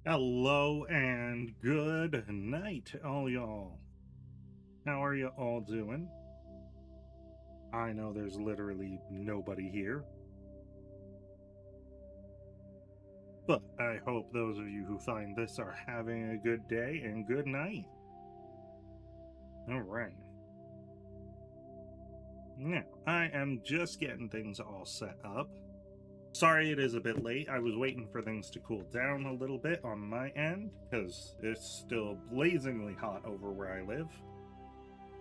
Hello and good night, all y'all. How are you all doing? I know there's literally nobody here, but I hope those of you who find this are having a good day and good night. All right. Now, I am just getting things all set up. Sorry it is a bit late. I was waiting for things to cool down a little bit on my end because it's still blazingly hot over where I live,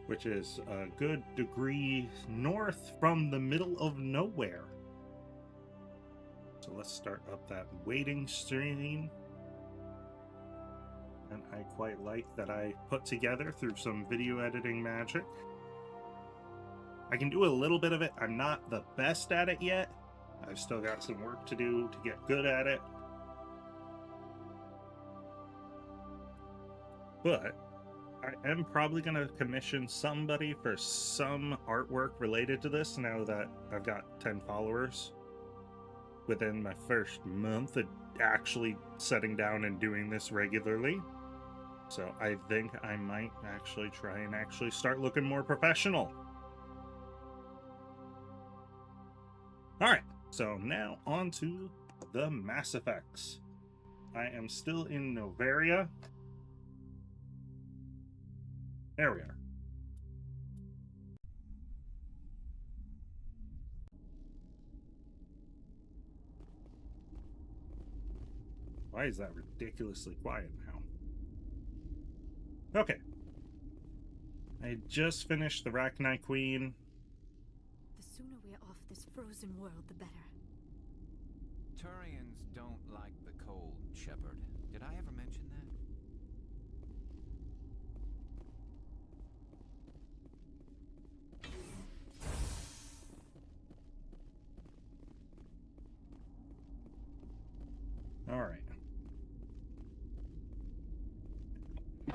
which is a good degree north from the middle of nowhere. So let's start up that waiting screen. And I quite like that I put together through some video editing magic. I can do a little bit of it. I'm not the best at it yet. I've still got some work to do to get good at it. But I am probably going to commission somebody for some artwork related to this now that I've got 10 followers within my first month of actually sitting down and doing this regularly. So I think I might actually try and actually start looking more professional. All right, so now on to the Mass Effects. I am still in Noveria. There we are. Why is that ridiculously quiet now? Okay. I just finished the Rachni Queen. The sooner we're off this frozen world, the better. Turians don't like the cold, Shepard. Did I ever mention that? All right.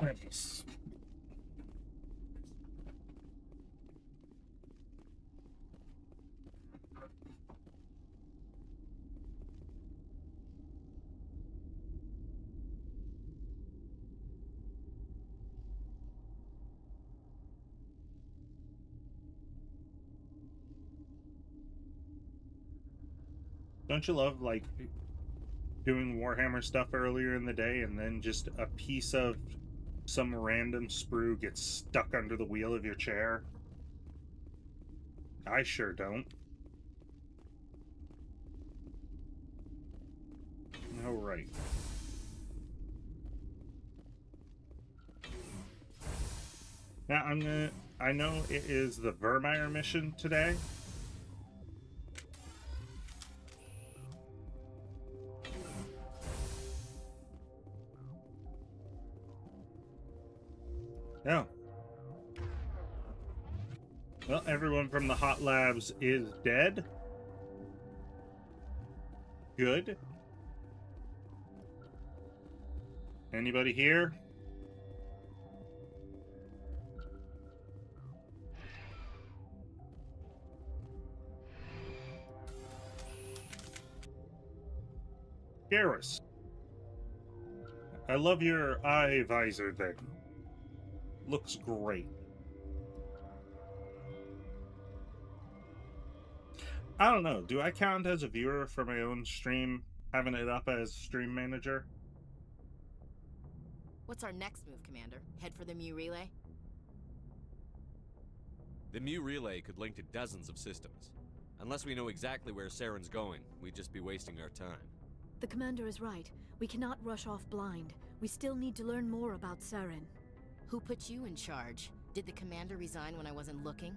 Nice. Don't you love, like, doing Warhammer stuff earlier in the day and then just a piece of some random sprue gets stuck under the wheel of your chair? I sure don't. All right. Now I know it is the Vermeer mission today. No. Well, everyone from the Hot Labs is dead. Good. Anybody here? Garrus. I love your eye visor thing. Looks great. I don't know. Do I count as a viewer for my own stream, having it up as stream manager? What's our next move, Commander? Head for the Mu Relay? The Mu Relay could link to dozens of systems. Unless we know exactly where Saren's going, we'd just be wasting our time. The commander is right. We cannot rush off blind. We still need to learn more about Saren. Who put you in charge? Did the commander resign when I wasn't looking?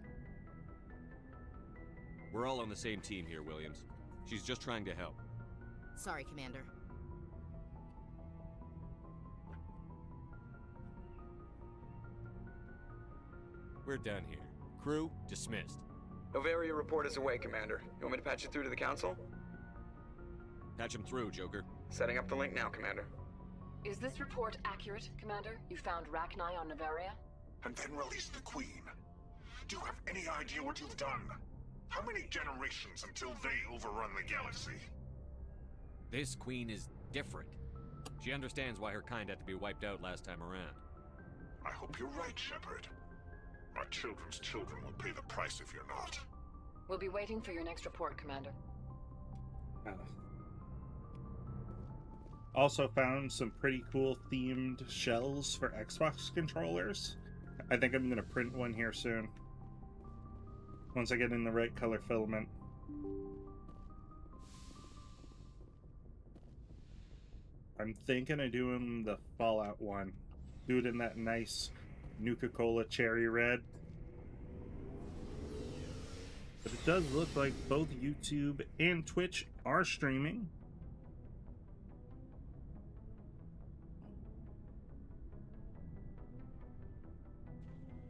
We're all on the same team here, Williams. She's just trying to help. Sorry, Commander. We're done here. Crew, dismissed. Noveria report is away, Commander. You want me to patch you through to the Council? Patch him through, Joker. Setting up the link now, Commander. Is this report accurate, Commander? You found Rachni on Noveria? And then release the Queen. Do you have any idea what you've done? How many generations until they overrun the galaxy? This Queen is different. She understands why her kind had to be wiped out last time around. I hope you're right, Shepard. My children's children will pay the price if you're not. We'll be waiting for your next report, Commander. Also found some pretty cool themed shells for Xbox controllers. I think I'm going to print one here soon. Once I get in the right color filament. I'm thinking of doing the Fallout one. Do it in that nice Nuka-Cola cherry red. But it does look like both YouTube and Twitch are streaming.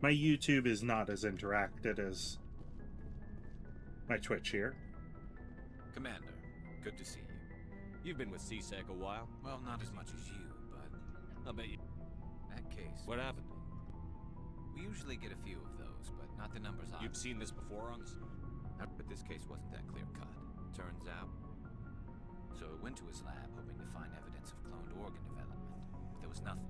My YouTube is not as interactive as my Twitch here. Commander, good to see you. You've been with CSEC a while. Well, not as much as you, but I'll bet you. that case... What happened? We usually get a few of those, but not the numbers I've... You've seen this before on this? But this case wasn't that clear-cut, turns out. So I went to his lab, hoping to find evidence of cloned organ development. But there was nothing.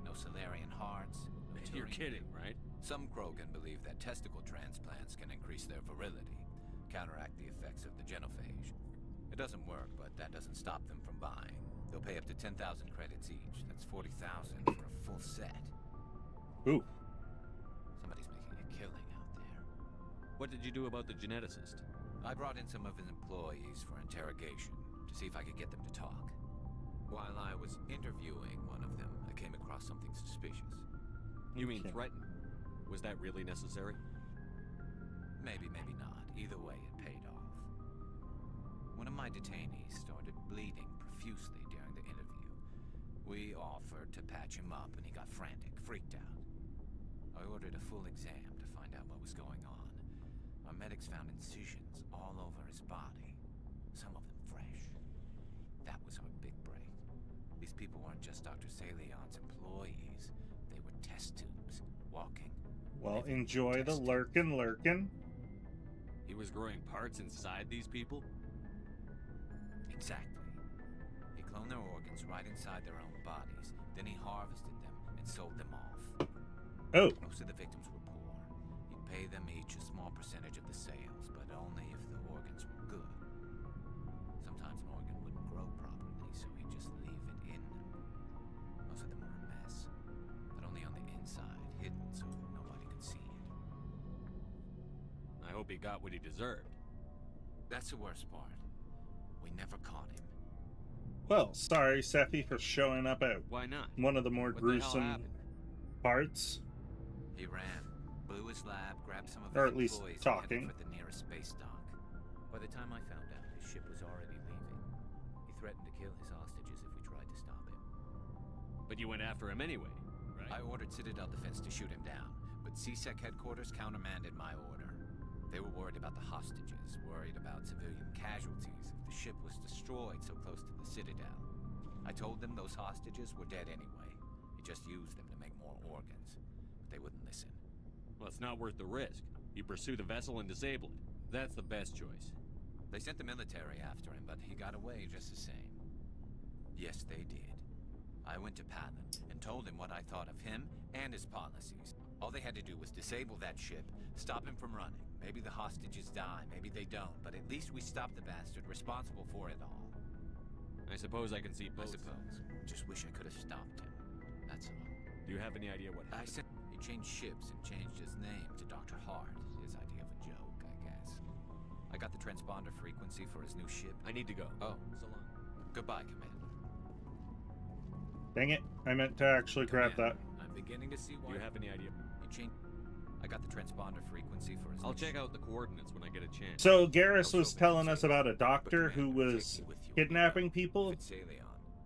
No Salarian hearts, no You're Turing. kidding, right? Some Krogan believe that testicle transplants can increase their virility, counteract the effects of the genophage. It doesn't work, but that doesn't stop them from buying. They'll pay up to 10,000 credits each. That's 40,000 for a full set. Ooh. Somebody's making a killing out there. What did you do about the geneticist? I brought in some of his employees for interrogation to see if I could get them to talk. While I was interviewing one of them, I came across something suspicious. You mean Okay. threaten? Was that really necessary? Maybe, maybe not. Either way, it paid off. One of my detainees started bleeding profusely during the interview. We offered to patch him up, and he got frantic, freaked out. I ordered a full exam to find out what was going on. Our medics found incisions all over his body, some of them fresh. That was our big break. These people weren't just Dr. Salion's employees. They were test tubes, walking. Well, living enjoy the test lurkin'. He was growing parts inside these people? Exactly. He cloned their organs right inside their own bodies. Then he harvested them and sold them off. Oh, Most of the victims were poor. He'd pay them each a small percentage of the sales, but only if the organs were good. Sometimes an organ wouldn't grow properly, so he'd just leave it in them. Most of them were a mess, but only on the inside, hidden so nobody could see it. I hope he got what he deserved. That's the worst part. We never caught him. well, sorry, Sephi, for showing up at Why not? one of the more What the hell gruesome happened? parts. He ran, blew his lab, grabbed some of Or his at least employees and talking. headed for the nearest space dock. By the time I found out, his ship was already leaving. He threatened to kill his hostages if we tried to stop him. But you went after him anyway, right? I ordered Citadel Defense to shoot him down, but CSEC headquarters countermanded my order. They were worried about the hostages, worried about civilian casualties if the ship was destroyed so close to the Citadel. I told them those hostages were dead anyway. He just used them to make more organs. But they wouldn't listen. Well, it's not worth the risk. You pursue the vessel and disable it. That's the best choice. They sent the military after him, but he got away just the same. Yes, they did. I went to Patton and told him what I thought of him and his policies. All they had to do was disable that ship, stop him from running. Maybe the hostages die, maybe they don't, but at least we stopped the bastard responsible for it all. I suppose I can see I both. suppose. Just wish I could have stopped him. That's all. Do you have any idea what I happened? said he changed ships and changed his name to Dr. Hart. His idea of a joke, I guess. I got the transponder frequency for his new ship. I need to go. Oh. So long. Goodbye, Commander. Dang it, I meant to actually grab that. Commander, I'm beginning to see why Do you have any idea? he changed. I got the transponder frequency for his I'll new check ship. out the coordinates when I get a chance. So Garrus I'll was show telling them us to you. about a But doctor Commander, who was take me with you. kidnapping people, If it's Salion,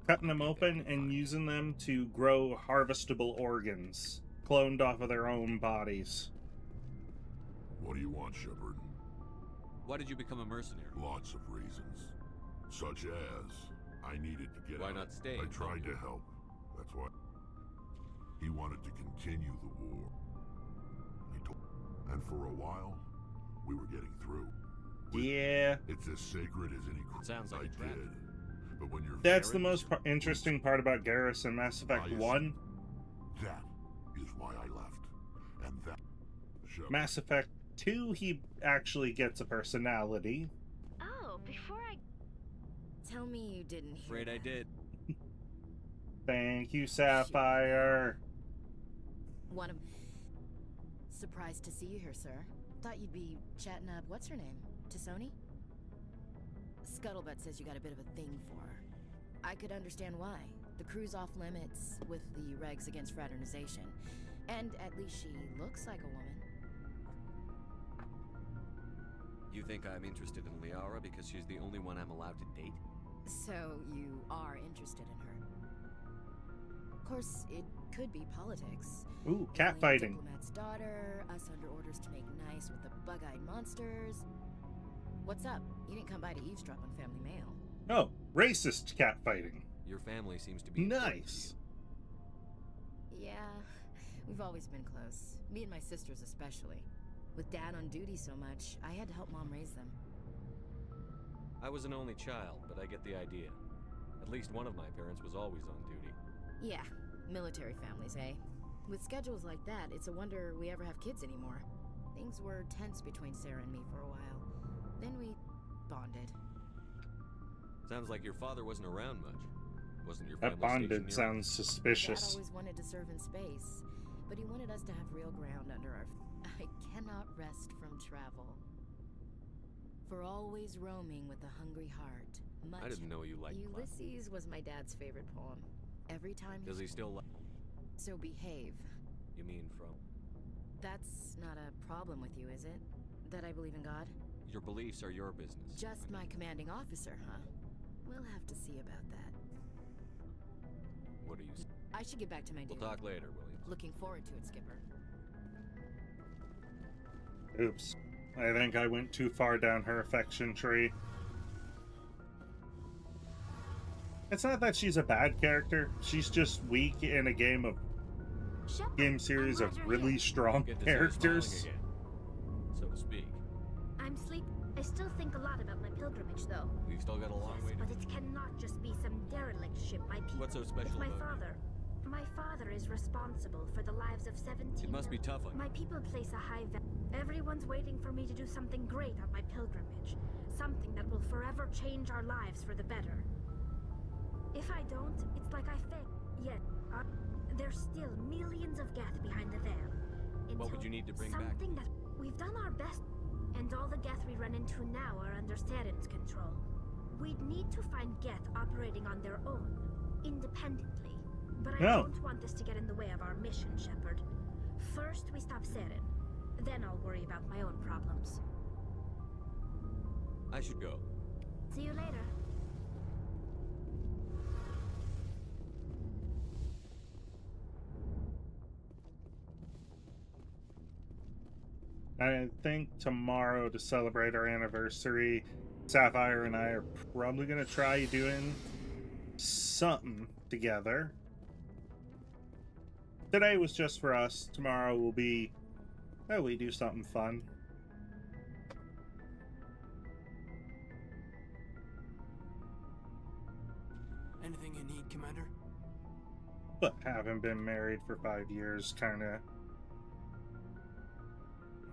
cutting them I'll be open, there to and find using them to grow harvestable organs, cloned off of their own bodies. What do you want, Shepard? Why did you become a mercenary? Lots of reasons. Such as, I needed to get Why out. not stay? I tried to help. That's why. He wanted to continue the war. And for a while, we were getting through. Yeah. It's as sacred as any It sounds like I a trap. did. But when you're That's the Saren, most interesting part about Garrus in Mass Effect 1. that is why I left. And that... Shepard, Mass Effect 2, he actually gets a personality. Oh, before I... Tell me you didn't hear Afraid I that. did. Thank you, Sapphire. One of... Surprised to see you here, sir. Thought you'd be chatting up, what's her name? T'Soni? Scuttlebutt says you got a bit of a thing for her. I could understand why. The crew's off limits with the regs against fraternization. And at least she looks like a woman. You think I'm interested in Liara because she's the only one I'm allowed to date? So you are interested in her. Of course, it could be politics. Ooh, cat Alien fighting. Diplomat's daughter, us under orders to make nice with the bug-eyed monsters. What's up? You didn't come by to eavesdrop on family mail. Oh, racist cat fighting. Your family seems to be important to Nice. Yeah, we've always been close. Me and my sisters especially. With Dad on duty so much, I had to help Mom raise them. you. I was an only child, but I get the idea. At least one of my parents was always on duty. Yeah, military families, eh? With schedules like that, it's a wonder we ever have kids anymore. Things were tense between Sarah and me for a while. Then we bonded. Sounds like your father wasn't around much. Wasn't your That family bonded stationed near- sounds Dad suspicious. always wanted to serve in space, but he wanted us to have real ground under our... I cannot rest from travel. For always roaming with a hungry heart. Much... I didn't know you liked class. Ulysses was my dad's favorite poem. Every time Does he still So behave. You mean from... That's not a problem with you, is it? That I believe in God? Your beliefs are your business. Just my commanding officer, huh? We'll have to see about that. What are you... I should get back to my We'll duty. talk later, Williams. Looking forward to it, Skipper. Oops. I think I went too far down her affection tree. It's not that she's a bad character. She's just weak in a game series of really strong Good to see you characters. smiling again, so to speak. I'm sleep. I still think a lot about my pilgrimage, though. We've still got a long way Yes, to... but it cannot just be some derelict ship by people. What's so special It's my about father. My father is responsible for the lives of 17. It must be tough on you. My people place a high value. Everyone's waiting for me to do something great on my pilgrimage. Something that will forever change our lives for the better. If I don't, it's like I failed. Yet, there's still millions of Geth behind the veil. What would you need to bring back? Something that we've done our best, and all the Geth we run into now are under Saren's control. We'd need to find Geth operating on their own, independently. But I No. don't want this to get in the way of our mission, Shepard. First, we stop Saren. Then I'll worry about my own problems. I should go. See you later. I think tomorrow, to celebrate our anniversary, Sapphire and I are probably going to try doing something together. Today was just for us. Tomorrow will be, oh, we do something fun. Anything you need, Commander? But having been married for 5 years kind of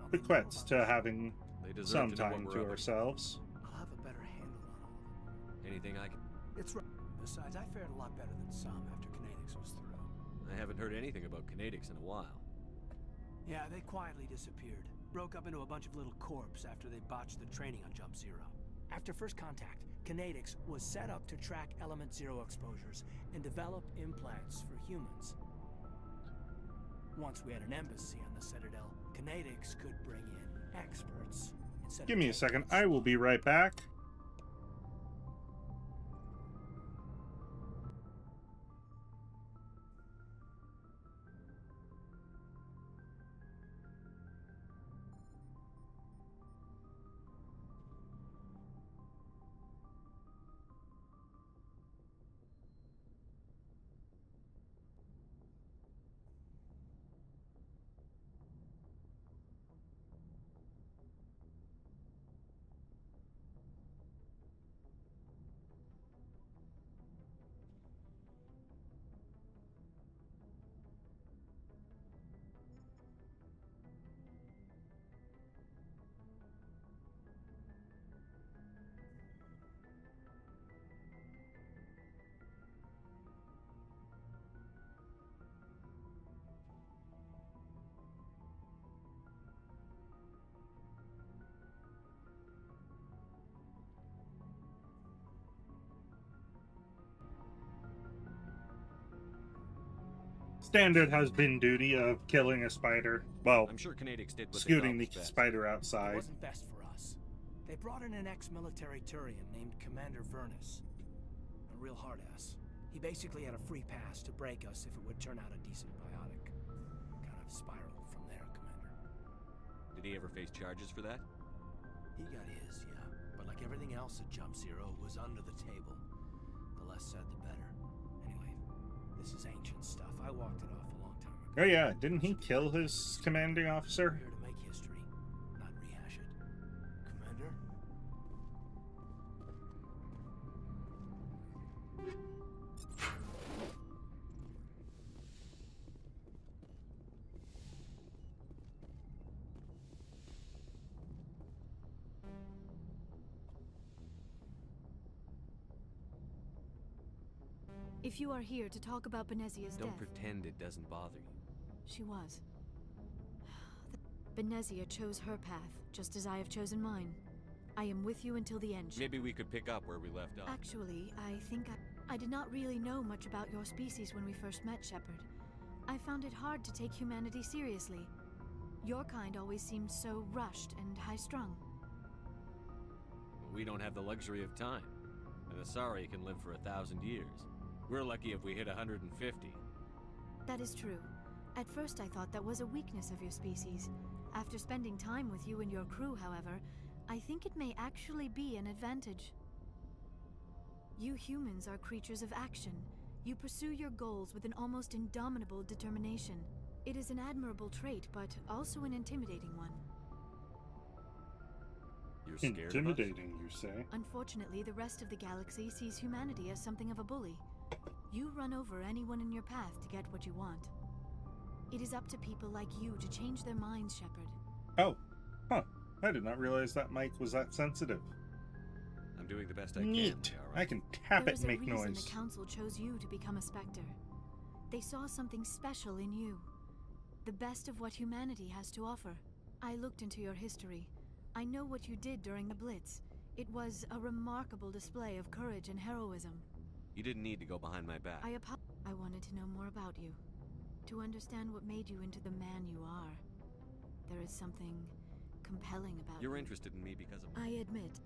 I'll be bequests more to about having They deserve some to know what time we're to up to. ourselves. I'll have a better handle on all of it. Anything I can... It's right. Besides, I fared a lot better than some after Kinetics was through. I haven't heard anything about Kinetics in a while. Yeah, they quietly disappeared. Broke up into a bunch of little corps after they botched the training on Jump Zero. After first contact, Kinetics was set up to track Element Zero exposures and develop implants for humans. Once we had an embassy on the Citadel, Kinetics could bring in experts. Instead of Give me a second. techniques. I will be right back. Standard has been duty of killing a spider. Well, I'm sure Canadix did what scooting they the thought was best. spider It outside. wasn't best for us. They brought in an ex-military Turian named Commander Vernus. A real hard-ass. He basically had a free pass to break us if it would turn out a decent biotic. Kind of spiraled from there, Commander. Did he ever face charges for that? He got his, yeah. But like everything else at Jump Zero, it was under the table. The less said, the better. Anyway, this is ancient stuff. I walked it off a long time ago. Oh yeah, didn't he kill his commanding officer? We're here to make history, not rehash it. Commander? If you are here to talk about Benezia's Don't death... pretend it doesn't bother you. She was. Benezia chose her path, just as I have chosen mine. I am with you until the end. Maybe we could pick up where we left off. Actually, I think I did not really know much about your species when we first met, Shepard. I found it hard to take humanity seriously. Your kind always seemed so rushed and high-strung. We don't have the luxury of time. An Asari can live for 1,000 years. We're lucky if we hit 150. That is true. At first I thought that was a weakness of your species. After spending time with you and your crew, however, I think it may actually be an advantage. You humans are creatures of action. You pursue your goals with an almost indomitable determination. It is an admirable trait, but also an intimidating one. You're scared of us? Intimidating, you say? Unfortunately, the rest of the galaxy sees humanity as something of a bully. You run over anyone in your path to get what you want. It is up to people like you to change their minds, Shepard. Oh, huh. I did not realize that mic was that sensitive. I'm doing the best I Neat. can. I can tap There it is and a make reason noise. the Council chose you to become a Spectre. They saw something special in you. The best of what humanity has to offer. I looked into your history. I know what you did during the Blitz. It was a remarkable display of courage and heroism. You didn't need to go behind my back. I wanted to know more about you. To understand what made you into the man you are. There is something compelling about you. You're interested in me because of... I admit,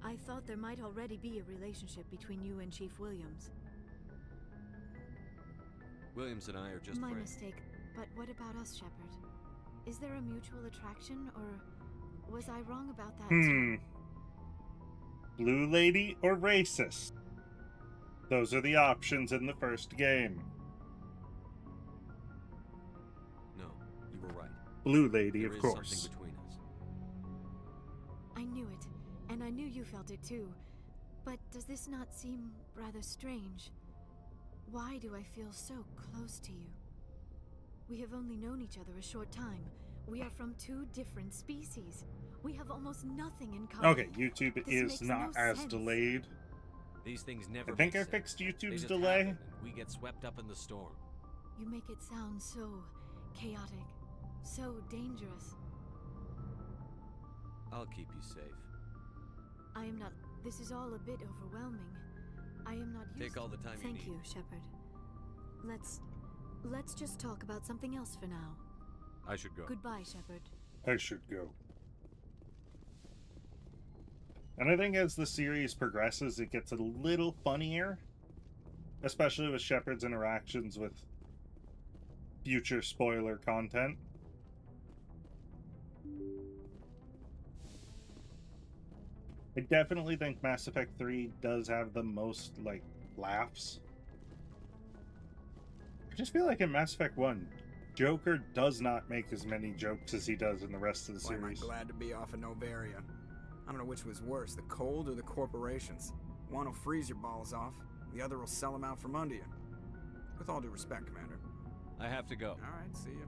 I thought there might already be a relationship between you and Chief Williams. Williams and I are just My friends. mistake. But what about us, Shepard? Is there a mutual attraction, or was I wrong about that too? Blue lady or racist? Those are the options in the first game. No, you were right. Blue lady, There of is course. something between us. I knew it, and I knew you felt it too. But does this not seem rather strange? Why do I feel so close to you? We have only known each other a short time. We are from two different species. We have almost nothing in common. Okay, YouTube This is makes not no as sense. delayed. These things never I think make I sense. fixed They YouTube's just delay. happen, and we get swept up in the storm. You make it sound so chaotic, so dangerous. I'll keep you safe. I am not. This is all a bit overwhelming. I am not used. Take all the time you Thank need. you, Shepard. Let's just talk about something else for now. I should go. Goodbye, Shepard. I should go. And I think as the series progresses, it gets a little funnier. Especially with Shepard's interactions with future spoiler content. I definitely think Mass Effect 3 does have the most, like, laughs. I just feel like in Mass Effect 1, Joker does not make as many jokes as he does in the rest of the Boy, am I series. glad to be off of Novaria. I don't know which was worse, the cold or the corporations. One will freeze your balls off, the other will sell them out from under you. With all due respect, Commander. I have to go. All right, see you.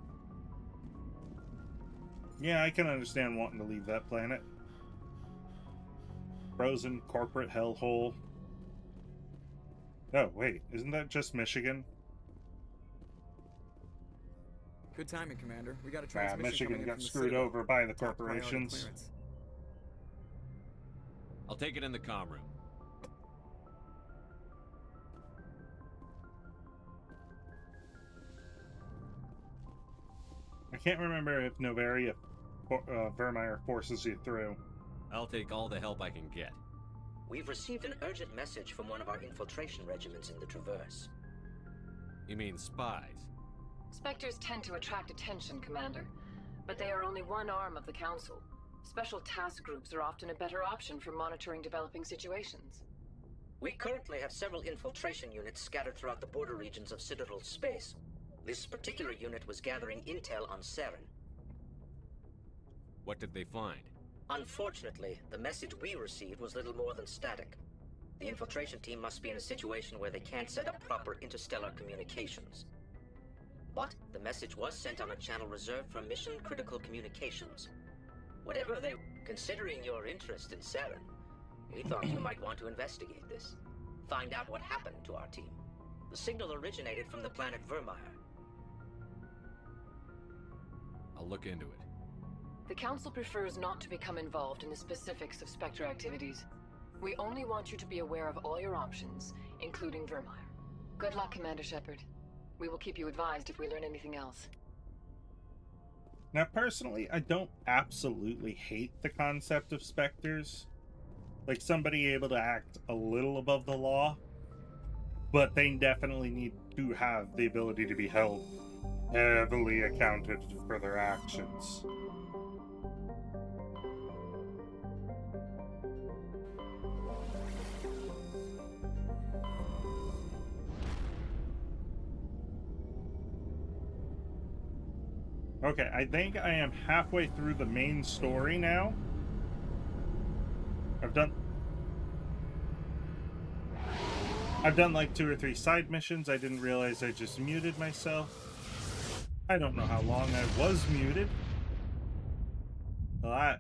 Yeah, I can understand wanting to leave that planet. Frozen corporate hellhole. Oh, wait, isn't that just Michigan? Good timing, Commander. We got a Ah, transmission coming Michigan in got from the screwed Citadel. over by the Top priority corporations. clearance. I'll take it in the comm room. I can't remember if Noveria Vermeer forces you through. I'll take all the help I can get. We've received an urgent message from one of our infiltration regiments in the Traverse. You mean spies? Spectres tend to attract attention, Commander, but they are only one arm of the Council. Special task groups are often a better option for monitoring developing situations. We currently have several infiltration units scattered throughout the border regions of Citadel space. This particular unit was gathering intel on Saren. What did they find? Unfortunately, the message we received was little more than static. The infiltration team must be in a situation where they can't set up proper interstellar communications. But the message was sent on a channel reserved for mission-critical communications. Whatever they... Considering your interest in Saren, we thought you might want to investigate this. Find out what happened to our team. The signal originated from the planet Vermeer. I'll look into it. The Council prefers not to become involved in the specifics of Spectre activities. We only want you to be aware of all your options, including Vermeer. Good luck, Commander Shepard. We will keep you advised if we learn anything else. Now, personally, I don't absolutely hate the concept of Spectres. Like, somebody able to act a little above the law, but they definitely need to have the ability to be held heavily accounted for their actions. Okay, I think I am halfway through the main story now. I've done like 2 or 3 side missions. I didn't realize I just muted myself. I don't know how long I was muted. Well, that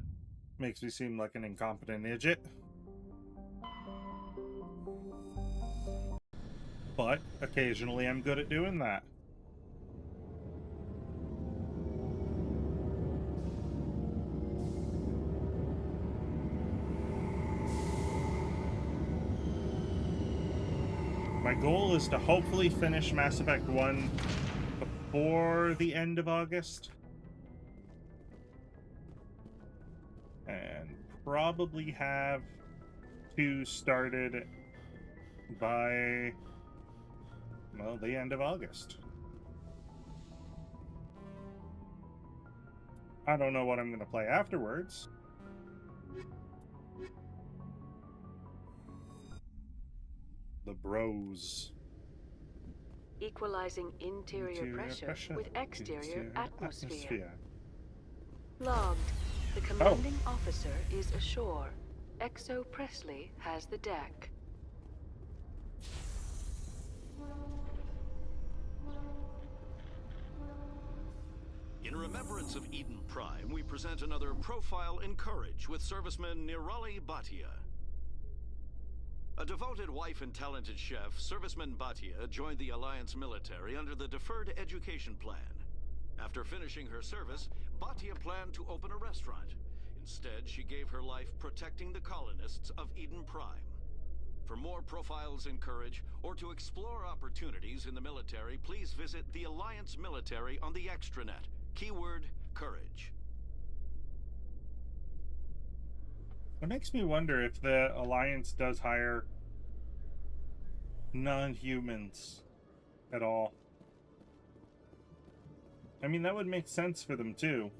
makes me seem like an incompetent idiot. But occasionally I'm good at doing that. My goal is to hopefully finish Mass Effect 1 before the end of August. And probably have 2 started by, well, the end of August. I don't know what I'm going to play afterwards. The Bros. Equalizing interior pressure with exterior atmosphere. Logged. The commanding officer is ashore. Exo Presley has the deck. In remembrance of Eden Prime, we present another profile in courage with serviceman Nirali Bhatia. A devoted wife and talented chef, Serviceman Bhatia joined the Alliance military under the Deferred Education Plan. After finishing her service, Bhatia planned to open a restaurant. Instead, she gave her life protecting the colonists of Eden Prime. For more profiles in courage, or to explore opportunities in the military, please visit the Alliance military on the extranet. Keyword, courage. It makes me wonder if the Alliance does hire non-humans at all. I mean, that would make sense for them too.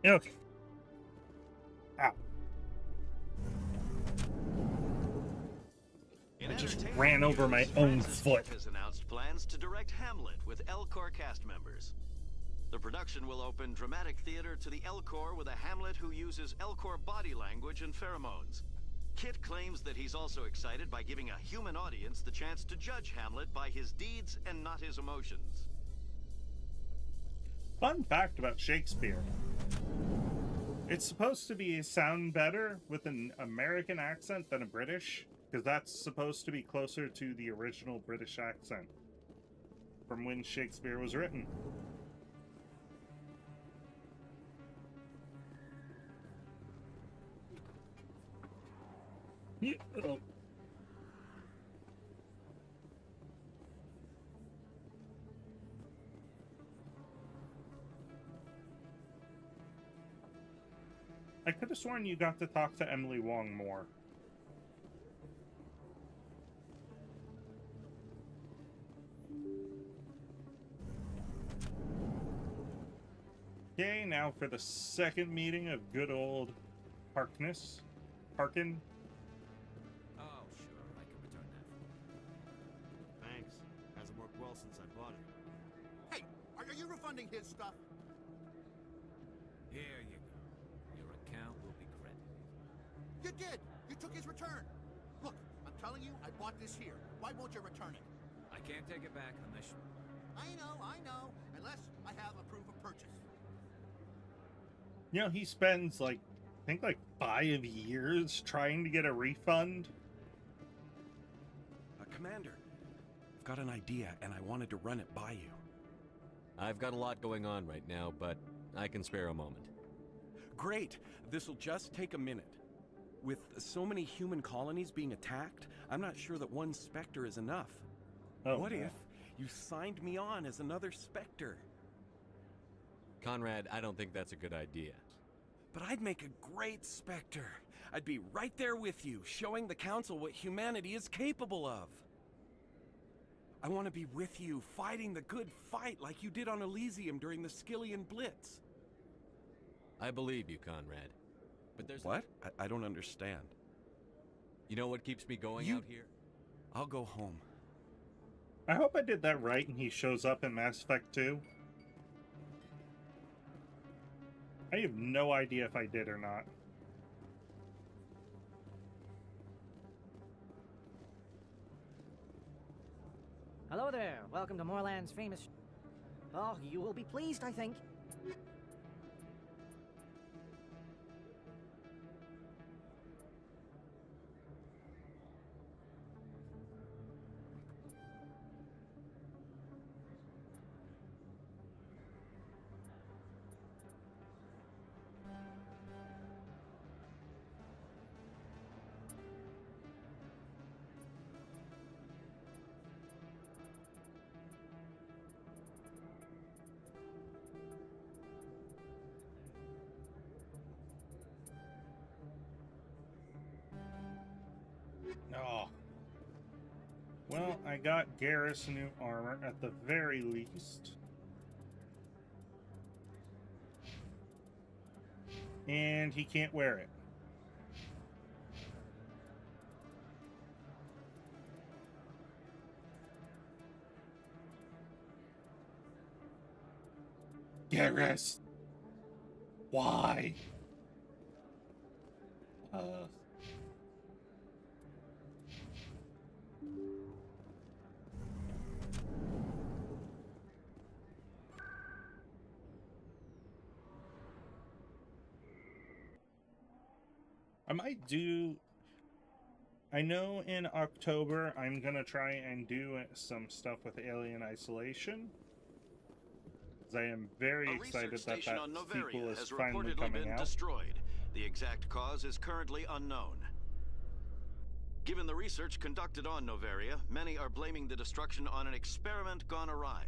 Okay. Ow. I just ran over my own foot. Has announced plans to direct Hamlet with L-Corps cast members. The production will open dramatic theater to the L-Corps with a Hamlet who uses L-Corps body language and pheromones. Kit claims that he's also excited by giving a human audience the chance to judge Hamlet by his deeds and not his emotions. Fun fact about Shakespeare. It's supposed to be sound better with an American accent than a British, because that's supposed to be closer to the original British accent from when Shakespeare was written. Yeah. Oh. I could have sworn you got to talk to Emily Wong more. Okay, now for the second meeting of good old Harkness. Harkin. Oh, sure, I can return that for you. Thanks. Hasn't worked well since I bought it. Hey, are you refunding his stuff? Here you go. Your account will be credited. You did! You took his return! Look, I'm telling you, I bought this here. Why won't you return it? I can't take it back unless you... I know. Unless I have a proof of purchase. You know, he spends like, I think like 5 years trying to get a refund. Commander, I've got an idea and I wanted to run it by you. I've got a lot going on right now, but I can spare a moment. Great. This'll just take a minute. With so many human colonies being attacked, I'm not sure that one Spectre is enough. Oh, what yeah. if you signed me on as another Spectre? Conrad, I don't think that's a good idea. But I'd make a great Spectre. I'd be right there with you, showing the Council what humanity is capable of. I want to be with you, fighting the good fight like you did on Elysium during the Skillian Blitz. I believe you, Conrad. But there's... What? I don't understand. You know what keeps me going out here? I'll go home. I hope I did that right and he shows up in Mass Effect 2. I have no idea if I did or not. Hello there. Welcome to Moorland's famous... Oh, you will be pleased, I think. Oh. Well, I got Garrus new armor at the very least. And he can't wear it. Garrus! Why? I might do... I know in October I'm gonna try and do some stuff with Alien Isolation. Because I am very excited that that sequel is finally coming out. Destroyed. The exact cause is currently unknown. Given the research conducted on Noveria, many are blaming the destruction on an experiment gone awry.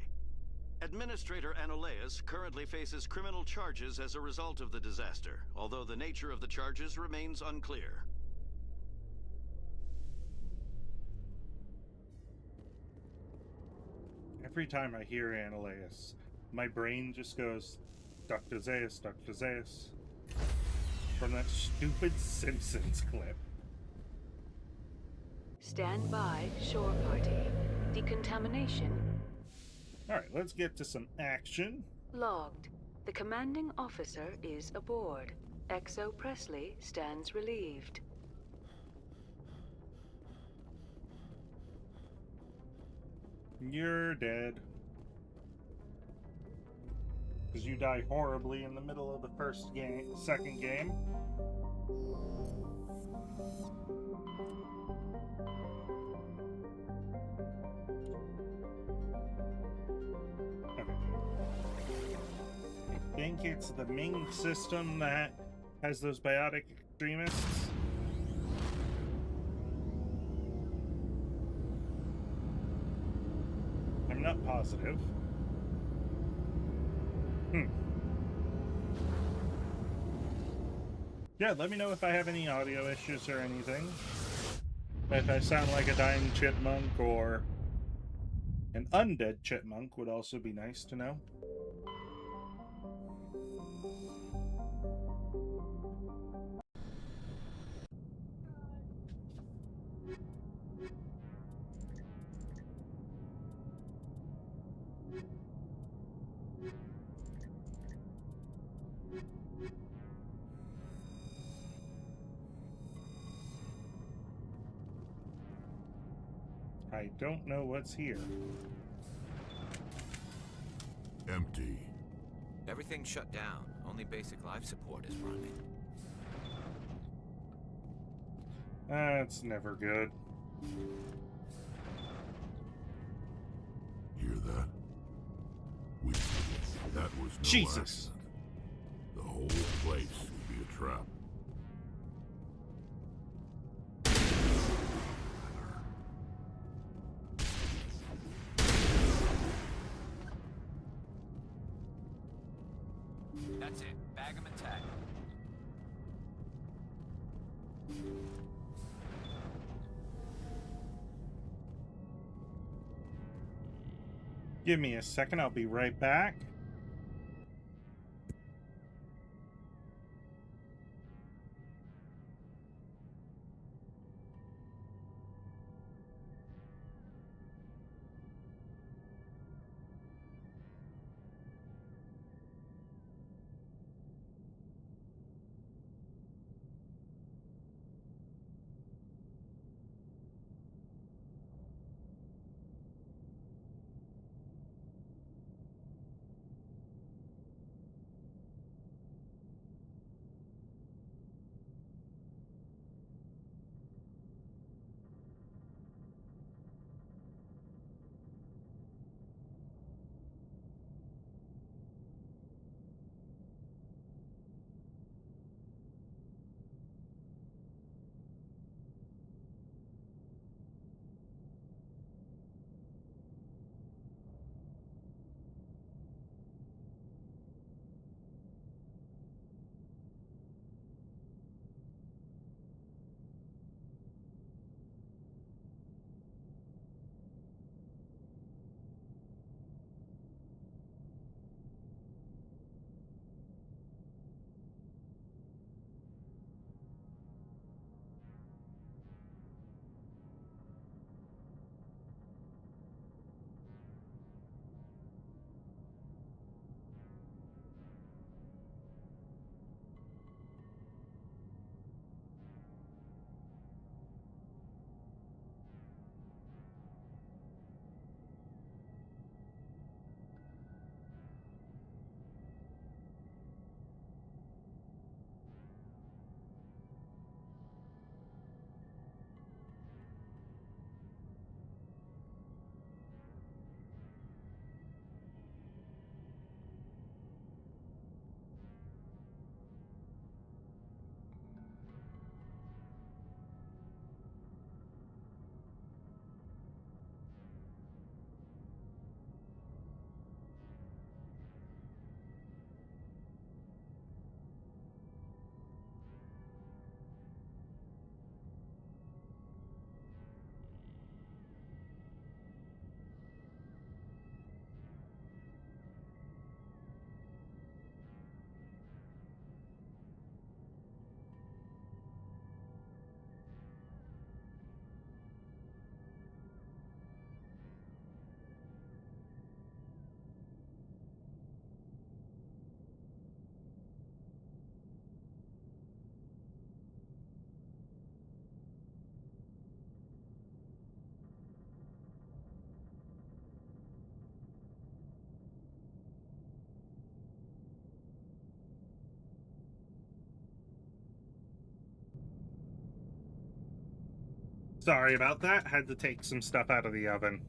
Administrator Anoleus currently faces criminal charges as a result of the disaster, although the nature of the charges remains unclear. Every time I hear Anoleus, my brain just goes, Dr. Zaius, Dr. Zaius. From that stupid Simpsons clip. Stand by, shore party. Decontamination. Alright, let's get to some action. Logged. The commanding officer is aboard. XO Presley stands relieved. You're dead. Because you die horribly in the middle of the second game. Okay. I think it's the Ming system that has those biotic extremists. I'm not positive. Yeah, let me know if I have any audio issues or anything. If I sound like a dying chipmunk or an undead chipmunk would also be nice to know. I don't know what's here. Empty. Everything's shut down. Only basic life support is running. That's never good. Hear that? That was no Jesus. accident. The whole place would be a trap. That's it. Bag 'em and tag 'em. Give me a second, I'll be right back. Sorry about that. Had to take some stuff out of the oven.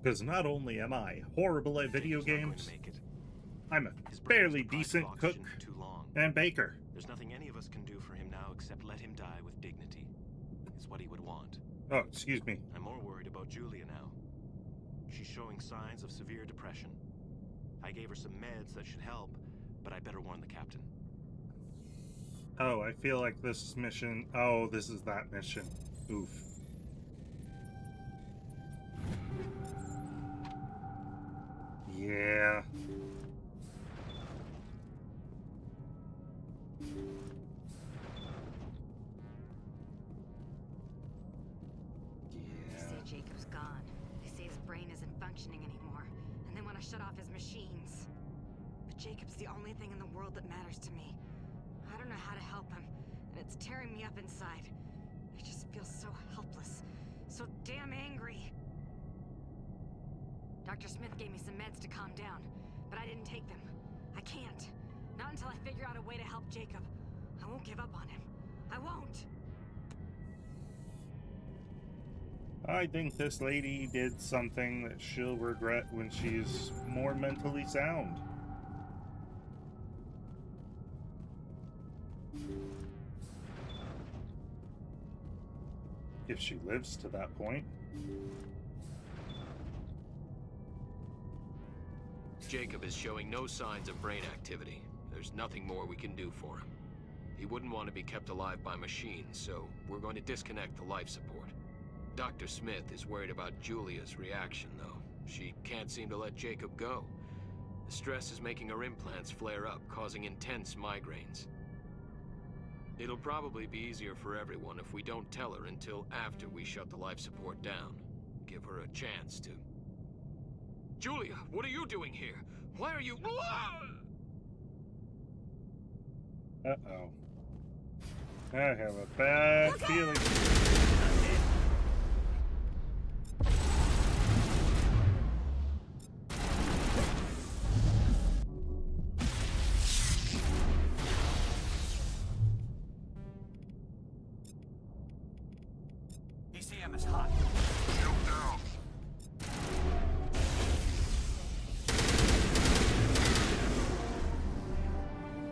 Because not only am I horrible at video games, I'm a fairly decent cook and baker. There's nothing any of us can do for him now except let him die with dignity. It's what he would want. Oh, excuse me. I'm more worried about Julia now. She's showing signs of severe depression. I gave her some meds that should help, but I better warn the captain. Oh, I feel like this mission... Oh, this is that mission. Oof. Yeah. They say Jacob's gone. They say his brain isn't functioning anymore, and they want to shut off his machines. But Jacob's the only thing in the world that matters to me. I don't know how to help him, and it's tearing me up inside. I just feel so helpless, so damn angry. Dr. Smith gave me some meds to calm down, but I didn't take them. I can't. Not until I figure out a way to help Jacob. I won't give up on him. I won't! I think this lady did something that she'll regret when she's more mentally sound. If she lives to that point. Jacob is showing no signs of brain activity. There's nothing more we can do for him. He wouldn't want to be kept alive by machines, so we're going to disconnect the life support. Dr. Smith is worried about Julia's reaction, though. She can't seem to let Jacob go. The stress is making her implants flare up, causing intense migraines. It'll probably be easier for everyone if we don't tell her until after we shut the life support down. Give her a chance to... Julia, what are you doing here? Why are you... Uh-oh. I have a bad feeling. ECM is hot. Shield down.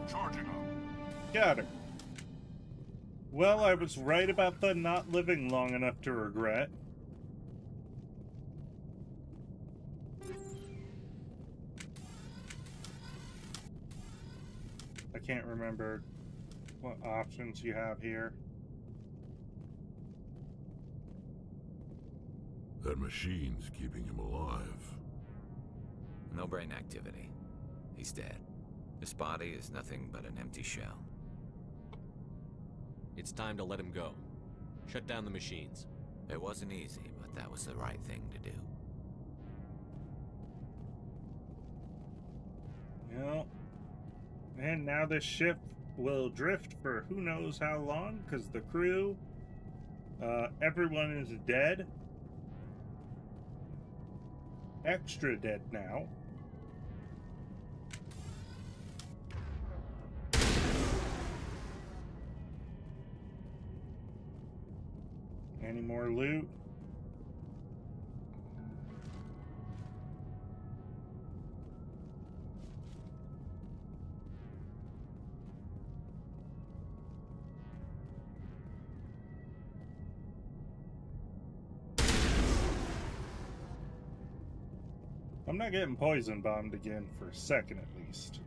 Charging up. Got her. Well, I was right about the not living long enough to regret. I can't remember what options you have here. That machine's keeping him alive. No brain activity. He's dead. His body is nothing but an empty shell. It's time to let him go. Shut down the machines. It wasn't easy, but that was the right thing to do. Well, and now this ship will drift for who knows how long, because the crew, everyone is dead. Extra dead now. Any more loot? I'm not getting poison bombed again for a second at least.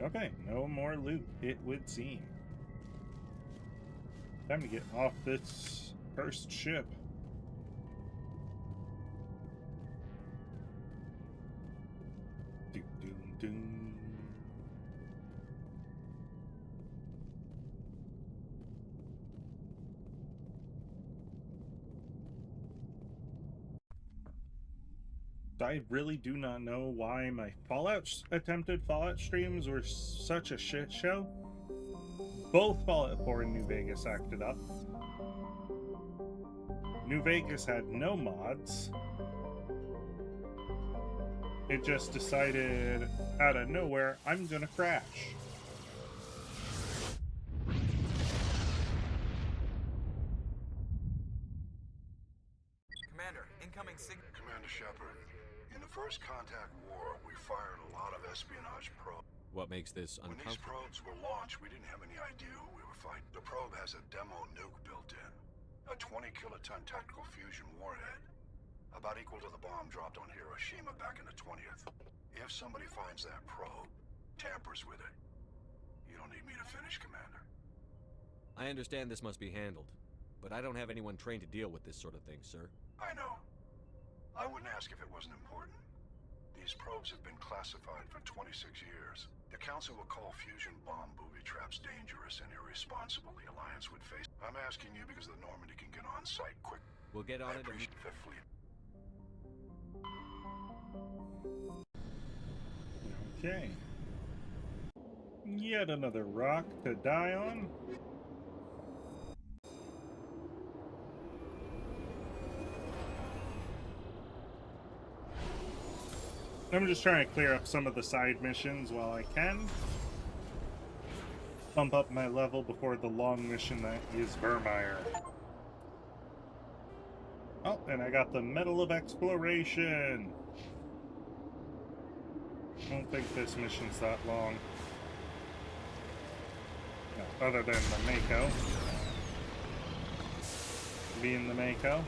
Okay, no more loot, it would seem. Time to get off this first ship. Doom, doom, doom. I really do not know why my attempted Fallout streams were such a shit show. Both Fallout 4 and New Vegas acted up. New Vegas had no mods. It just decided, out of nowhere, I'm gonna crash. incoming Commander Shepard, in the first contact war, we fired a lot of espionage probes. What makes this When these uncomfortable? probes were launched, we didn't have any idea who we were fighting. The probe has a demo nuke built in. A 20-kiloton tactical fusion warhead. About equal to the bomb dropped on Hiroshima back in the 20th. If somebody finds that probe, tampers with it, you don't need me to finish, Commander. I understand this must be handled, but I don't have anyone trained to deal with this sort of thing, sir. I know. I wouldn't ask if it wasn't important. These probes have been classified for 26 years. The Council will call fusion bomb booby traps dangerous and irresponsible. The Alliance would face... I'm asking you because the Normandy can get on site quick. We'll get on I it. appreciate Fifth Fleet. Okay. Yet another rock to die on. I'm just trying to clear up some of the side missions while I can. Bump up my level before the long mission that is Vermeer. Oh, and I got the Medal of Exploration. I don't think this mission's that long. No, other than the Mako. Being the Mako.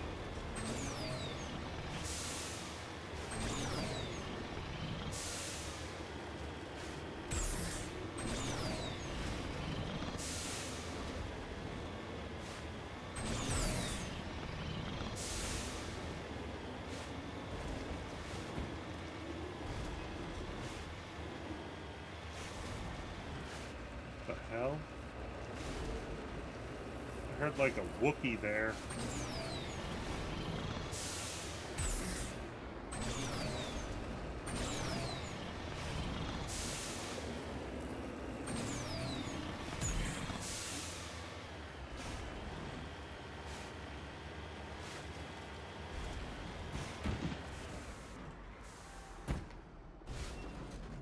Hell? I heard like a Wookiee there.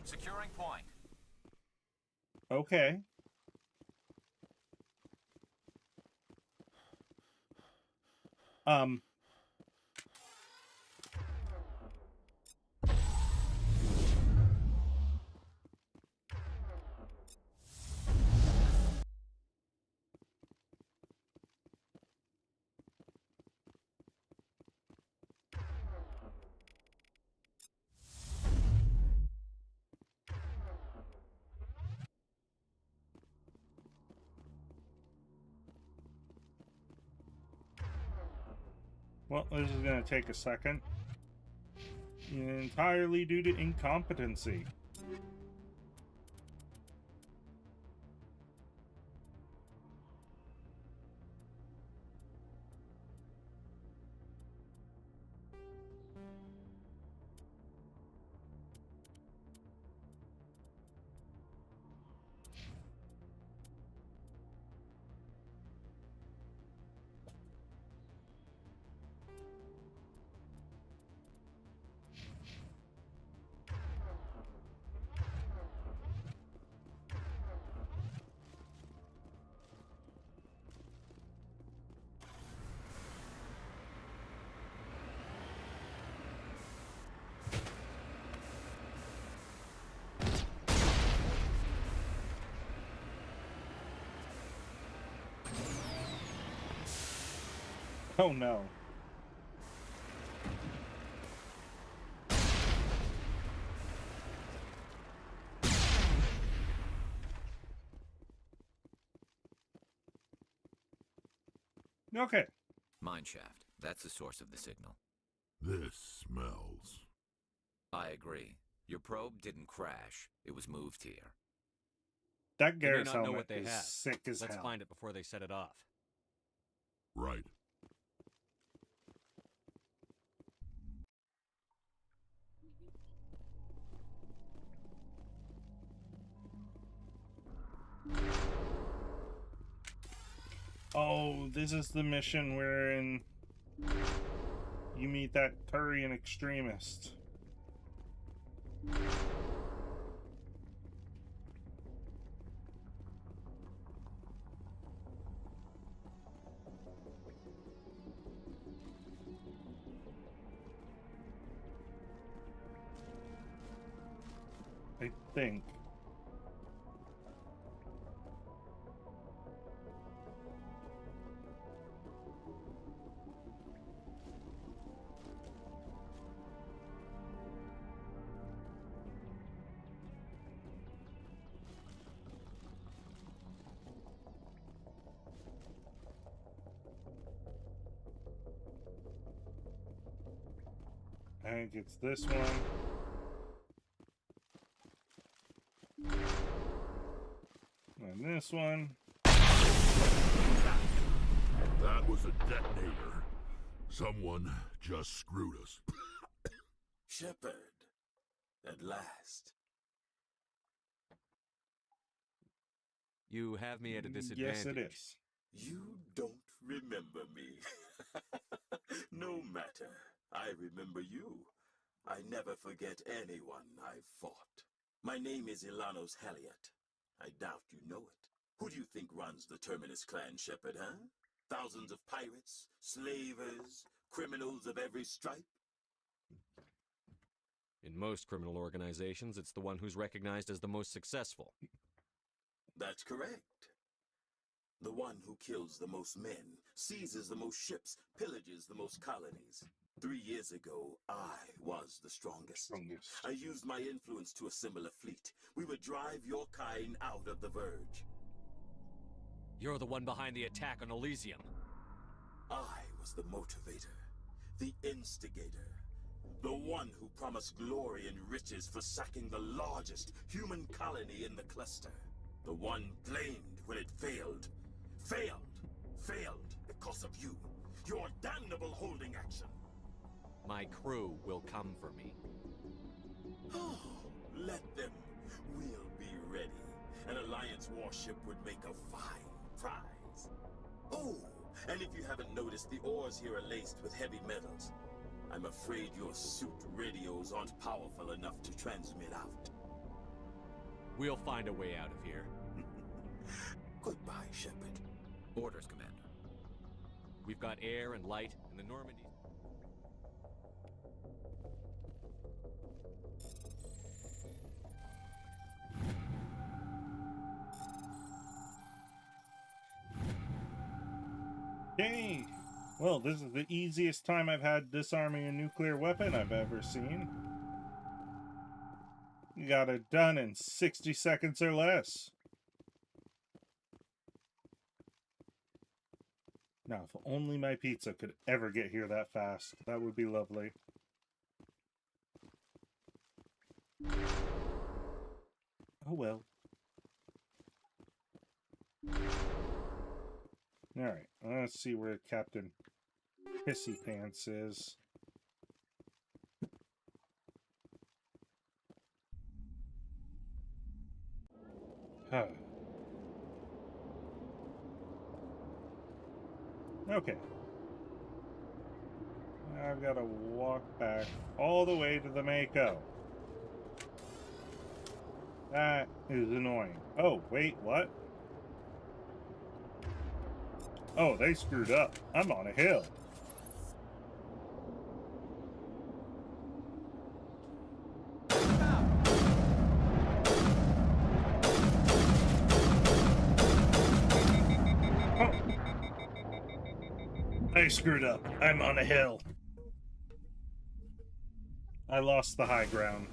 Securing point. Okay. Well, this is going to take a second. Entirely due to incompetency. Oh no. Okay. Mineshaft. That's the source of the signal. This smells. I agree. Your probe didn't crash. It was moved here. That They may Garrus not know helmet what they is have. sick as Let's hell. find it before they set it off. Right. Oh, this is the mission wherein you meet that Turian extremist. think. I think it's this one. And this one. That was a detonator. Someone just screwed us. Shepard, at last. You have me at a disadvantage. Yes, it is. You don't remember me. No matter. I remember you. I never forget anyone I've fought. My name is Ilanos Haliat. I doubt you know it. Who do you think runs the Terminus clan, Shepard, huh? Thousands of pirates, slavers, criminals of every stripe? In most criminal organizations, it's the one who's recognized as the most successful. That's correct. The one who kills the most men, seizes the most ships, pillages the most colonies. 3 years ago, I was the strongest. I used my influence to assemble a fleet. We would drive your kind out of the Verge. You're the one behind the attack on Elysium. I was the motivator, the instigator, the one who promised glory and riches for sacking the largest human colony in the cluster. The one blamed when it failed. Failed because of you. Your damnable holding action. My crew will come for me. Oh, let them. We'll be ready. An Alliance warship would make a fine prize. Oh, and if you haven't noticed, the ores here are laced with heavy metals. I'm afraid your suit radios aren't powerful enough to transmit out. We'll find a way out of here. Goodbye, Shepard. Orders, Commander. We've got air and light, and the Normandy... Yay! Well, this is the easiest time I've had disarming a nuclear weapon I've ever seen. You got it done in 60 seconds or less. Now, if only my pizza could ever get here that fast, that would be lovely. Oh well. Alright, let's see where Captain Pissy Pants is. Huh. Okay. Now I've got to walk back all the way to the Mako. That is annoying. Oh, wait, what? Oh, they screwed up. I'm on a hill. I screwed up. I'm on a hill. I lost the high ground.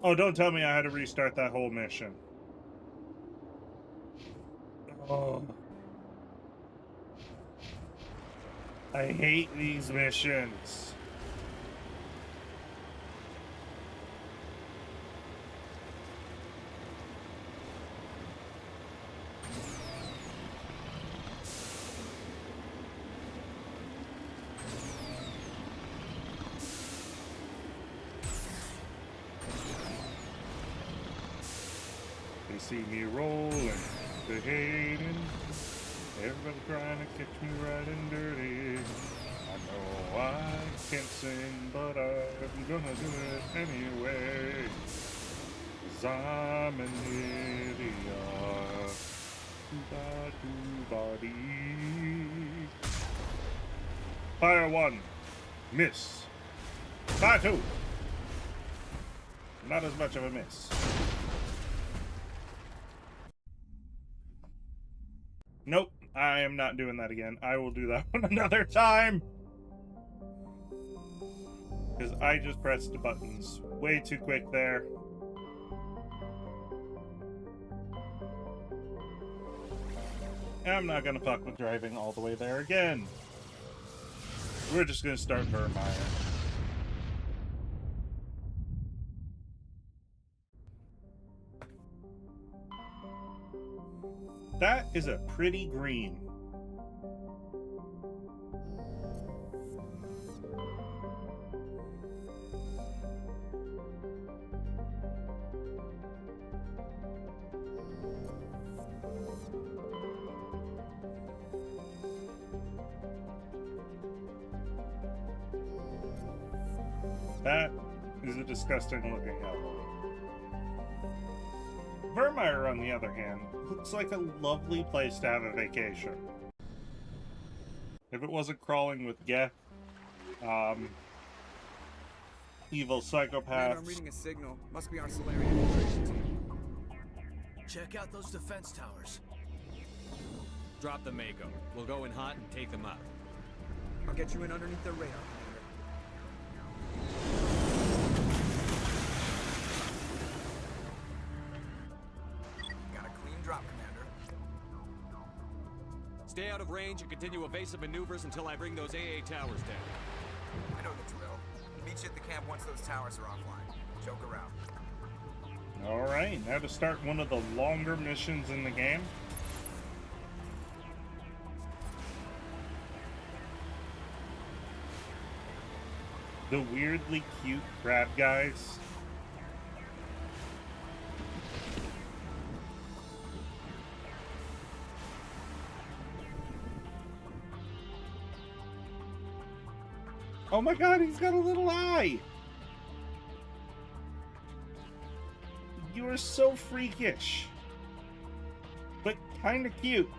Oh, don't tell me I had to restart that whole mission. Oh. I hate these missions. They see me rolling, they hating. Everybody trying to catch me right and dirty. I know I can't sing, but I'm gonna do it anyway. 'Cause I'm an idiot. Doo-ba-doo-ba-dee. Fire 1. Miss. Fire 2. not as much of a miss. Nope, I am not doing that again. I will do that one another time. Because I just pressed the buttons way too quick there. I'm not gonna fuck with driving all the way there again. We're just gonna start Vermeer. That is a pretty green. That is a disgusting looking apple. Vermeer, on the other hand, looks like a lovely place to have a vacation. If it wasn't crawling with Geth, evil psychopaths. I'm reading a signal. Must be our Solarian infiltration team. Check out those defense towers. Drop the Mako. We'll go in hot and take them out. I'll get you in underneath their radar. Got a clean drop, Commander. Stay out of range and continue evasive maneuvers until I bring those AA towers down. I know the drill. Meet you at the camp once those towers are offline. Joke around. Alright, now to start one of the longer missions in the game. The weirdly cute crab guys. Oh my god, he's got a little eye! You are so freakish. But kinda cute.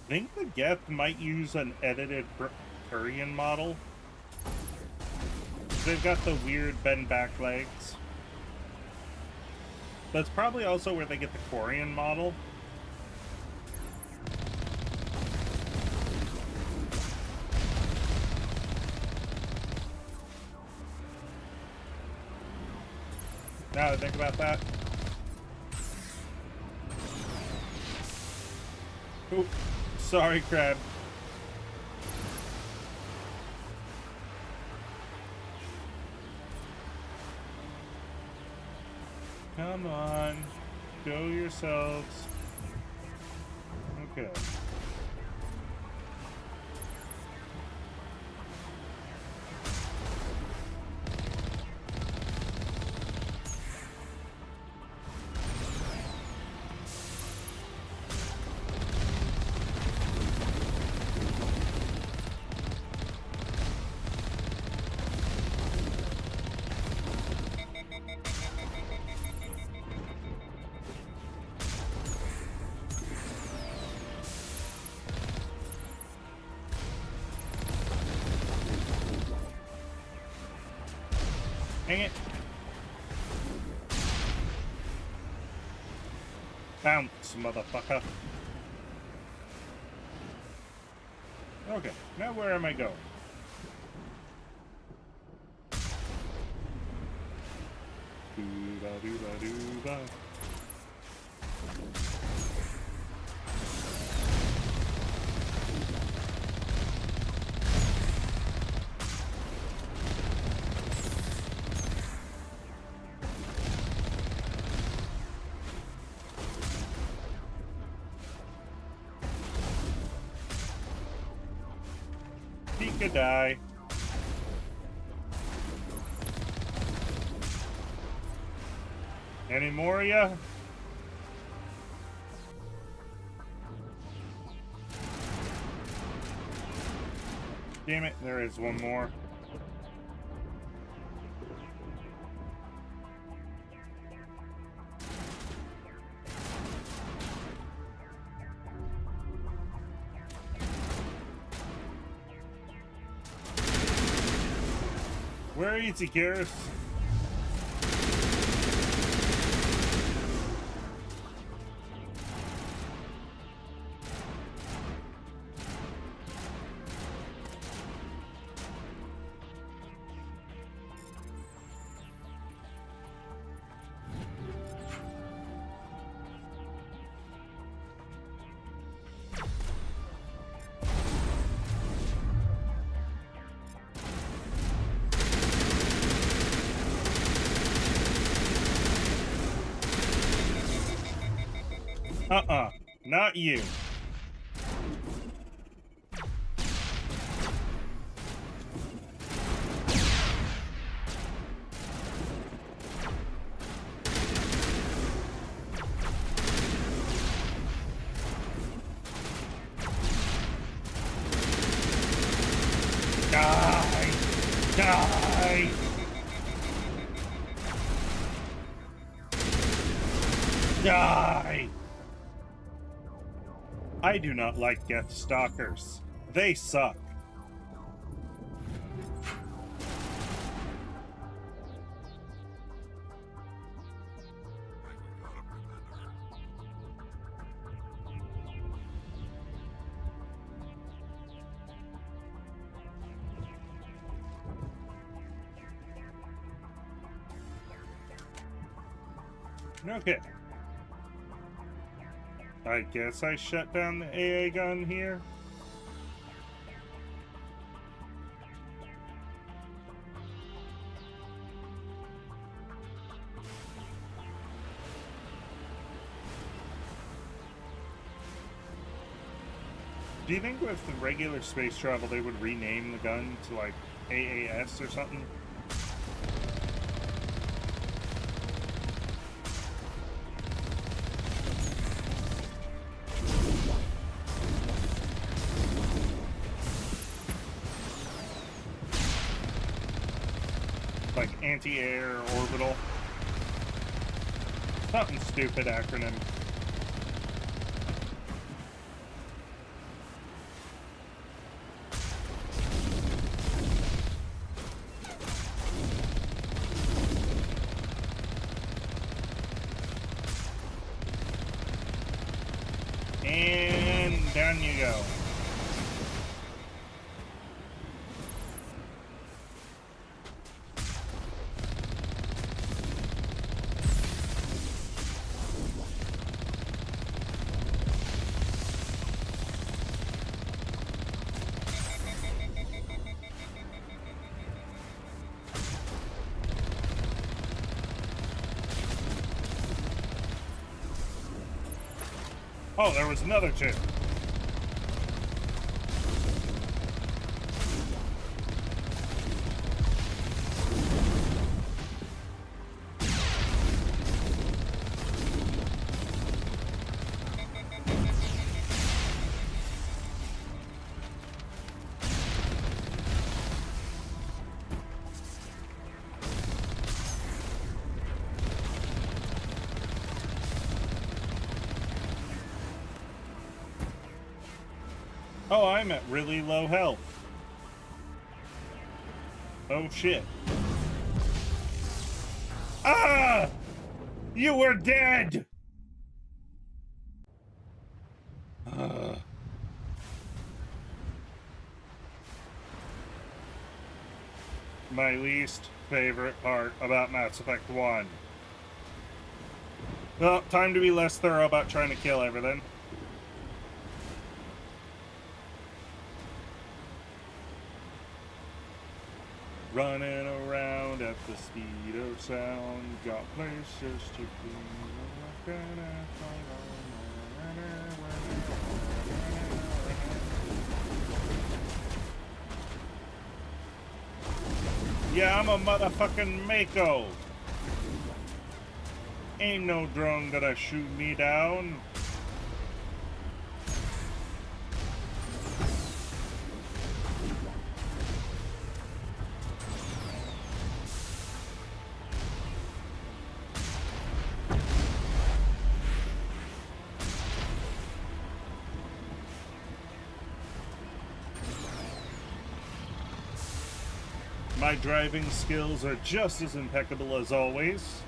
I think the Geth might use an edited Turian model. They've got the weird bend back legs. That's probably also where they get the Quarian model. Now that I think about that. Oop. Sorry, crab. Come on. Go yourselves. Okay. Dang it. Bounce, motherfucker. Okay, now where am I going? Doo-ba-doo-ba-doo-ba. He could die. Any more of ya? Damn it, there is one more. Where is he, Garrus? Not you. Die! Die! Die! I do not like Geth Stalkers. They suck. Okay. I guess I shut down the AA gun here. Do you think with the regular space travel they would rename the gun to like AAS or something? Like anti-air orbital. Something stupid acronym. And down you go. Oh, there was another two. Oh, I'm at really low health. Oh shit. Ah! You were dead! My least favorite part about Mass Effect 1. Well, time to be less thorough about trying to kill everything. Running around at the speed of sound, got places to be. Yeah, I'm a motherfucking Mako. Ain't no drone gonna shoot me down. My driving skills are just as impeccable as always.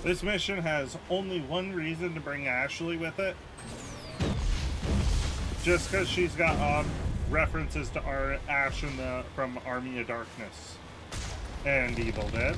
This mission has only one reason to bring Ashley with it. Just because she's got odd references to Ash from Army of Darkness and Evil Dead.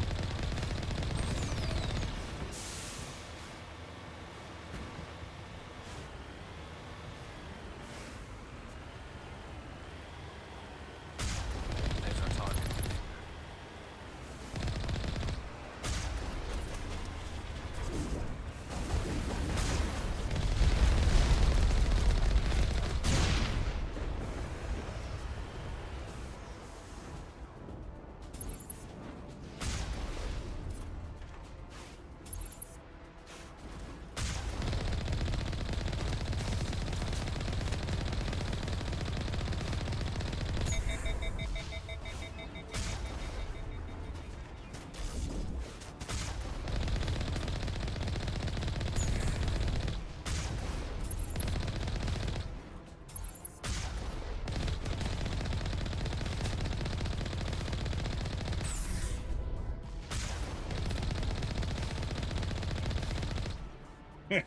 There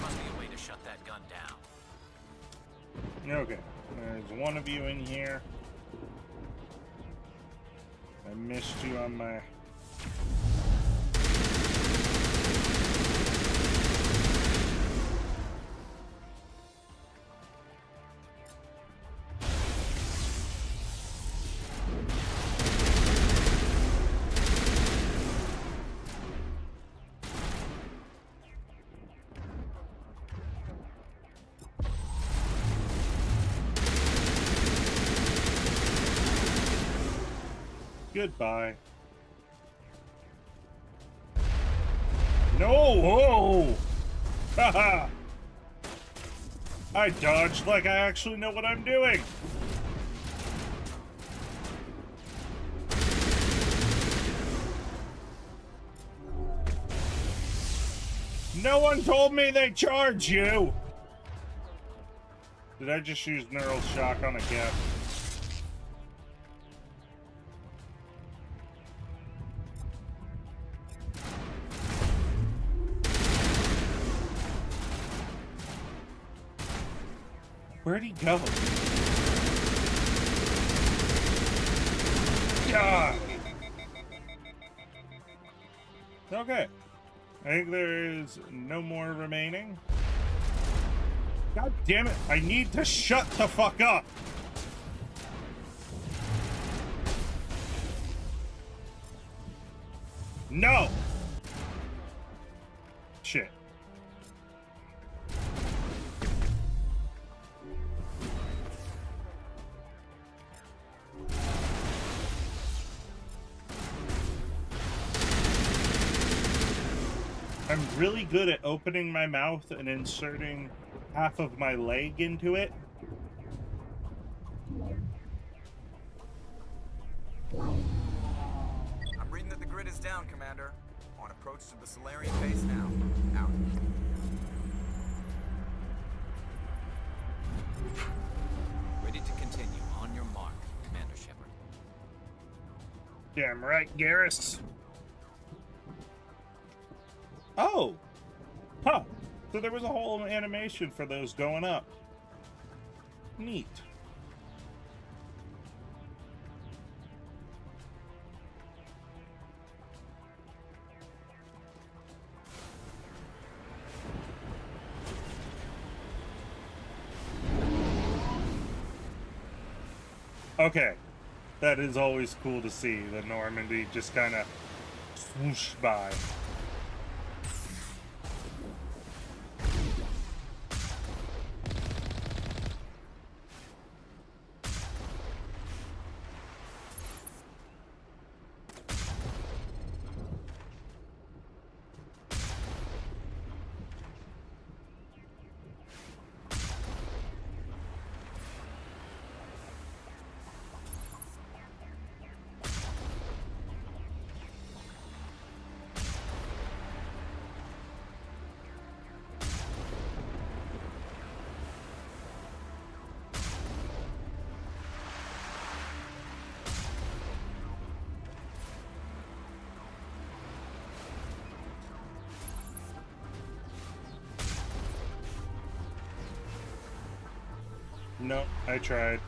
must be a way to shut that gun down. Okay, there's one of you in here. I missed you on my... Goodbye. No! Oh! Haha! I dodged like I actually know what I'm doing! No one told me they charge you! Did I just use neural shock on a guess? Where'd he go? God. Okay. I think there is no more remaining. God damn it. I need to shut the fuck up. No. Shit. I'm really good at opening my mouth and inserting half of my leg into it. I'm reading that the grid is down, Commander. On approach to the Solarian base now. Out. Ready to continue. On your mark, Commander Shepard. Damn right, Garrus. Oh! Huh. So there was a whole animation for those going up. Neat. Okay. That is always cool to see, the Normandy just kind of swoosh by. No, I tried.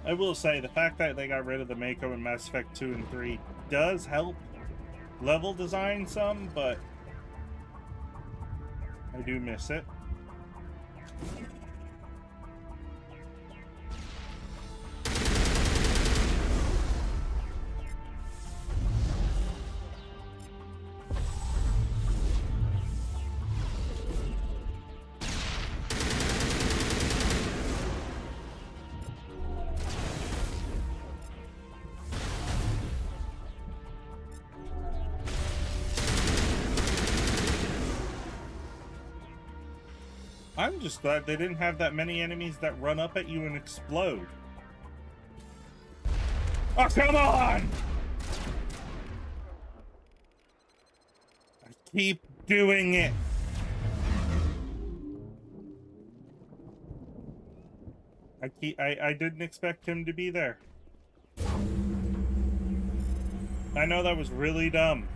I will say, the fact that they got rid of the Mako in Mass Effect 2 and 3 does help level design some, but I do miss it. I'm just glad they didn't have that many enemies that run up at you and explode. Oh, come on! I keep doing it. I didn't expect him to be there. I know that was really dumb.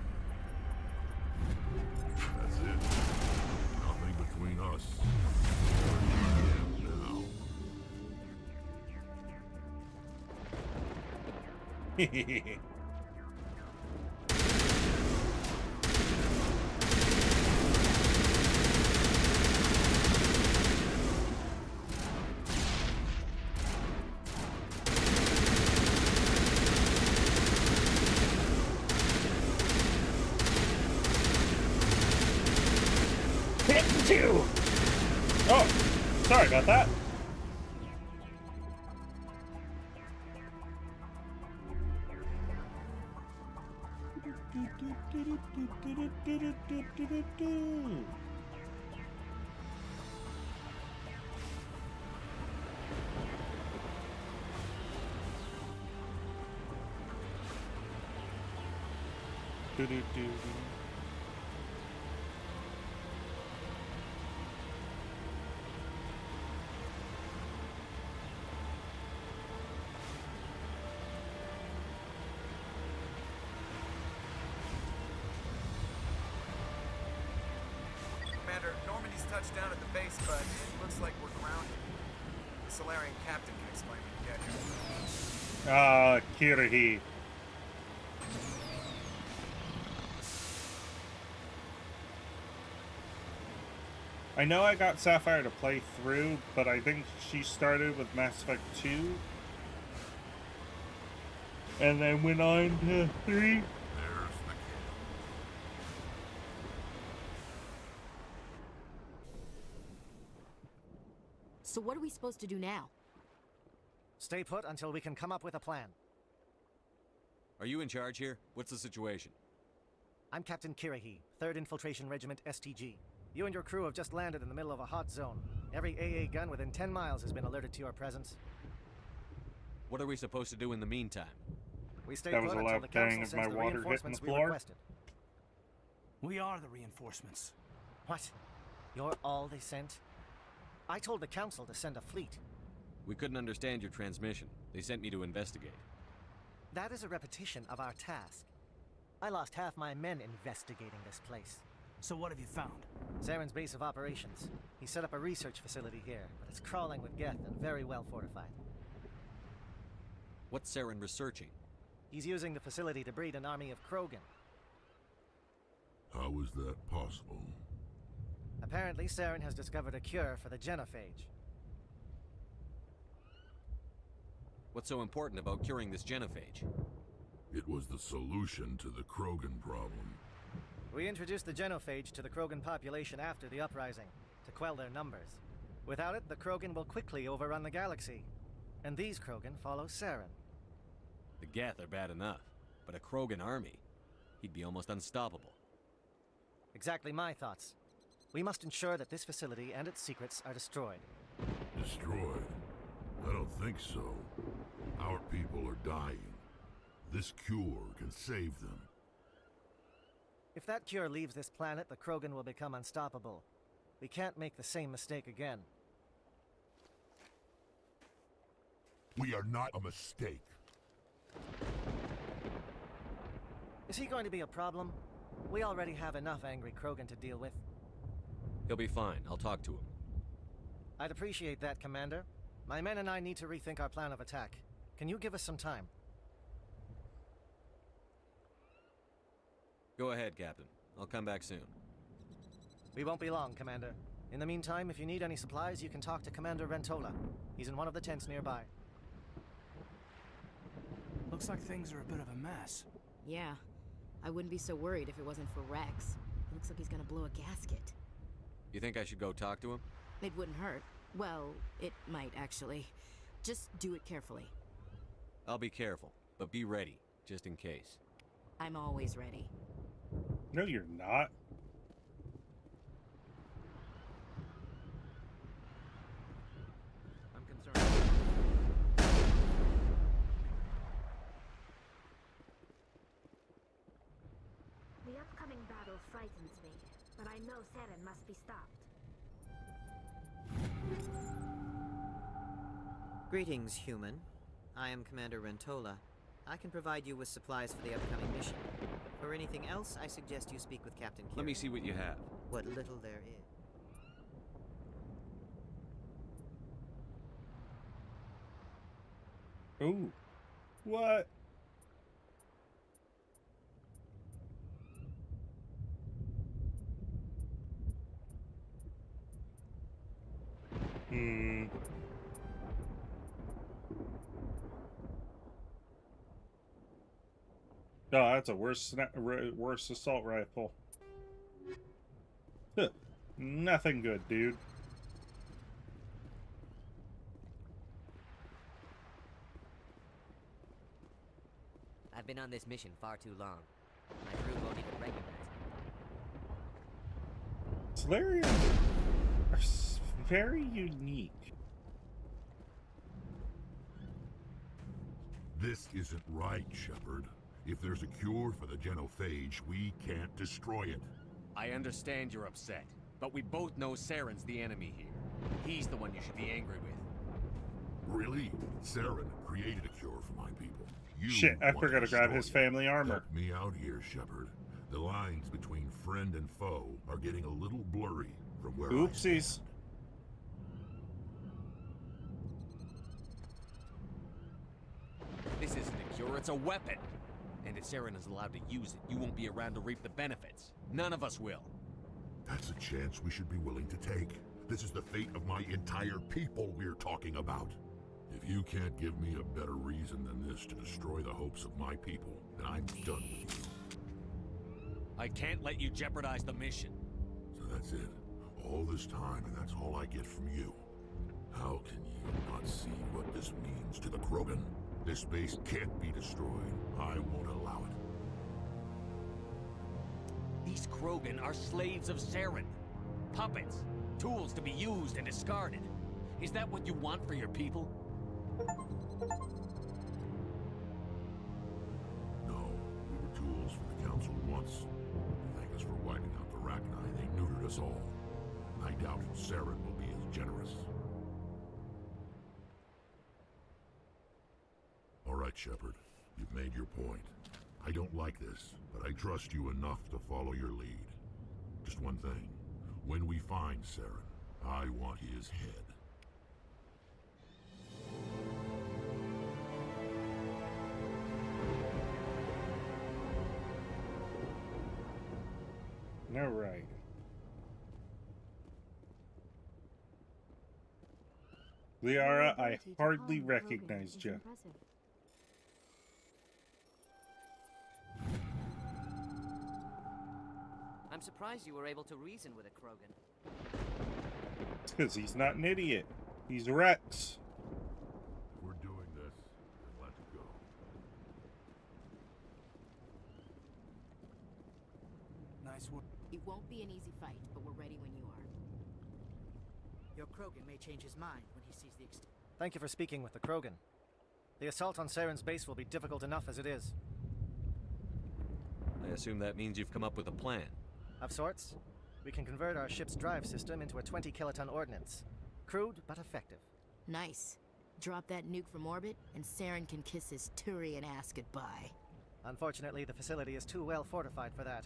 That's it. Nothing between us. Hehehe. Hit you! Oh, sorry about that. Commander, Normandy's touched down at the base, but it looks like we're grounded. The Solarian captain can explain when you get here. Kirhi. I know I got Sapphire to play through, but I think she started with Mass Effect 2. And then went on to 3. So what are we supposed to do now? Stay put until we can come up with a plan. Are you in charge here? What's the situation? I'm Captain Kirrahe, 3rd Infiltration Regiment STG. You and your crew have just landed in the middle of a hot zone. Every AA gun within 10 miles has been alerted to your presence. What are we supposed to do in the meantime? We stay put until the council sends the reinforcements we requested. We are the reinforcements. What? You're all they sent? I told the council to send a fleet. We couldn't understand your transmission. They sent me to investigate. That is a repetition of our task. I lost half my men investigating this place. So what have you found? Saren's base of operations. He set up a research facility here, but it's crawling with Geth and very well fortified. What's Saren researching? He's using the facility to breed an army of Krogan. How is that possible? Apparently, Saren has discovered a cure for the genophage. What's so important about curing this genophage? It was the solution to the Krogan problem. We introduced the genophage to the Krogan population after the uprising, to quell their numbers. Without it, the Krogan will quickly overrun the galaxy. And these Krogan follow Saren. The Geth are bad enough, but a Krogan army? He'd be almost unstoppable. Exactly my thoughts. We must ensure that this facility and its secrets are destroyed. Destroyed? I don't think so. Our people are dying. This cure can save them. If that cure leaves this planet, the Krogan will become unstoppable. We can't make the same mistake again. We are not a mistake. Is he going to be a problem? We already have enough angry Krogan to deal with. He'll be fine. I'll talk to him. I'd appreciate that, Commander. My men and I need to rethink our plan of attack. Can you give us some time? Go ahead, Captain. I'll come back soon. We won't be long, Commander. In the meantime, if you need any supplies, you can talk to Commander Rentola. He's in one of the tents nearby. Looks like things are a bit of a mess. Yeah. I wouldn't be so worried if it wasn't for Rex. It looks like he's gonna blow a gasket. You think I should go talk to him? It wouldn't hurt. Well, it might actually. Just do it carefully. I'll be careful, but be ready, just in case. I'm always ready. No, you're not. I'm concerned. The upcoming battle frightens me, but I know Saren must be stopped. Greetings, human. I am Commander Rentola. I can provide you with supplies for the upcoming mission. For anything else, I suggest you speak with Captain Kirrahe. Let me see what you have. What little there is. Ooh. What? Oh, that's a worse assault rifle. Huh. Nothing good, dude. I've been on this mission far too long. My crew won't even recognize me. Salarians are very unique. This isn't right, Shepard. If there's a cure for the genophage, we can't destroy it. I understand you're upset, but we both know Saren's the enemy here. He's the one you should be angry with. Really? Saren created a cure for my people. You Shit, I forgot to grab his destroy it. family armor. Help me out here, Shepard. The lines between friend and foe are getting a little blurry from where Oopsies. This isn't a cure, it's a weapon. And if Saren is allowed to use it, you won't be around to reap the benefits. None of us will. That's a chance we should be willing to take. This is the fate of my entire people we're talking about. If you can't give me a better reason than this to destroy the hopes of my people, then I'm done with you. I can't let you jeopardize the mission. So that's it. All this time, and that's all I get from you. How can you not see what this means to the Krogan? This base can't be destroyed. I won't allow it. Krogan are slaves of Saren. Puppets. Tools to be used and discarded. Is that what you want for your people? No, we were tools for the Council once. To thank us for wiping out the Rachni, they neutered us all. I doubt Saren will be as generous. All right, Shepard. You've made your point. I don't like this, but I trust you enough to follow your lead. Just one thing. When we find Saren, I want his head. All right. Liara, I hardly recognized you. I'm surprised you were able to reason with a Krogan. It's because he's not an idiot. He's Rex. If we're doing this, then let's go. Nice work. It won't be an easy fight, but we're ready when you are. Your Krogan may change his mind when he sees the extent. Thank you for speaking with the Krogan. The assault on Saren's base will be difficult enough as it is. I assume that means you've come up with a plan. Of sorts. We can convert our ship's drive system into a 20-kiloton ordnance. Crude, but effective. Nice. Drop that nuke from orbit, and Saren can kiss his Turian ass goodbye. Unfortunately, the facility is too well fortified for that.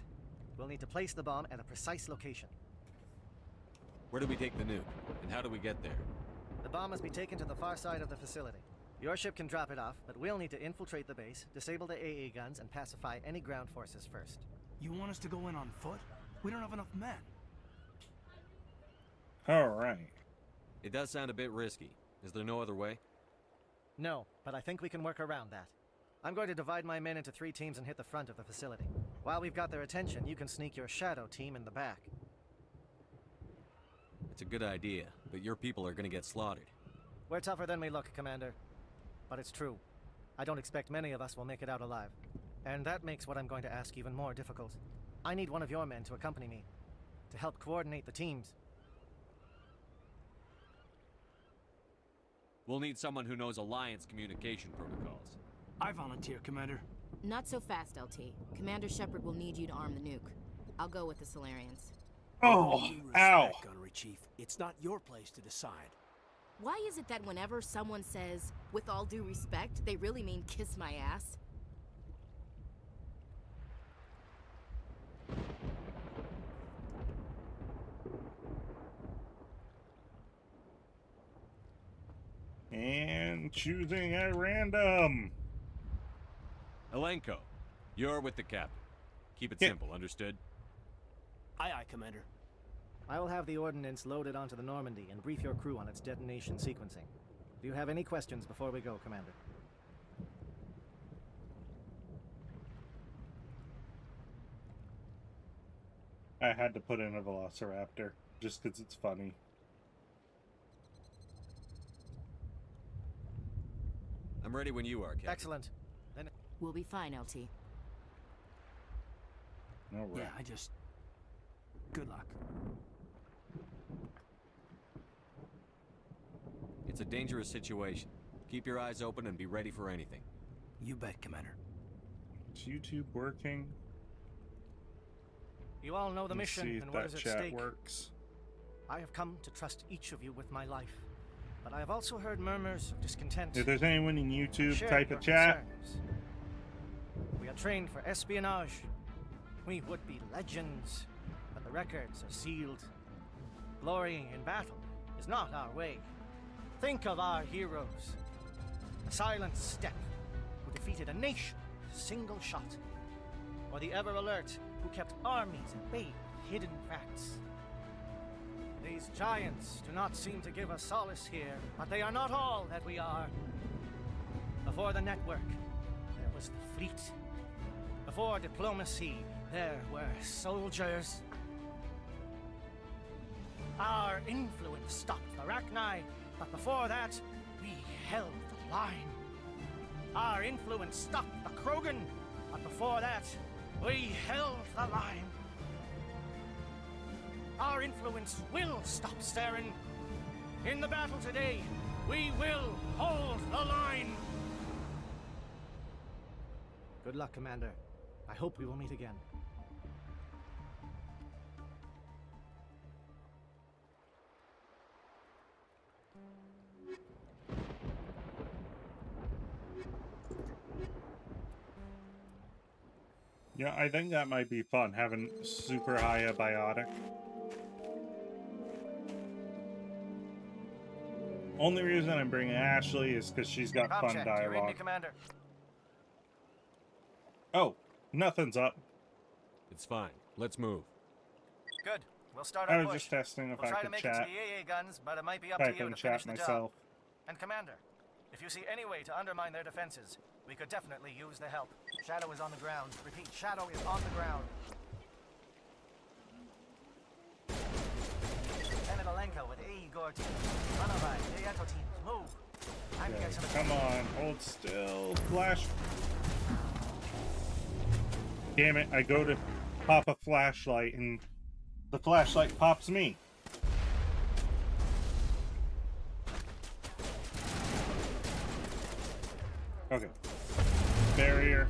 We'll need to place the bomb at a precise location. Where do we take the nuke? And how do we get there? The bomb must be taken to the far side of the facility. Your ship can drop it off, but we'll need to infiltrate the base, disable the AA guns, and pacify any ground forces first. You want us to go in on foot? We don't have enough men. All right. It does sound a bit risky. Is there no other way? No, but I think we can work around that. I'm going to divide my men into 3 teams and hit the front of the facility. While we've got their attention, you can sneak your shadow team in the back. It's a good idea, but your people are gonna get slaughtered. We're tougher than we look, Commander. But it's true. I don't expect many of us will make it out alive. And that makes what I'm going to ask even more difficult. I need one of your men to accompany me, to help coordinate the teams. We'll need someone who knows Alliance communication protocols. I volunteer, Commander. Not so fast, LT. Commander Shepard will need you to arm the nuke. I'll go with the Solarians. Oh, ow! Gunnery Chief, it's not your place to decide. Why is it that whenever someone says, with all due respect, they really mean kiss my ass? And choosing at random. Alenko, you're with the captain. Keep it simple, understood? Aye, aye, Commander. I will have the ordnance loaded onto the Normandy and brief your crew on its detonation sequencing. Do you have any questions before we go, Commander? I had to put in a Velociraptor, just because it's funny. I'm ready when you are, Captain. Excellent. Then we'll be fine, LT. All right. Yeah, I just... Good luck. It's a dangerous situation. Keep your eyes open and be ready for anything. You bet, Commander. Is YouTube working? You all know the mission See and if what that is at chat stake. works. I have come to trust each of you with my life, but I have also heard murmurs of discontent. If there's anyone in YouTube, Share type a your chat. concerns. We are trained for espionage. We would be legends, but the records are sealed. Glorying in battle is not our way. Think of our heroes. The Silent Step, who defeated a nation with a single shot. Or the Ever Alert, who kept armies at bay with hidden facts. These giants do not seem to give us solace here, but they are not all that we are. Before the network, there was the fleet. Before diplomacy, there were soldiers. Our influence stopped the Rachni, but before that, we held the line. Our influence stopped the Krogan, but before that, we held the line. our influence will stop Saren. In the battle today, we will hold the line. Good luck, Commander. I hope we will meet again. Yeah, I think that might be fun, having super high a biotic. Only reason I'm bringing Ashley is because she's got fun Check. Do you read me, dialogue. Commander? Oh, nothing's up. It's fine. Let's move. Good. We'll start I our was push. just testing if we'll I try could to make chat. it to the AA guns, but it might be up Type to you in to chat finish the myself. job. And Commander, if you see any way to undermine their defenses, we could definitely use the help. Shadow is on the ground. Repeat, Shadow is on the ground. Lieutenant Alenko with AE Gore team. Runaby, Dayato teams, move. Time to get to the Come on, hold still. Flash. Damn it, I go to pop a flashlight and the flashlight pops me. Okay. Barrier.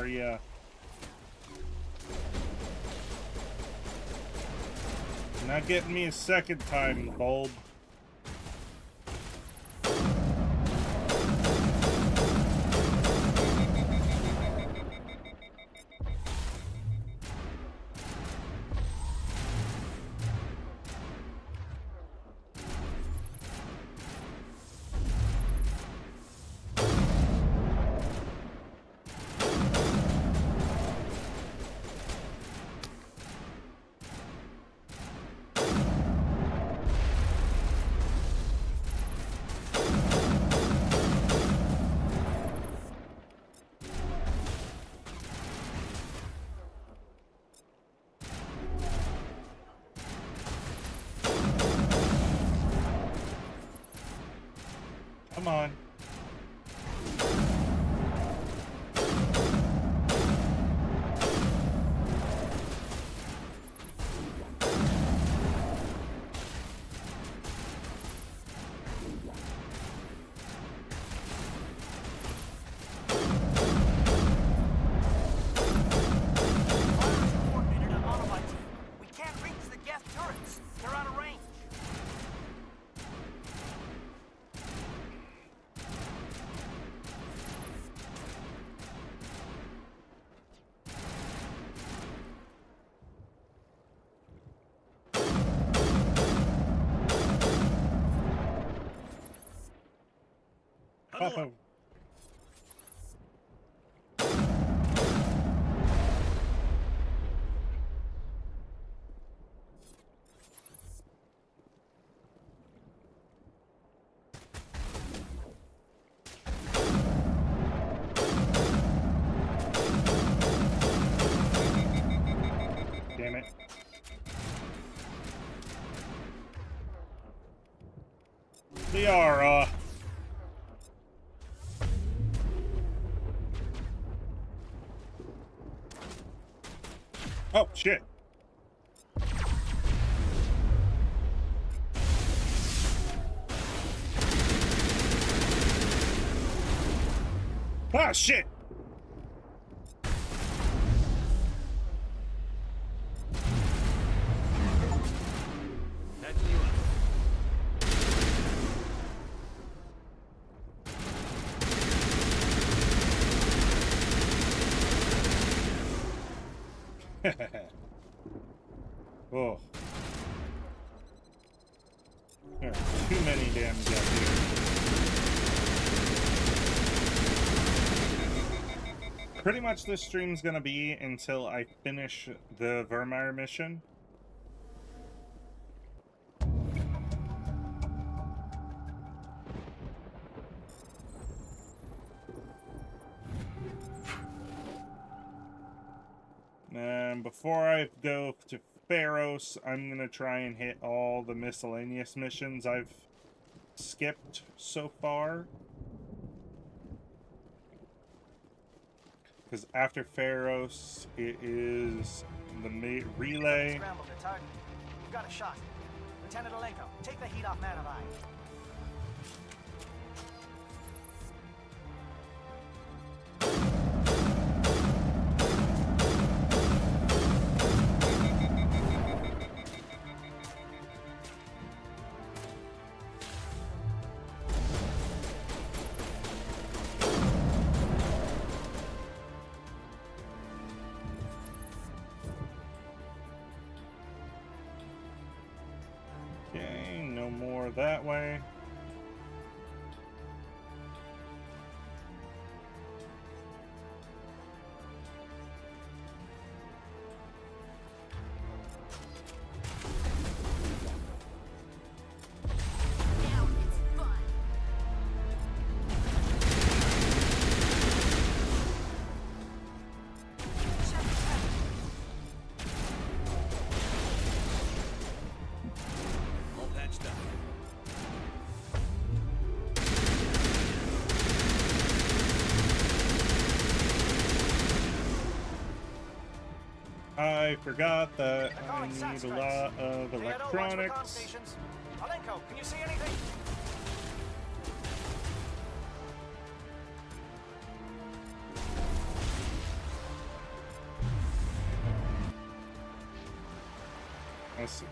Yeah. Not getting me a second time, bulb. Come on. We can't reach the gas turrets. They're out of range. Papa. Damn it. Liara. Oh, shit. Ah, shit. That's you. Oh. There are too many damn guys here. Pretty much this stream's gonna be until I finish the Vermeer mission. And before I go to Pharos, I'm gonna try and hit all the miscellaneous missions I've skipped so far. Because after Pharos, it is the relay. Scrambled, it's hard. We've got a shot. Lieutenant Alenko, take the heat off Manavai. Okay, no more that way. All patched up. I forgot that They're I calling need SAT a strikes. lot of Hey, Edo, watch for comm electronics. stations. Alenko, can you see anything? Let's see.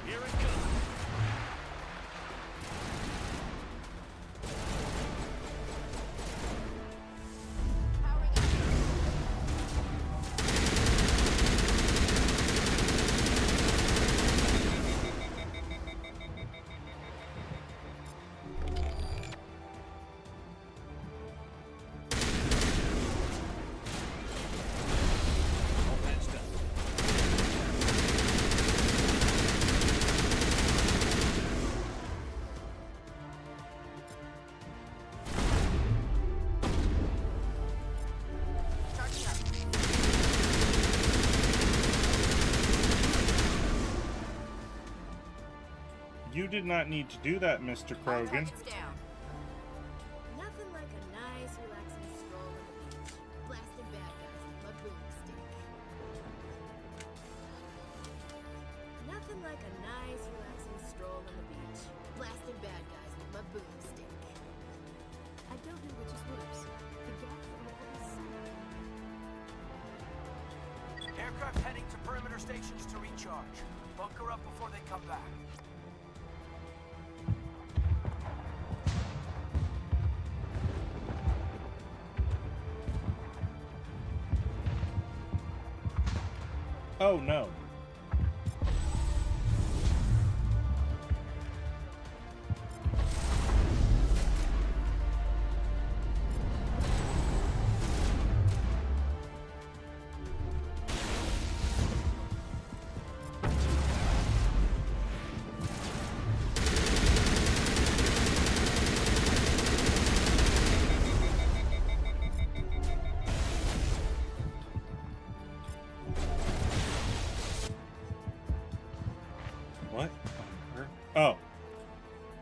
Here it comes. All patched up. Charging up. You did not need to do that, Mr. Krogan. Down. Nothing like a nice, relaxing stroll on the beach, blasting bad guys with my boomstick. Nothing like a nice, relaxing stroll on the beach, blasting bad guys with my boomstick. I don't know which is worse, the gap or the sun. Aircraft heading to perimeter stations to recharge. Bunker up before they come back. Oh no.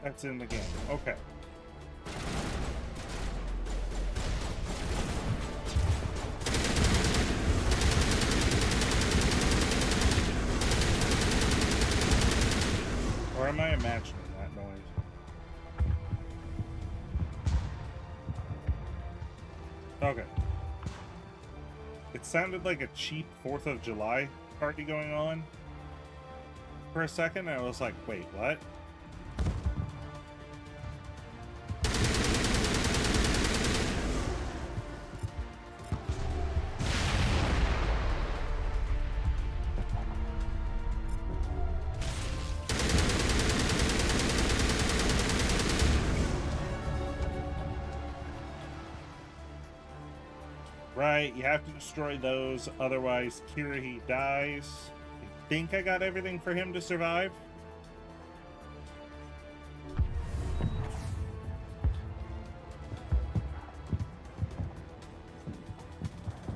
That's in the game. Okay. Or am I imagining that noise? Okay. It sounded like a cheap 4th of July party going on for a second, and I was like, wait, what? Right, you have to destroy those, otherwise Kiryu dies. I think I got everything for him to survive.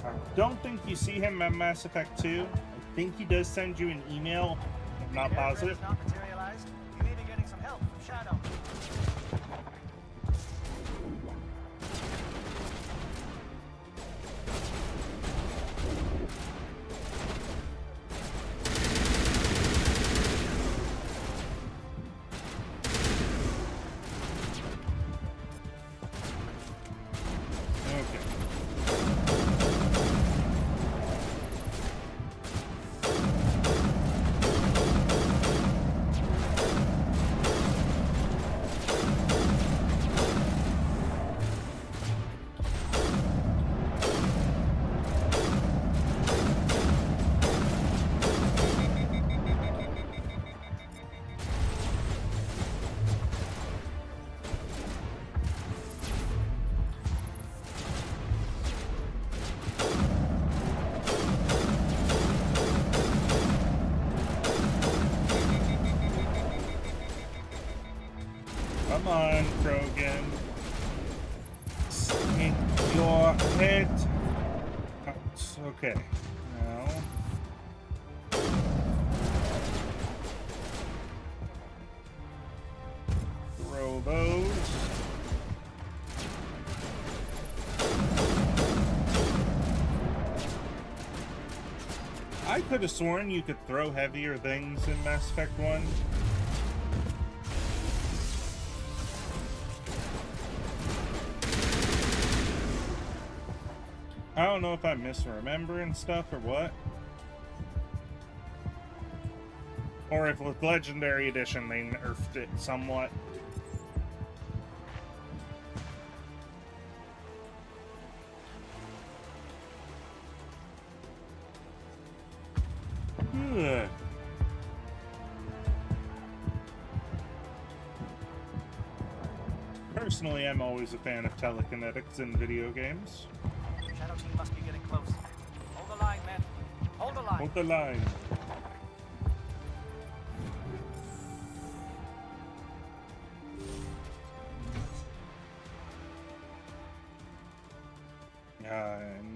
I don't think you see him in Mass Effect 2. I think he does send you an email. I'm not positive. Not materialized. You may be getting some help from Shadow. Come on, Krogan. Stick your head out. Okay. Now. Throw those. I could have sworn you could throw heavier things in Mass Effect 1. I don't know if I'm misremembering stuff or what. Or if with Legendary Edition they nerfed it somewhat. Ugh. Personally, I'm always a fan of telekinetics in video games. Shadow team must be getting close. Hold the line, men. Hold the line. Hold the line.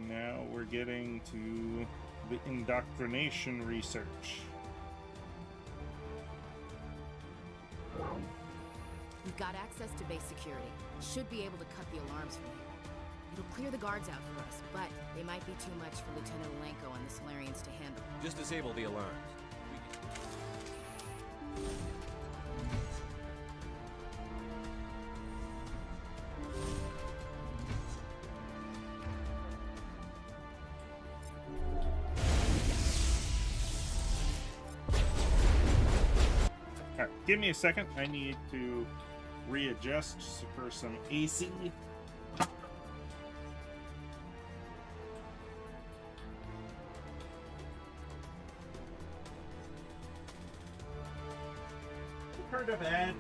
Now we're getting to the indoctrination research. We've got access to base security. Should be able to cut the alarms from here. It'll clear the guards out for us, but they might be too much for Lieutenant Alenko and the Solarians to handle. Just disable the alarms. Alright, give me a second. I need to readjust for some AC. Heard of Ed?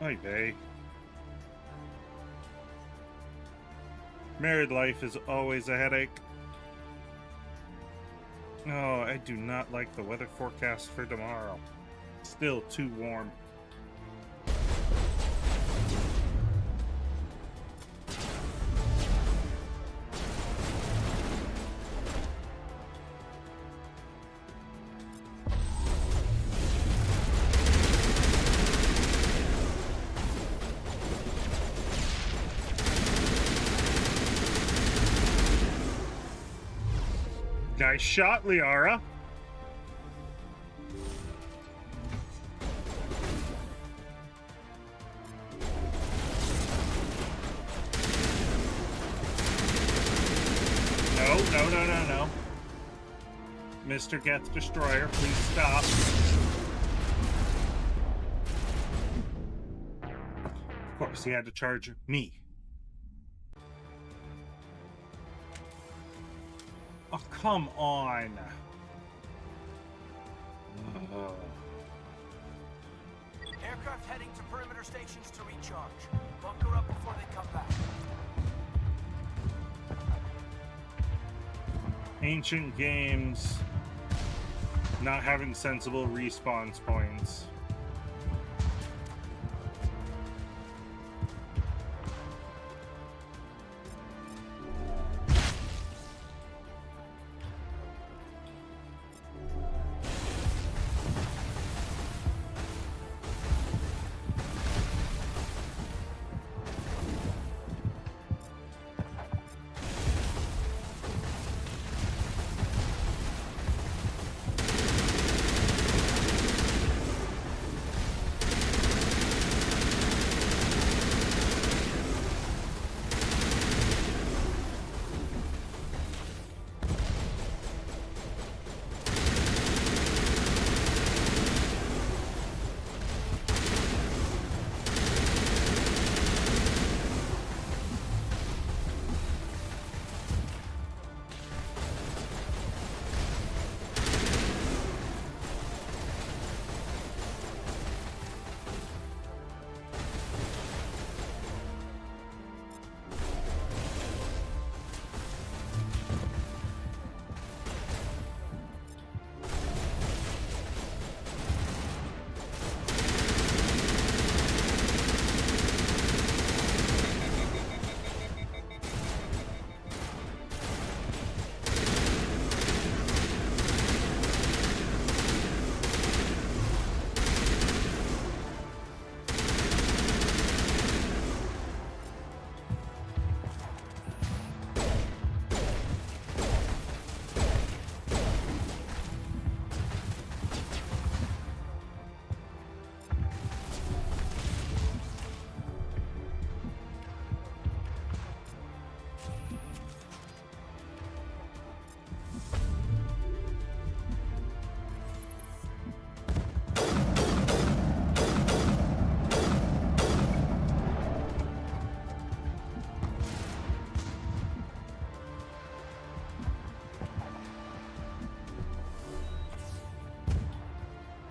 Oy vey. Married life is always a headache. Oh, I do not like the weather forecast for tomorrow. Still too warm. Nice shot, Liara. No. Mr. Geth Destroyer, please stop. Of course, he had to charge me. Oh, come on. Aircraft heading to perimeter stations to recharge. Bunker up before they come back. Ancient games not having sensible respawn points.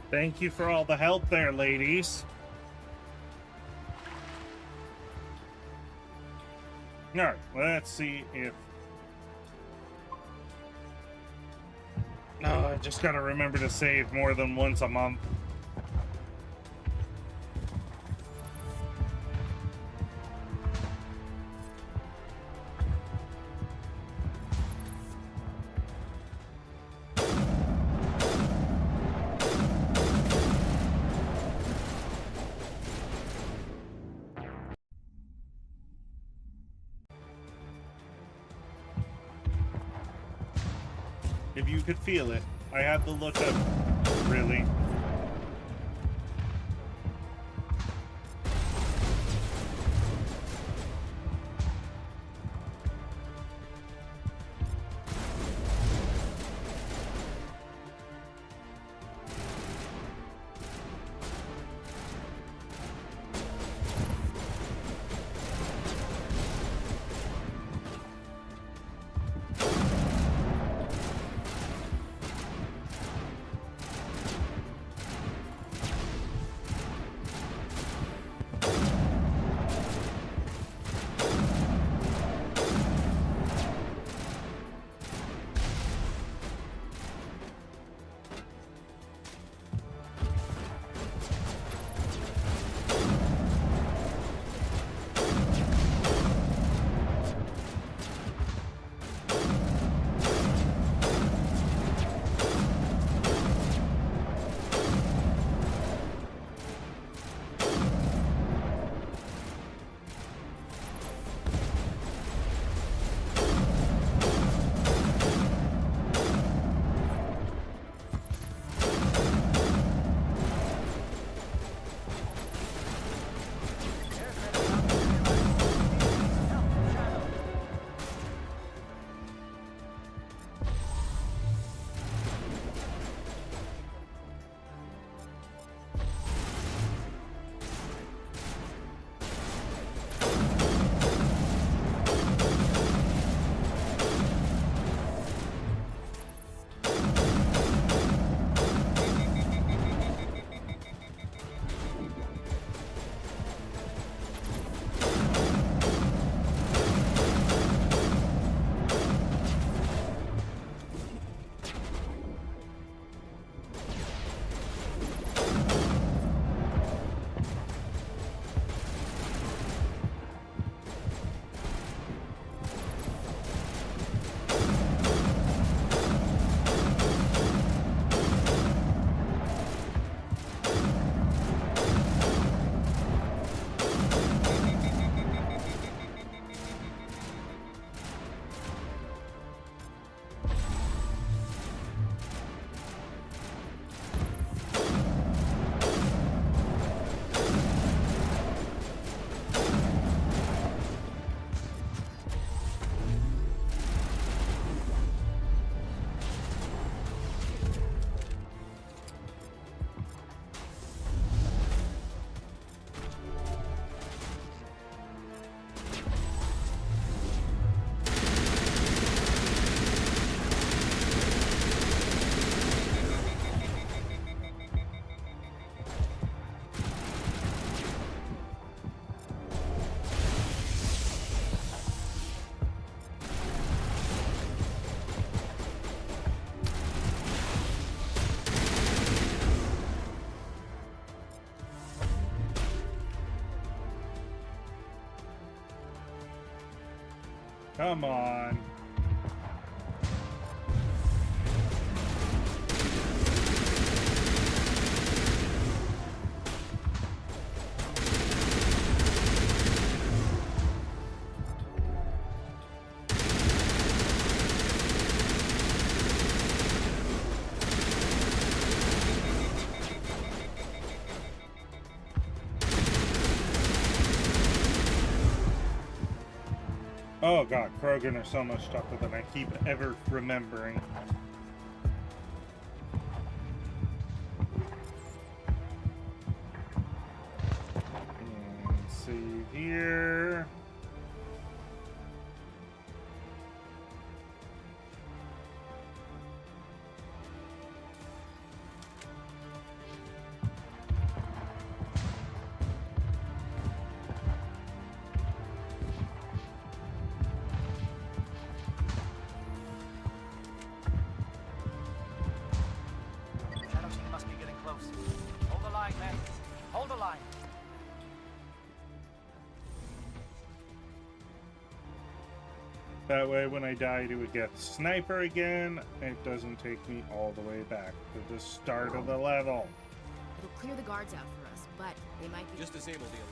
Thank you for all the help there, ladies. Alright, let's see if... No, I just gotta remember to save more than once a month. If you could feel it, I had the look of, really? Come on. Oh god, Krogan are so much tougher than I keep ever remembering. And save here. That way, when I died, it would get sniper again. It doesn't take me all the way back to the start of the level. It'll clear the guards out for us, but they might be... Just disable the alarm.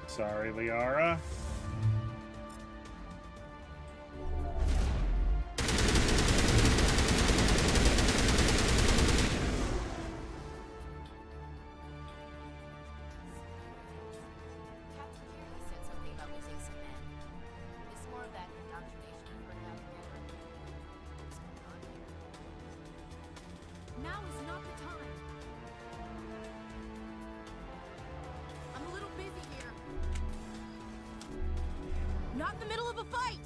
Sorry, Liara. Now is not the time. I'm a little busy here. Not in the middle of a fight!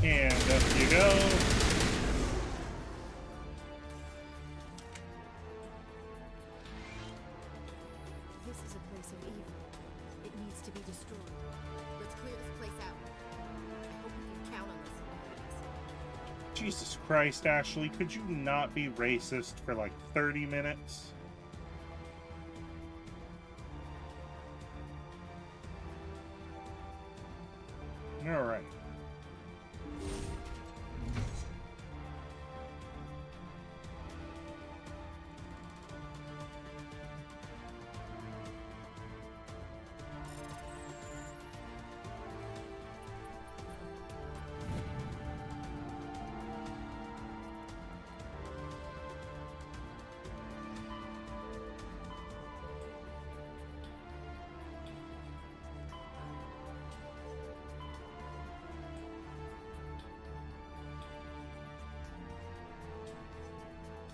And up you go. This is a place of evil. It needs to be destroyed. Let's clear this place out. I hope we can count on this. Jesus Christ, Ashley, could you not be racist for like 30 minutes? All right.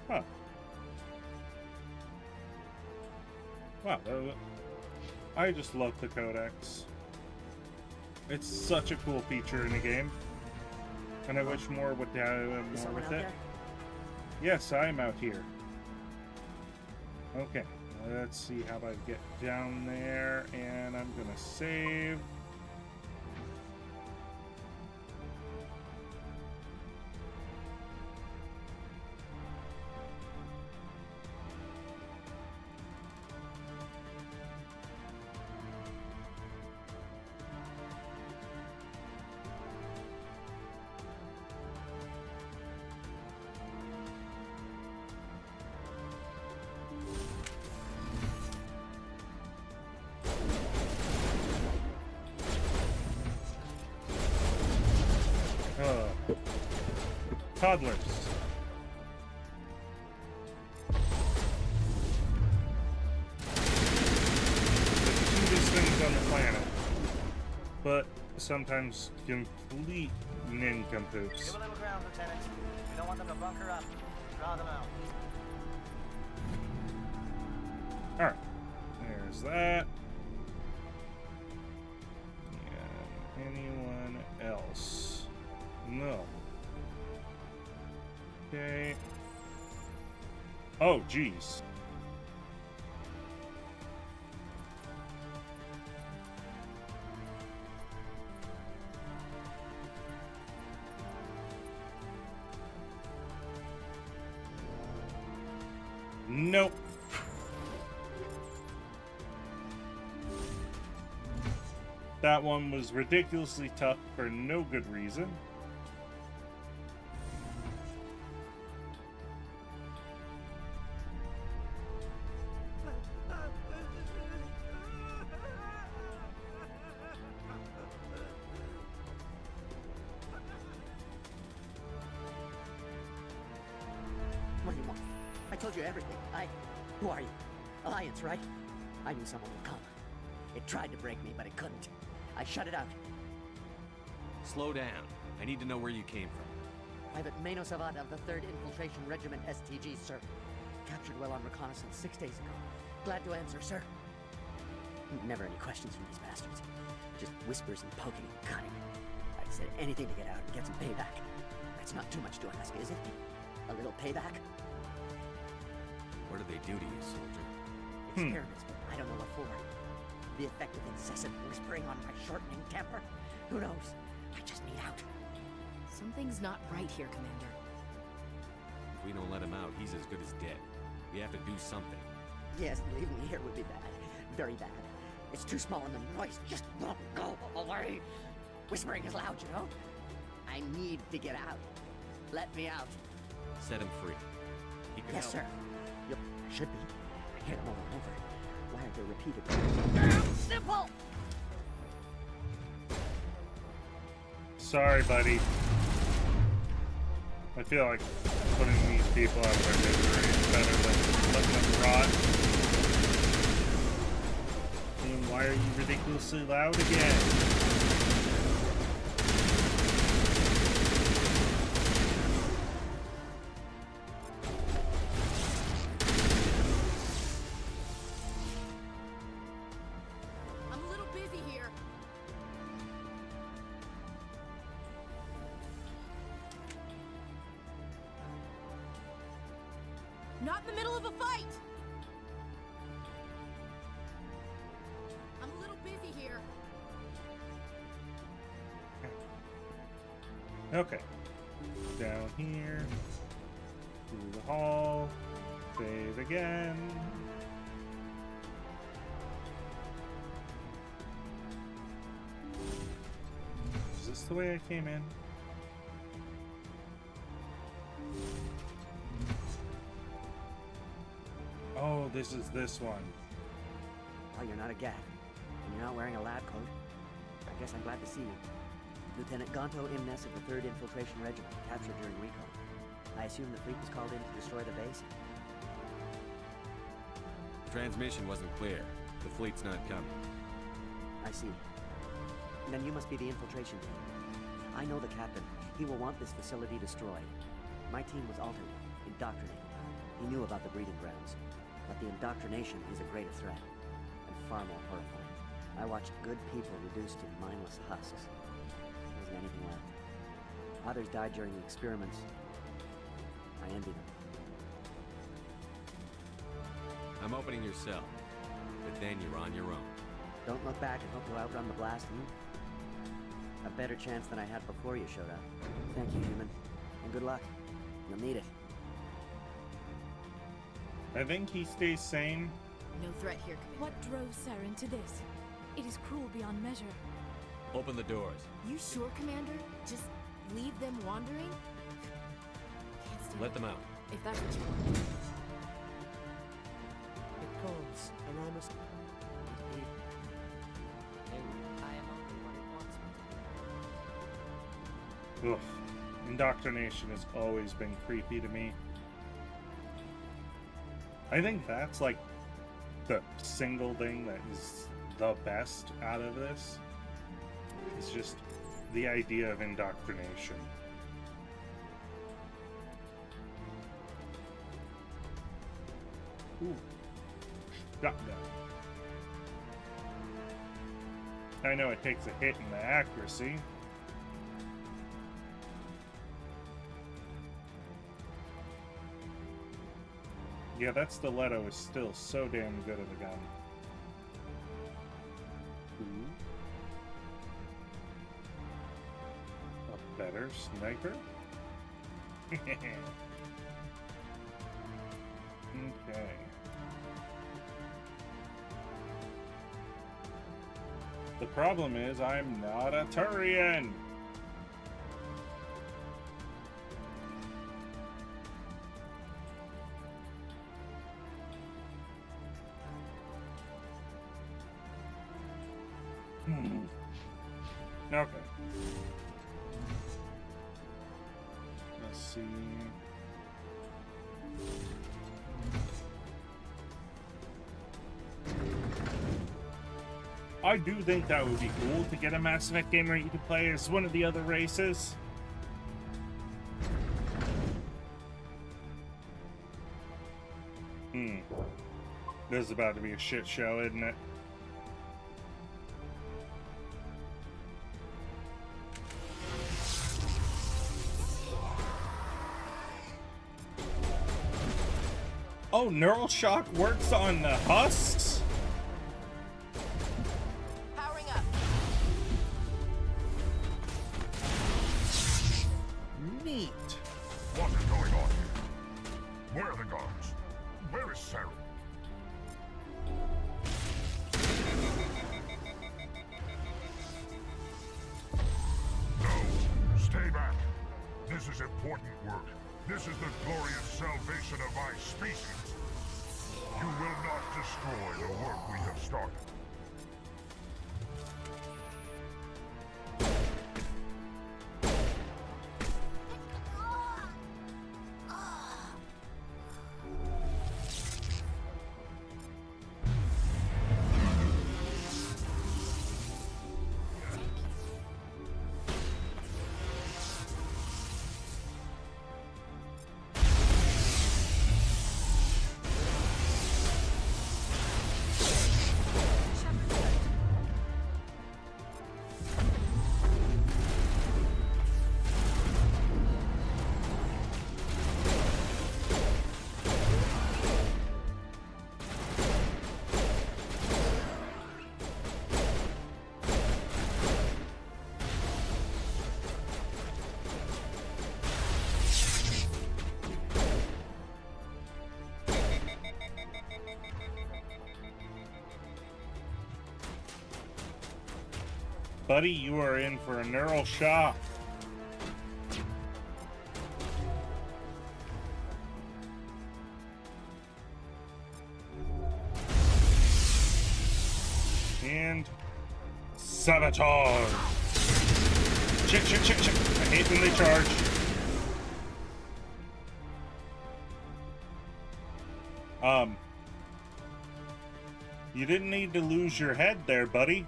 Huh. Wow, I just love the Codex. It's such a cool feature in the game, and I wish more would do more with it. Yes, I'm out here. Okay, let's see how I get down there, and I'm gonna save. Toddlers. The cutest things on the planet, but sometimes complete nincompoops. Give a little ground, Lieutenant. We don't want them to bunker up. Draw them out. Alright. There's that. And anyone else? No. Okay. Oh, geez. Nope. That one was ridiculously tough for no good reason. What do you want? I told you everything. Who are you? Alliance, right? I knew someone would come. It tried to break me, but it couldn't. I shut it out. Slow down. I need to know where you came from. Private Mano Savada of the 3rd Infiltration Regiment STG, sir. Captured well on reconnaissance 6 days ago. Glad to answer, sir. Never any questions from these bastards. Just whispers and poking and cutting. I said anything to get out and get some payback. That's not too much to ask, is it? A little payback? What do they do to you, soldier? Experiments, but I don't know what for. The effect of incessant whispering on my shortening temper? Who knows? I just need out. Something's not right here, Commander. If we don't let him out, he's as good as dead. We have to do something. Yes, leaving me here would be bad. Very bad. It's too small and the noise just won't go away. Whispering is loud, you know? I need to get out. Let me out. Set him free. He can Yes, help. sir. Yep, I should be. I hear them over and over. Why aren't they repeated? Damn simple! Sorry, buddy. I feel like putting these people out of their misery is better than letting them rot. And why are you ridiculously loud again? I'm a little busy here. Not in the middle of a fight! I'm a little busy here. Okay. Down here. Through the hall. Save again. Is this the way I came in? Oh, this is this one. Well, you're not a Gav, and you're not wearing a lab coat. I guess I'm glad to see you. Lieutenant Gonto Imnes of the 3rd Infiltration Regiment, captured during recon. I assume the fleet was called in to destroy the base? Transmission wasn't clear. The fleet's not coming. I see. Then you must be the infiltration team. I know the captain. He will want this facility destroyed. My team was altered, indoctrinated. He knew about the breeding grounds. But the indoctrination is a greater threat. far more horrifying. I watched good people reduced to mindless husks. There wasn't anything left. Others died during the experiments. I envy them. I'm opening your cell, but then you're on your own. Don't look back and hope you'll outrun the blast. A better chance than I had before you showed up. Thank you, human. And good luck. You'll need it. I think he stays sane. No threat here, Commander. What drove Saren to this? It is cruel beyond measure. Open the doors. You sure, Commander? Just leave them wandering? Can't stand Let them out. If that's what you want. It comes, and I must... Ugh. Indoctrination has always been creepy to me. I think that's like the single thing that is the best out of this. It's just the idea of indoctrination. Ooh. Shotgun. I know it takes a hit in the accuracy. Yeah, that stiletto is still so damn good of a gun. Ooh. A better sniper? Okay. The problem is I'm not a Turian! Okay. Let's see. I do think that would be cool to get a Mass Effect game where you could play as one of the other races. This is about to be a shit show, isn't it? Oh, Neural Shock works on the husks? Powering up. Neat. What is going on here? Where are the guards? Where is Saren? No, stay back. This is important work. This is the glorious salvation of my species. You will not destroy the work we have started. Buddy, you are in for a neural shock. And sabotage. Shit. I hate when they charge. You didn't need to lose your head there, buddy.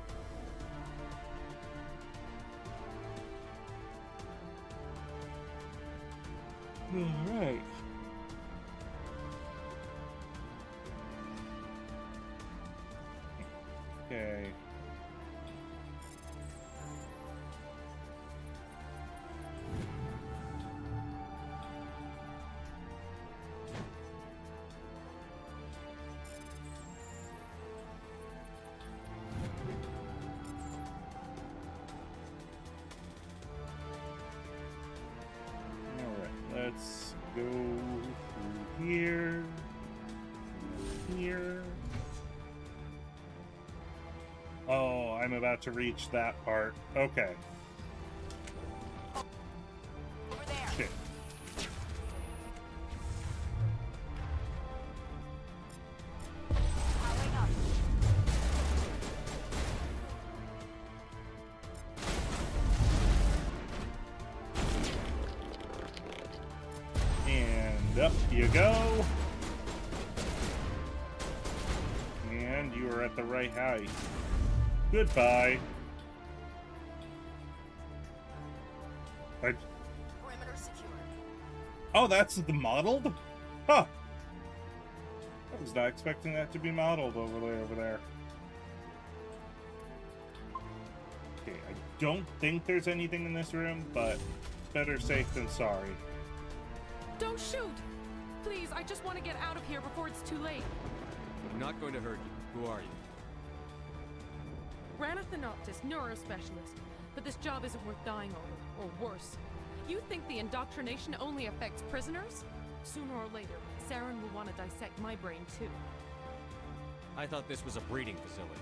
Alright. Okay. Let's go through here, here. Oh, I'm about to reach that part. Okay. Over there. Shit. Powering up. And up you go. And you are at the right height. Goodbye. Perimeter secured. Oh, that's the modeled? Huh. I was not expecting that to be modeled over there. Okay, I don't think there's anything in this room, but better safe than sorry. Don't shoot! Please, I just want to get out of here before it's too late. I'm not going to hurt you. Who are you? Rana Thanoptis, neurospecialist. But this job isn't worth dying over, or worse. You think the indoctrination only affects prisoners? Sooner or later, Saren will want to dissect my brain too. I thought this was a breeding facility.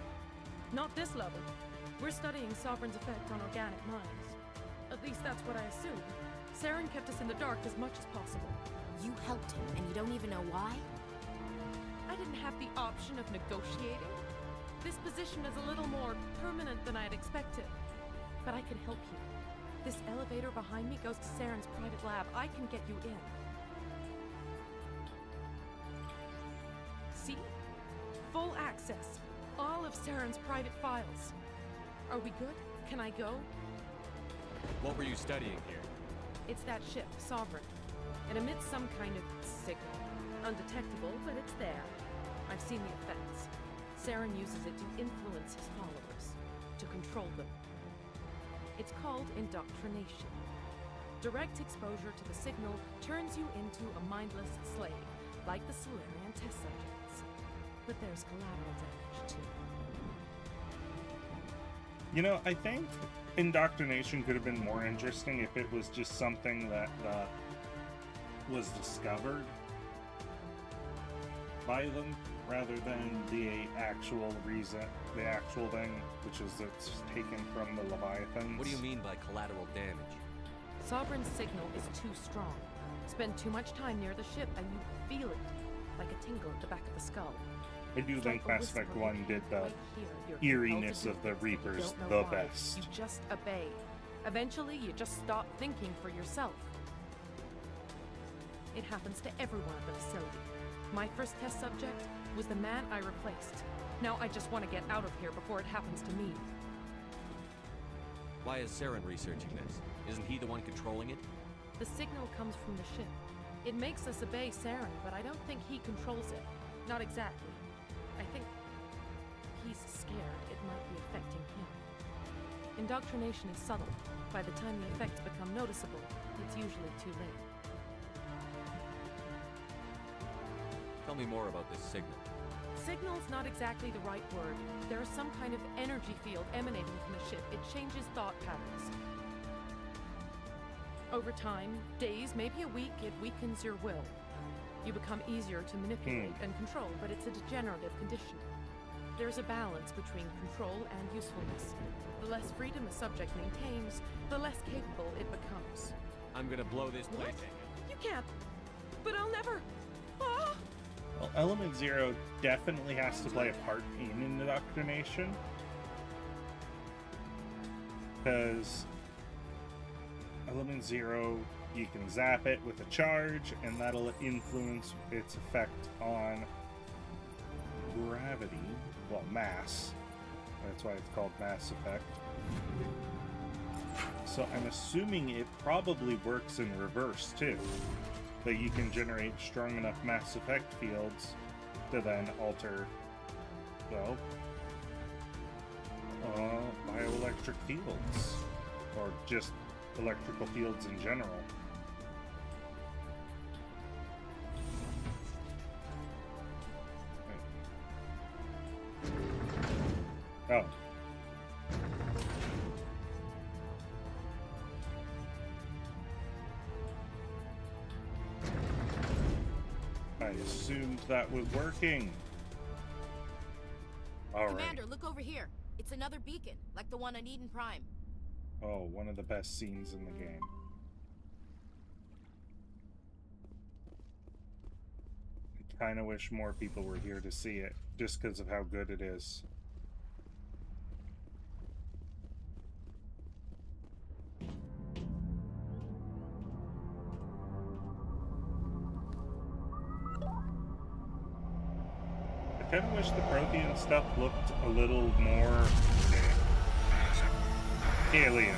Not this level. We're studying Sovereign's effect on organic minds. At least that's what I assumed. Saren kept us in the dark as much as possible. You helped him, and you don't even know why? I didn't have the option of negotiating. This position is a little more permanent than I had expected. But I can help you. This elevator behind me goes to Saren's private lab. I can get you in. See? Full access. All of Saren's private files. Are we good? Can I go? What were you studying here? It's that ship, Sovereign. It emits some kind of signal. Undetectable, but it's there. I've seen the effects. Saren uses it to influence his followers, to control them. It's called indoctrination. Direct exposure to the signal turns you into a mindless slave, like the Solarian test subjects. But there's collateral damage, too. You know, I think indoctrination could have been more interesting if it was just something that was discovered by them, rather than the actual reason, the actual thing, which is it's taken from the Leviathans. What do you mean by collateral damage? Sovereign's signal is too strong. Spend too much time near the ship and you feel it, like a tingle at the back of the skull. I do think Mass Effect 1 did the eeriness of the Reapers the best. You just obey. Eventually, you just stop thinking for yourself. It happens to everyone at the facility. My first test subject was the man I replaced. Now I just want to get out of here before it happens to me. Why is Saren researching this? Isn't he the one controlling it? The signal comes from the ship. It makes us obey Saren, but I don't think he controls it. Not exactly. I think he's scared it might be affecting him. Indoctrination is subtle. By the time the effects become noticeable, it's usually too late. Tell me more about this signal. Signal's not exactly the right word. There is some kind of energy field emanating from the ship. It changes thought patterns. Over time, days, maybe a week, it weakens your will. You become easier to manipulate and control, but it's a degenerative condition. There's a balance between control and usefulness. The less freedom a subject maintains, the less capable it becomes. I'm gonna blow this place. You can't! But I'll never! Ah! Well, Element Zero definitely has to play a part in indoctrination. Because Element Zero, you can zap it with a charge, and that'll influence its effect on gravity. Well, mass. That's why it's called Mass Effect. So I'm assuming it probably works in reverse, too. That you can generate strong enough Mass Effect fields to then alter, well, Bioelectric fields. Or just electrical fields in general. Oh. I assumed that was working. All right. Commander, look over here. It's another beacon, like the one on Eden Prime. Oh, one of the best scenes in the game. I kind of wish more people were here to see it, just because of how good it is. I kind of wish the Prothean stuff looked a little more alien.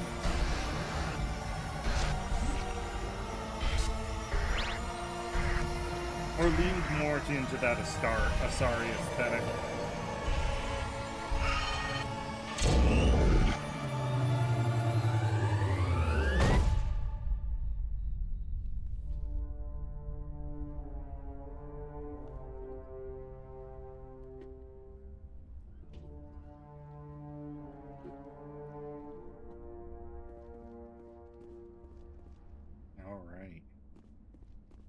Or leaned more into that Asari aesthetic.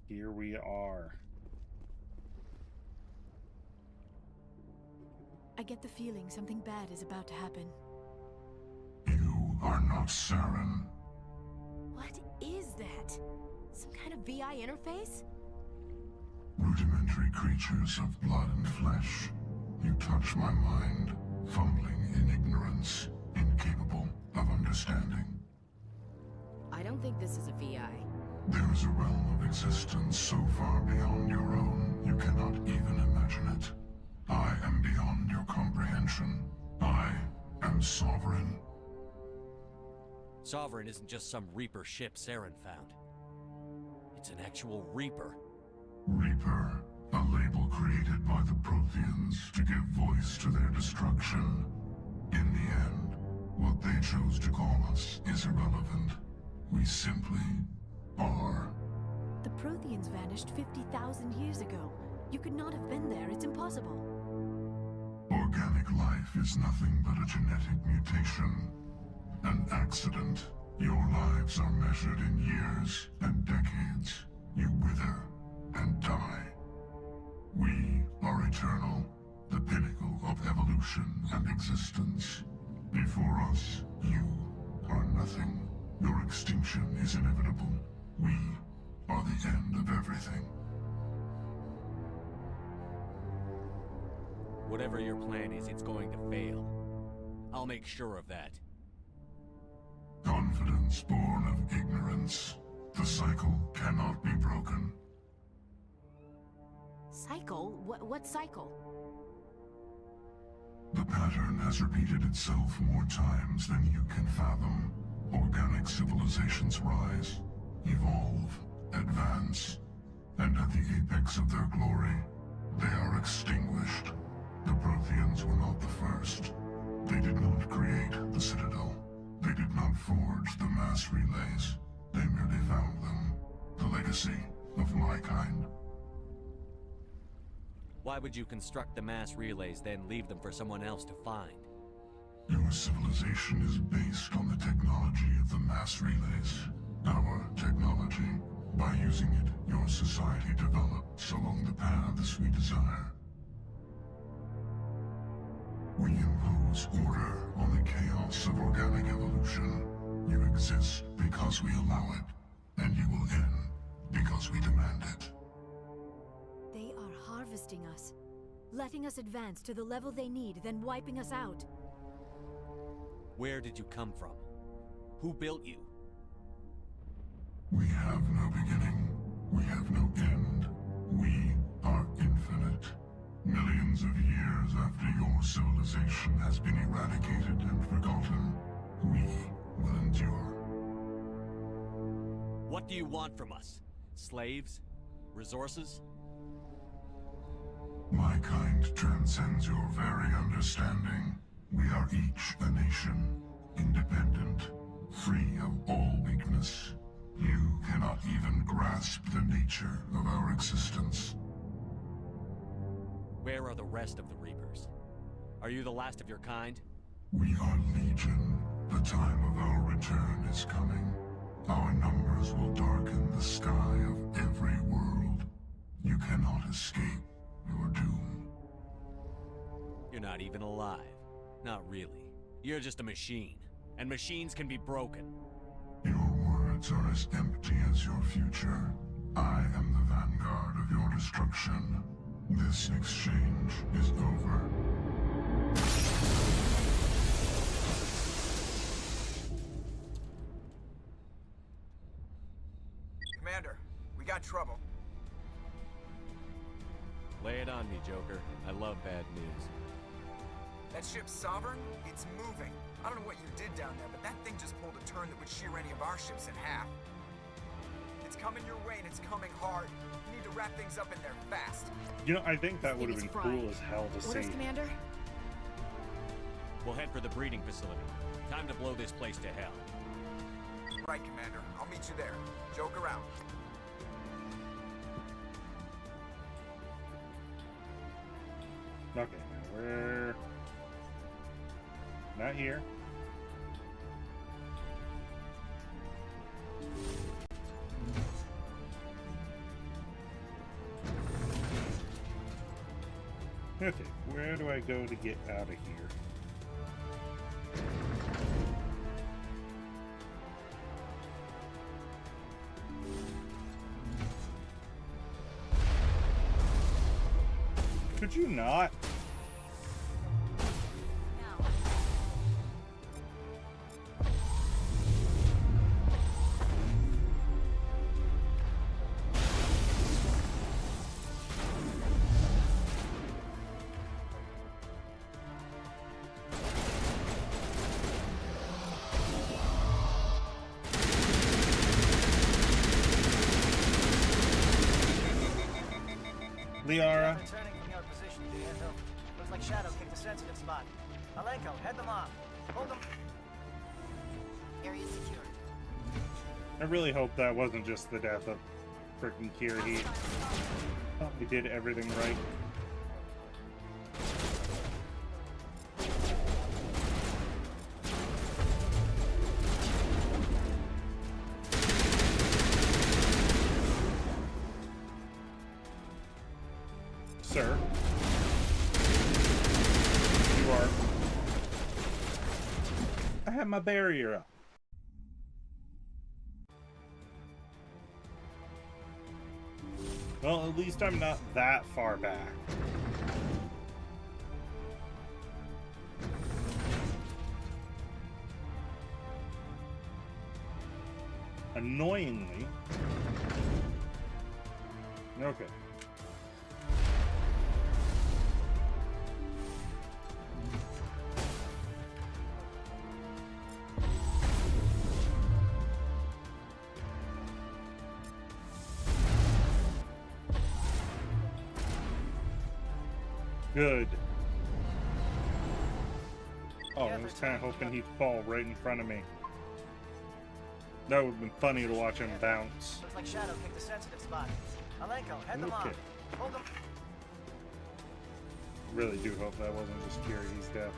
Here we are. I get the feeling something bad is about to happen. You are not Saren. What is that? Some kind of VI interface? Rudimentary creatures of blood and flesh. You touch my mind, fumbling in ignorance, incapable of understanding. I don't think this is a VI. There is a realm of existence so far beyond your own, you cannot even imagine it. I am beyond your comprehension. I am Sovereign. Sovereign isn't just some Reaper ship Saren found. It's an actual Reaper. Reaper, a label created by the Protheans to give voice to their destruction. In the end, what they chose to call us is irrelevant. We simply are. The Protheans vanished 50,000 years ago. You could not have been there. It's impossible. Organic life is nothing but a genetic mutation. An accident. Your lives are measured in years and decades. You wither and die. We are eternal, the pinnacle of evolution and existence. Before us, you are nothing. Your extinction is inevitable. We are the end of everything. Whatever your plan is, it's going to fail. I'll make sure of that. Confidence born of ignorance. The cycle cannot be broken. Cycle? What cycle? The pattern has repeated itself more times than you can fathom. Organic civilizations rise, evolve, advance, and at the apex of their glory, they are extinguished. The Protheans were not the first. They did not create the Citadel. They did not forge the mass relays. They merely found them. The legacy of my kind. Why would you construct the mass relays, then leave them for someone else to find? Your civilization is based on the technology of the mass relays. Our technology. By using it, your society develops along the paths we desire. We impose order on the chaos of organic evolution. You exist because we allow it, and you will end because we demand it. They are harvesting us, letting us advance to the level they need, then wiping us out. Where did you come from? Who built you? We have no beginning. We have no end. We are infinite. Millions of years after your civilization has been eradicated and forgotten, we will endure. What do you want from us? Slaves? Resources? My kind transcends your very understanding. We are each a nation, independent, free of all weakness. You cannot even grasp the nature of our existence. Where are the rest of the Reapers? Are you the last of your kind? We are Legion. The time of our return is coming. Our numbers will darken the sky of every world. You cannot escape your doom. You're not even alive. Not really. You're just a machine. And machines can be broken. Your words are as empty as your future. I am the vanguard of your destruction. This exchange is over. Commander, we got trouble. Lay it on me, Joker. I love bad news. That ship's Sovereign? It's moving. I don't know what you did down there, but that thing just pulled a turn that would shear any of our ships in half. It's coming your way, and it's coming hard. You need to wrap things up in there fast. You know, I think that would have been cool as hell to see. Commander? We'll head for the breeding facility. Time to blow this place to hell. Right, Commander. I'll meet you there. Joker out. Okay, now we're not here. Okay, where do I go to get out of here? Could you not? Liara. Returning from your position, Diego. Looks like Shadow kicked a sensitive spot. Alenko, head them off. Hold them. Area secure. I really hope that wasn't just the death of frickin' Kirihide. Thought we did everything right. Sir, you are... I have my barrier up. Well, at least I'm not that far back. Annoyingly. Okay. Good. Oh, I was kind of hoping he'd fall right in front of me. That would have been funny to watch him bounce. Looks like Shadow kicked a sensitive spot. Alenko, head them off. Okay. Hold them. Really do hope that wasn't just Kirihide's death.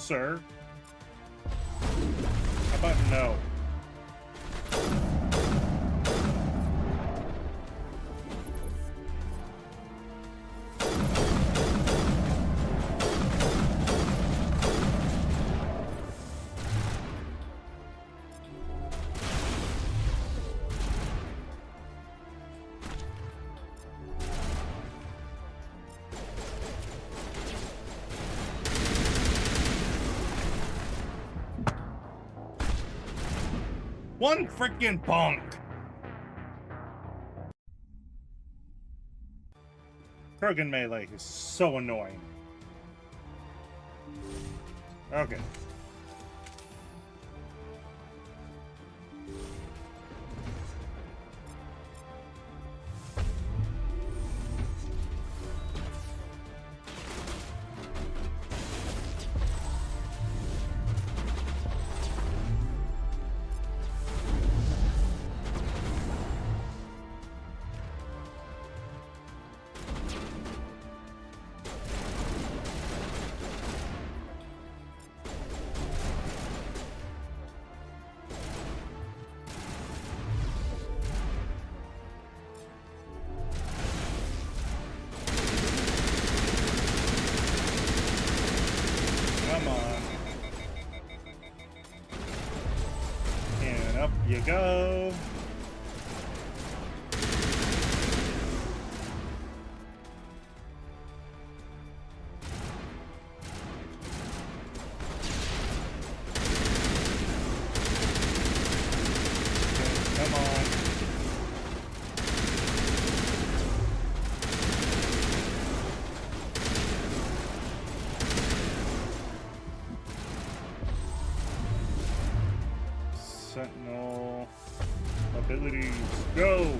sir. How about no? One freaking punk. Krogan melee is so annoying. Okay. You go. Come on. Sentinel abilities, go!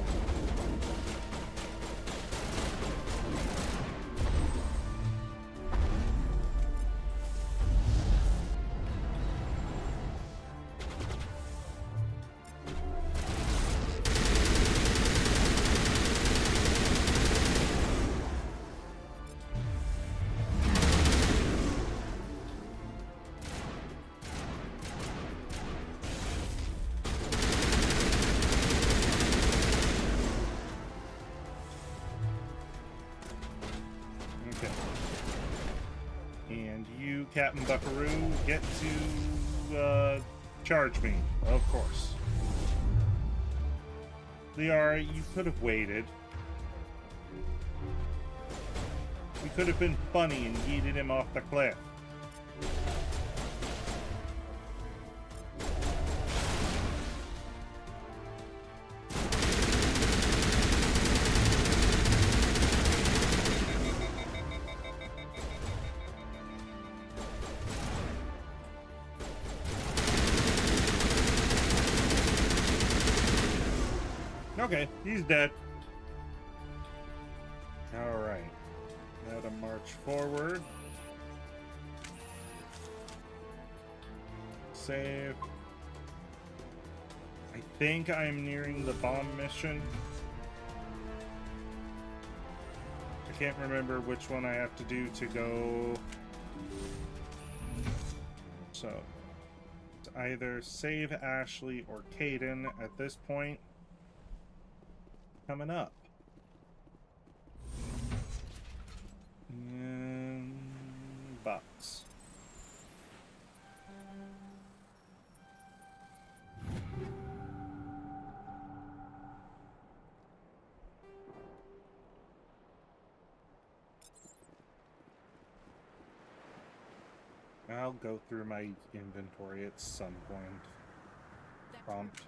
Captain Buckaroo, get to charge me, of course. Liara, you could have waited. We could have been funny and yeeted him off the cliff. Okay, he's dead. Alright. Now to march forward. Save. I think I'm nearing the bomb mission. I can't remember which one I have to do to go. So, it's either save Ashley or Kaidan at this point. Coming up. And box. I'll go through my inventory at some point. Prompt.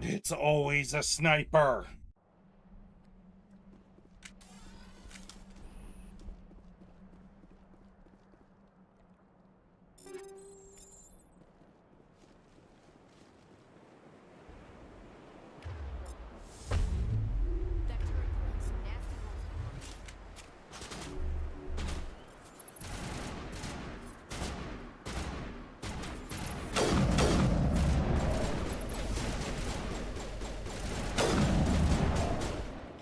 It's always a sniper.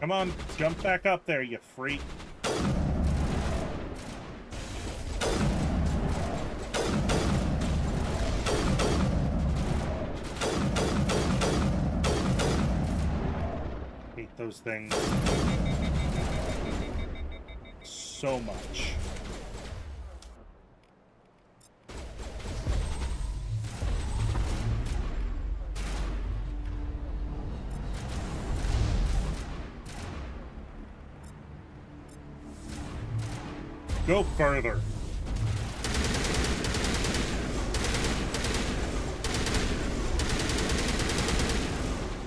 Come on, jump back up there, you freak. Hate those things so much. Go further.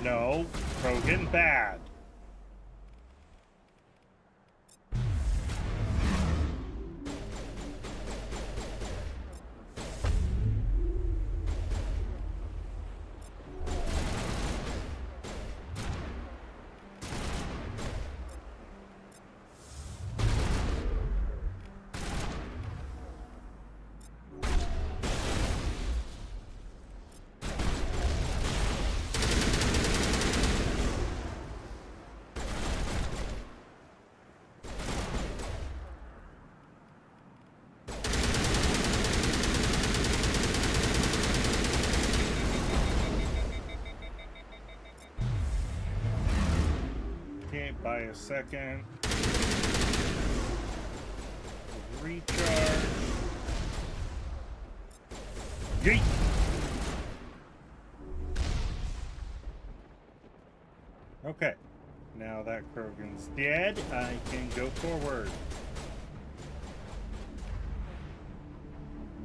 No, Krogan bad. By a second. Recharge. Yeet! Okay. Now that Krogan's dead, I can go forward.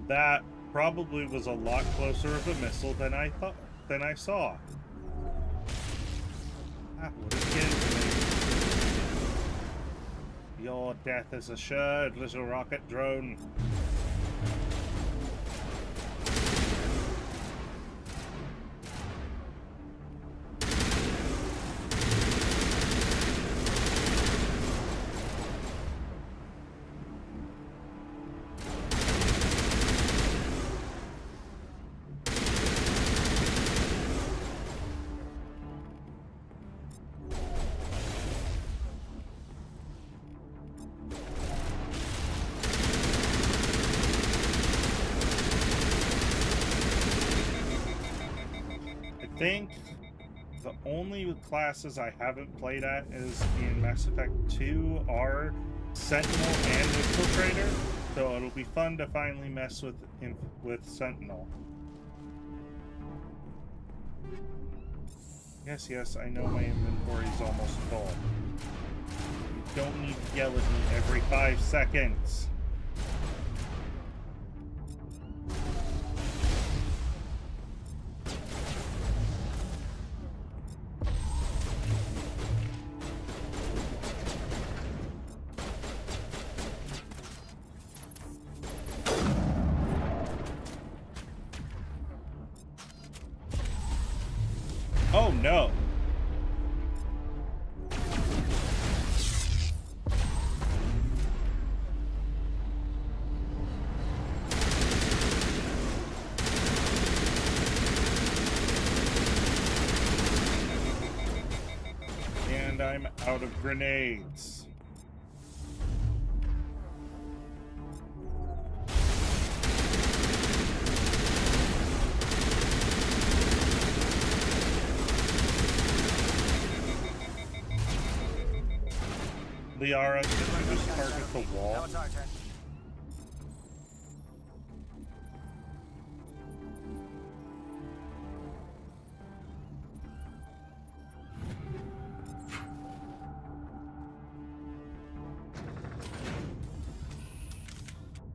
That probably was a lot closer of a missile than I saw. Ah, what is getting to me? Your death is assured, little rocket drone. I think the only classes I haven't played at is in Mass Effect 2 are Sentinel and Infiltrator, so it'll be fun to finally mess with Sentinel. Yes, I know my inventory's almost full. You don't need to yell at me every 5 seconds. Oh no! And I'm out of grenades. Liara, can I just target the wall? Now it's our turn.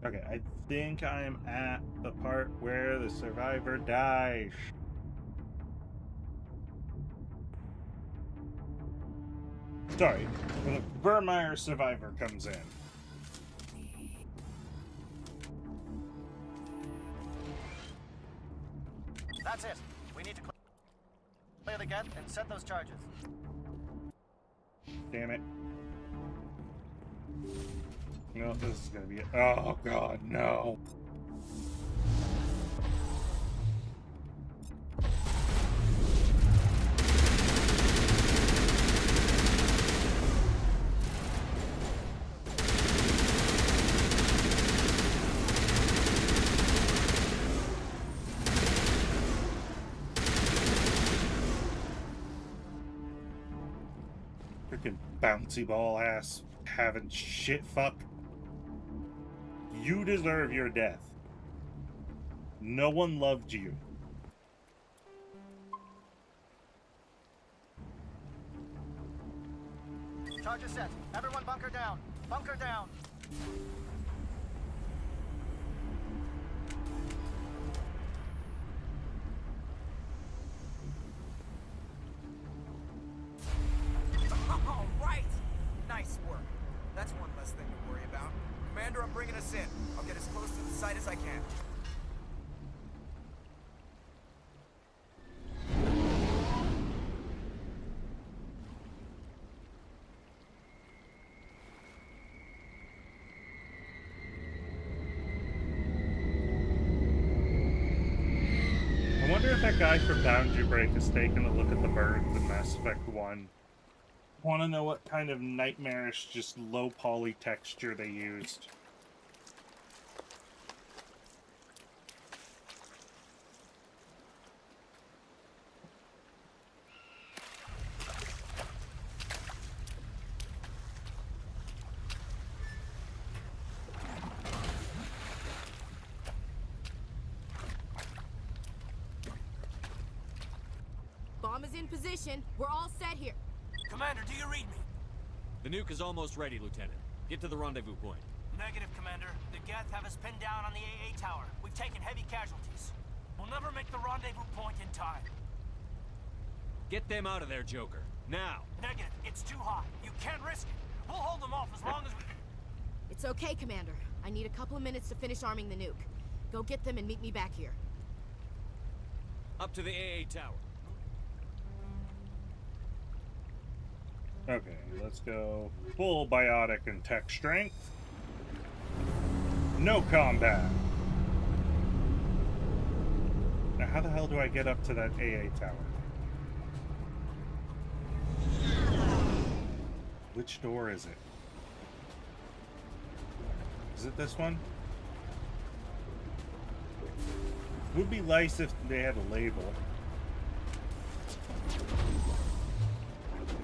Okay, I think I'm at the part where the survivor dies. Sorry, when the Vermeer survivor comes in. That's it. We need to clear the gate and set those charges. Damn it. No, this is gonna be it. Oh god, no. Frickin' bouncy ball ass having shit fuck. You deserve your death. No one loved you. Charger set. Everyone bunker down. Bunker down. All right. Nice work. That's one less thing to worry about. Commander, I'm bringing us in. I'll get as close to the site as I can. I wonder if that guy from Boundary Break has taken a look at the birds in Mass Effect 1. Want to know what kind of nightmarish, just low poly texture they used. Bomb is in position. We're all set here. Commander, do you read me? The nuke is almost ready, Lieutenant. Get to the rendezvous point. Negative, Commander. The Geth have us pinned down on the AA tower. We've taken heavy casualties. We'll never make the rendezvous point in time. Get them out of there, Joker. Now! Negative. It's too hot. You can't risk it. We'll hold them off as long as we... It's okay, Commander. I need a couple of minutes to finish arming the nuke. Go get them and meet me back here. Up to the AA tower. Okay, let's go full biotic and tech strength. No combat. Now, how the hell do I get up to that AA tower? Which door is it? Is it this one? It would be nice if they had a label.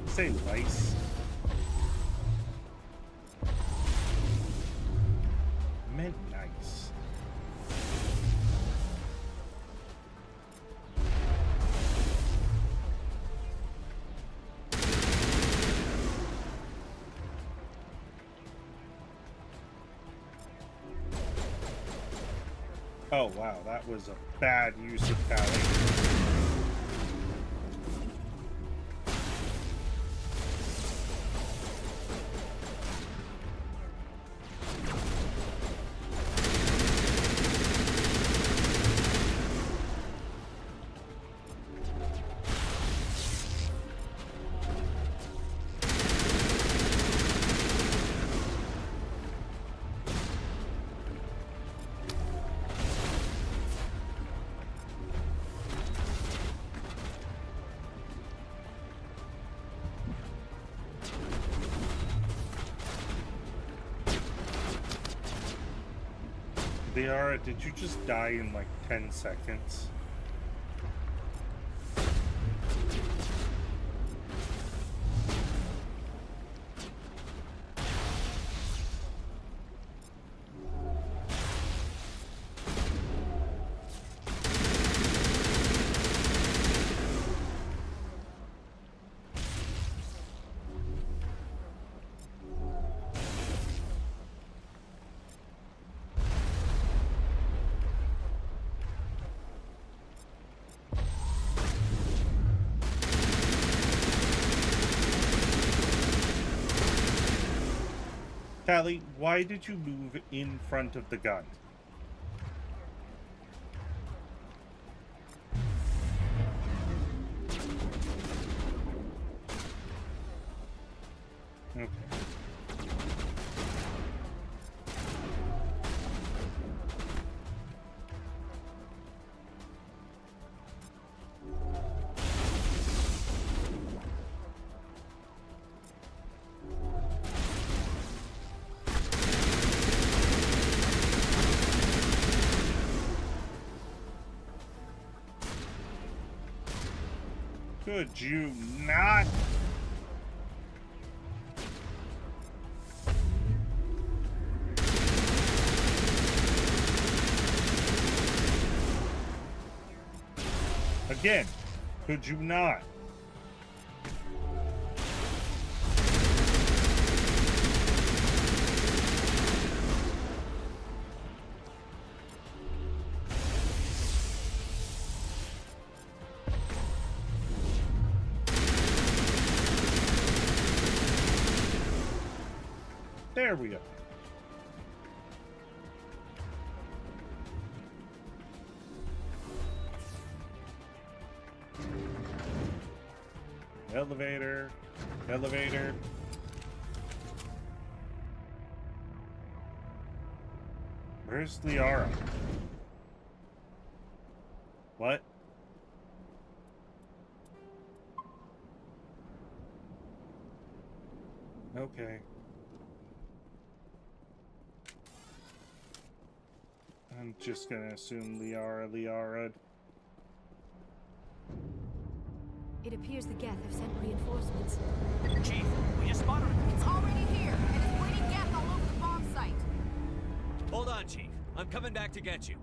Say lice. Meant nice. Oh wow, that was a bad use of Tally. Liara, did you just die in like 10 seconds? Tally, why did you move in front of the gun? Okay. Could you not? Again, could you not? There we go. Elevator. Elevator. Where's Liara? What? Okay. I'm just gonna assume Liara. It appears the Geth have sent reinforcements. Chief, we just spotted it. It's already here, and it's bleeding Geth all over the bomb site. Hold on, Chief. I'm coming back to get you.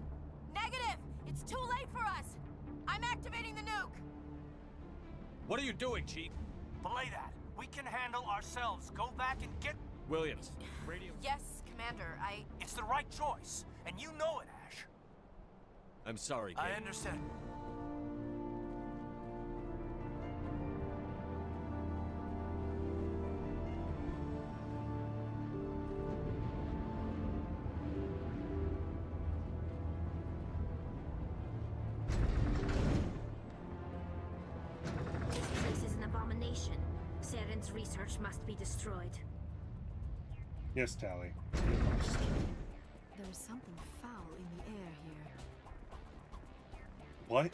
Negative! It's too late for us! I'm activating the nuke! What are you doing, Chief? Belay that. We can handle ourselves. Go back and get... Williams, radio... Yes, Commander, It's the right choice, and you know it, Ash. I'm sorry, Kate. I understand. This place is an abomination. Saren's research must be destroyed. Yes, Tali. You must. There is something foul in the air here. What?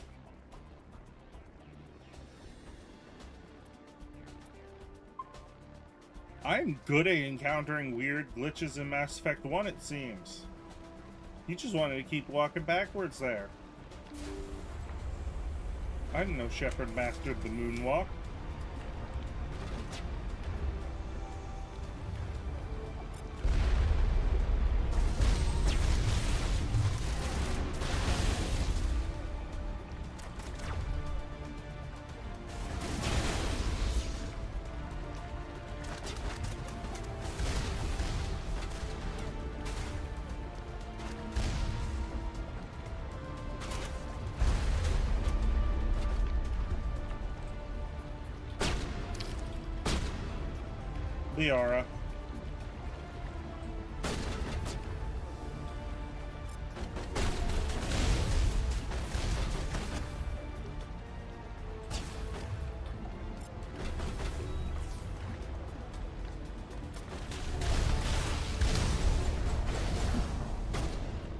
I'm good at encountering weird glitches in Mass Effect 1, it seems. You just wanted to keep walking backwards there. I didn't know Shepard mastered the moonwalk. Liara.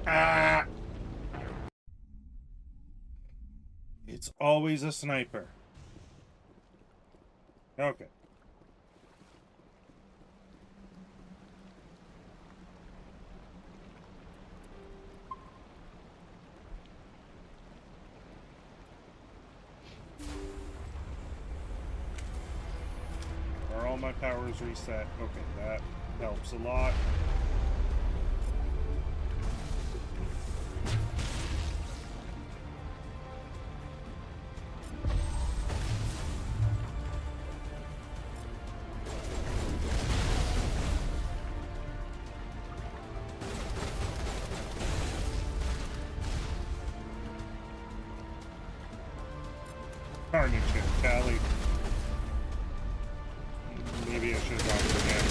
Ah! It's always a sniper. Okay. Are all my powers reset? Okay, that helps a lot. Carnage hit, Tali. Maybe I should have gone for him.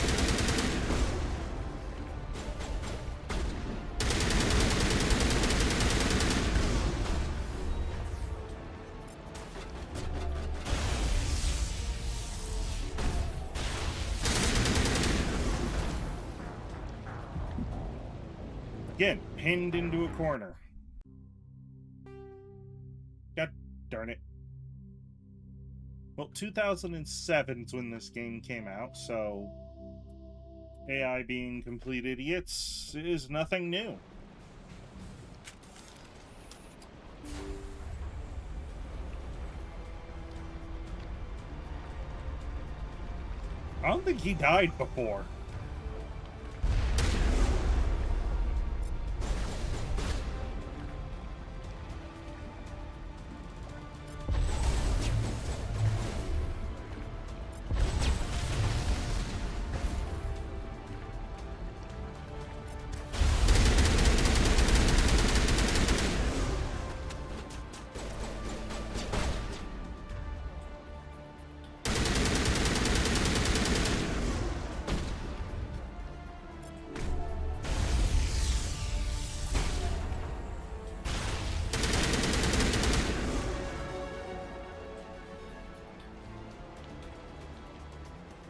Again, pinned into a corner. God darn it. Well, 2007 is when this game came out, so AI being complete idiots is nothing new. I don't think he died before.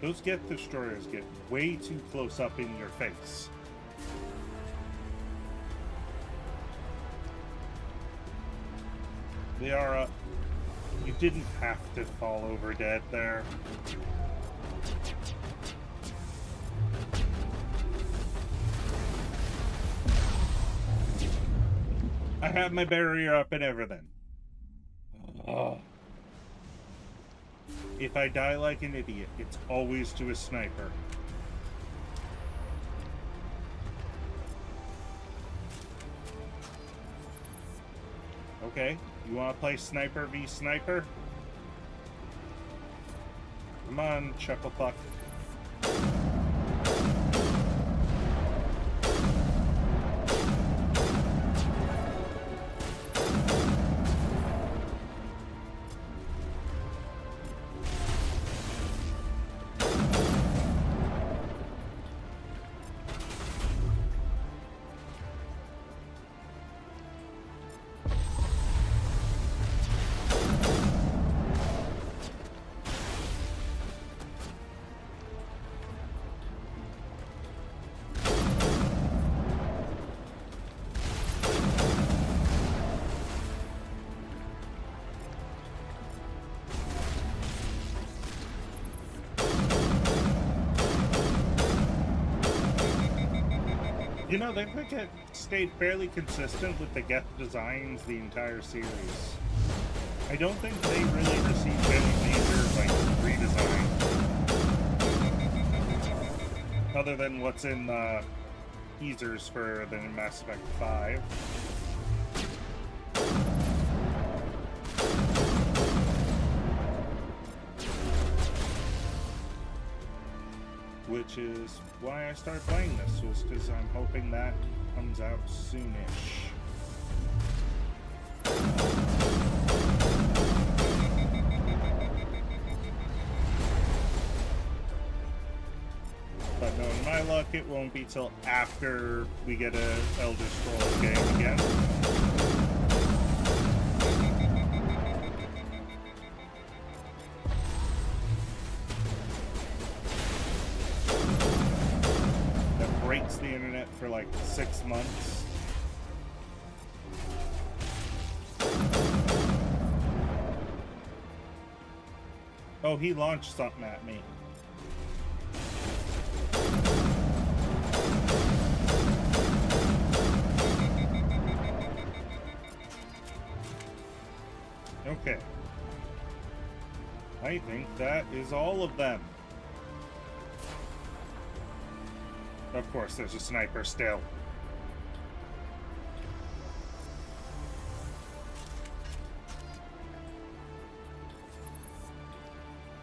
Those Geth destroyers get way too close up in your face. They are, you didn't have to fall over dead there. I have my barrier up and everything. Ugh. If I die like an idiot, it's always to a sniper. Okay, you want to play sniper v sniper? Come on, Chucklepuck. You know, they've stayed fairly consistent with the Geth designs the entire series. I don't think they really received any major, like, redesign. Other than what's in the teasers for the Mass Effect 5. Which is why I started playing this, was because I'm hoping that comes out soonish. But knowing my luck, it won't be till after we get a Elder Scrolls game again. Breaks the internet for like 6 months. Oh, he launched something at me. Okay. I think that is all of them. Of course, there's a sniper still.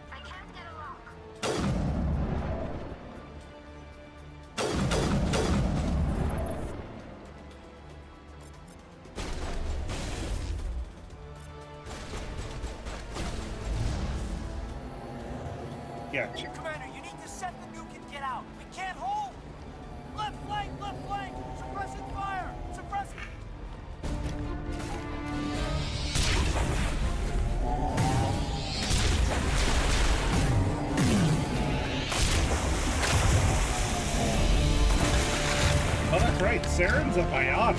I can't get a lock. Gotcha. Commander, you need to set the nuke and get out. We can't hold. Left flank! Left flank! Suppressing fire! Suppressing... Oh, that's right. Saren's a biotic.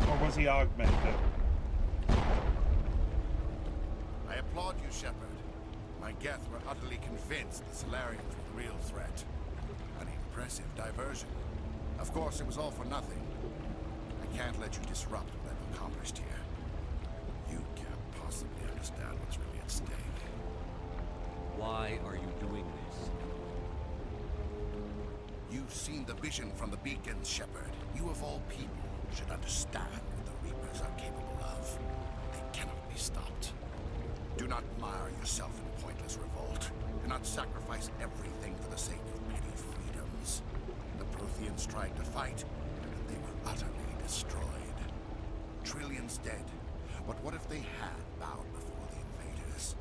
Or was he augmented? I applaud you, Shepard. My Geth were utterly convinced the Solarians were the real threat. An impressive diversion. Of course, it was all for nothing. I can't let you disrupt what I've accomplished here. You can't possibly understand what's really at stake. Why are you doing this? You've seen the vision from the beacons, Shepard. You of all people should understand what the Reapers are capable of. They cannot be stopped. Do not mire yourself in pointless revolt. Do not sacrifice everything for the sake of petty freedoms. The Protheans tried to fight, and they were utterly destroyed. Trillions dead. But what if they had bowed before the invaders?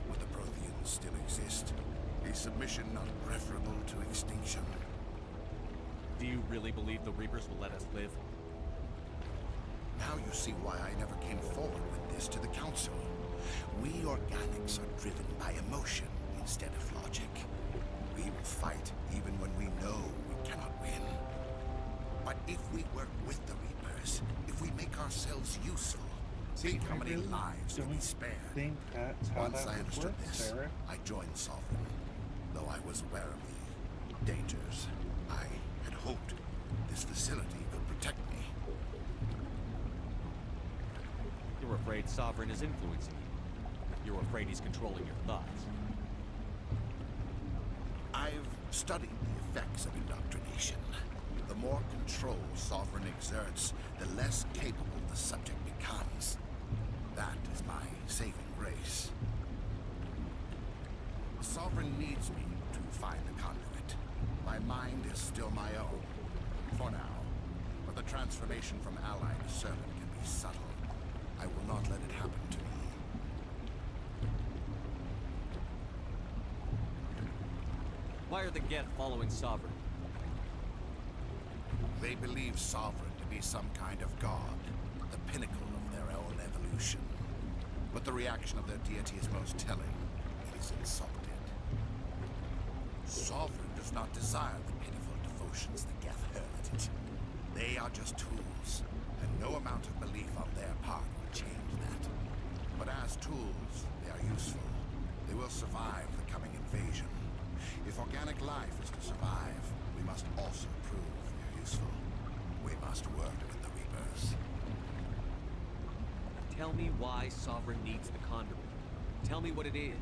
Would the Protheans still exist? Is submission not preferable to extinction? Do you really believe the Reapers will let us live? Now you see why I never came forward with this to the Council. We organics are driven by emotion instead of logic. We will fight even when we know we cannot win. But if we work with the Reapers, if we make ourselves useful, think how many lives will be spared. Once I understood this, I joined Sovereign. Though I was aware of the dangers, I had hoped this facility could protect me. You're afraid Sovereign is influencing you. You're afraid he's controlling your thoughts. I've studied the effects of indoctrination. The more control Sovereign exerts, the less capable the subject becomes. That is my saving grace. Sovereign needs me to find the conduit. My mind is still my own, for now. But the transformation from ally to servant can be subtle. I will not let it happen to me. Why are the Geth following Sovereign? They believe Sovereign to be some kind of god, the pinnacle of their own evolution. But the reaction of their deity is most telling. It is insulted. Sovereign does not desire the pitiful devotions the Geth hurl at it. They are just tools, and no amount of belief on their part will change that. But as tools, they are useful. They will survive the coming invasion. If organic life is to survive, we must also prove we are useful. We must work with the Reapers. Tell me why Sovereign needs the conduit. Tell me what it is.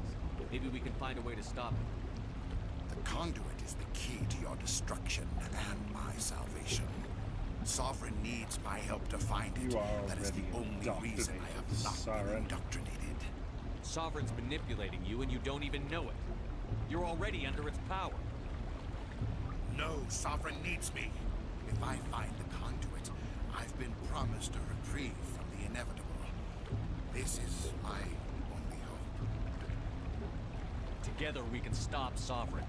Maybe we can find a way to stop it. The conduit is the key to your destruction and my salvation. Sovereign needs my help to find it. That is the only reason I have not been indoctrinated. Sovereign's manipulating you and you don't even know it. You're already under its power. No, Sovereign needs me. If I find the conduit, I've been promised a reprieve from the inevitable. This is my only hope. Together we can stop Sovereign.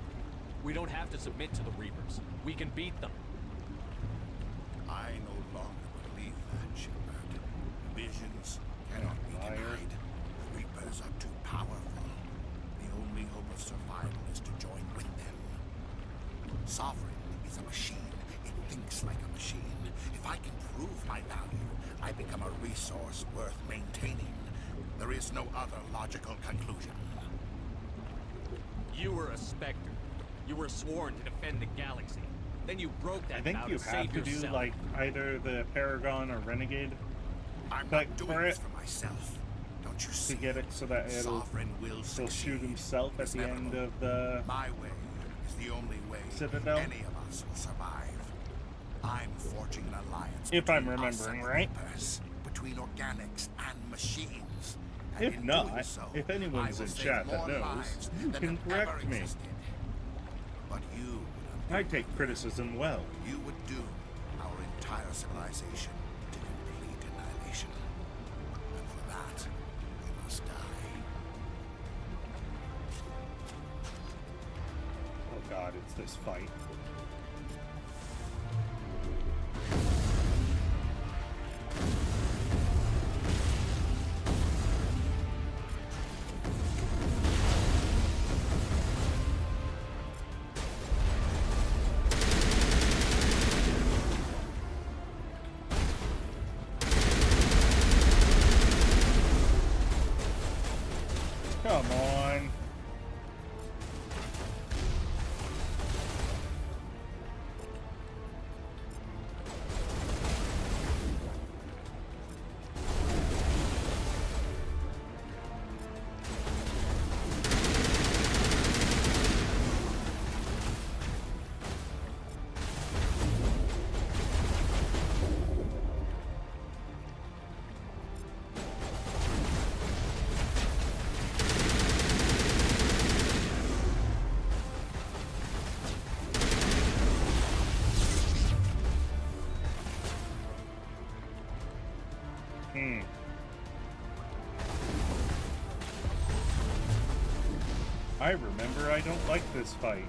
We don't have to submit to the Reapers. We can beat them. I no longer believe that, Shepard. Visions cannot be denied. The Reapers are too powerful. The only hope of survival is to join with them. Sovereign is a machine. It thinks like a machine. If I can prove my value, I become a resource worth maintaining. There is no other logical conclusion. You were a Spectre. You were sworn to defend the galaxy. Then you broke that I think vow you to have save to do yourself. like either the Paragon or Renegade. I'm but not doing this for myself. Don't you see? To get it so that Sovereign will he'll shoot himself at the end of the My way is the only way Citadel. any of us will survive. I'm forging an alliance If I'm between us remembering and right. Reapers, between organics and machines. And If in not, doing so, if I anyone's will in save chat that more knows, lives you than can have ever correct me. existed. But you I take criticism well. You would doom our entire civilization to complete annihilation. And for that, we must die. Oh god, it's this fight. Come on. I remember I don't like this fight.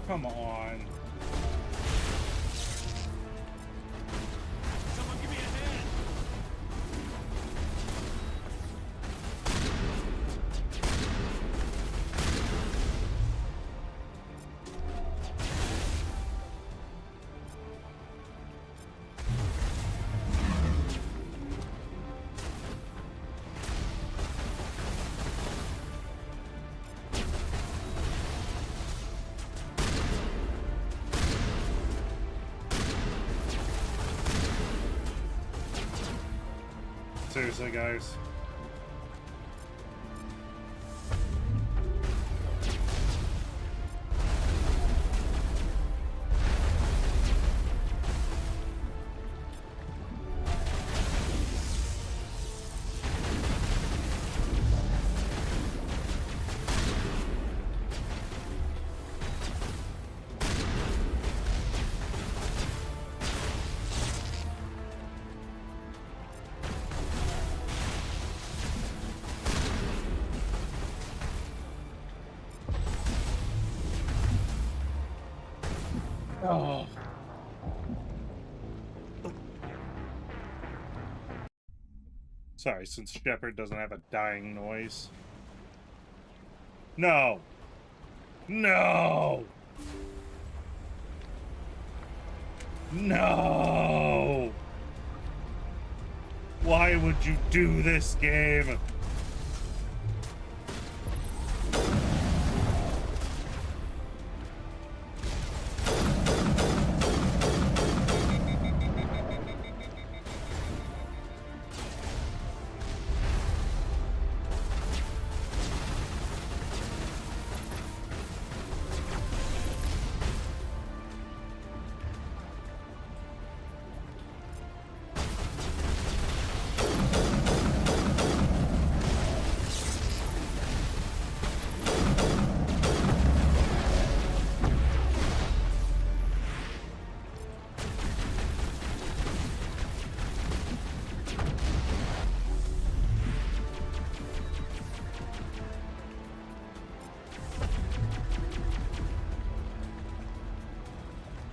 Come on. Someone give me a hand! Seriously, guys. Oh. Sorry, since Shepard doesn't have a dying noise. No! No! No! Why would you do this game?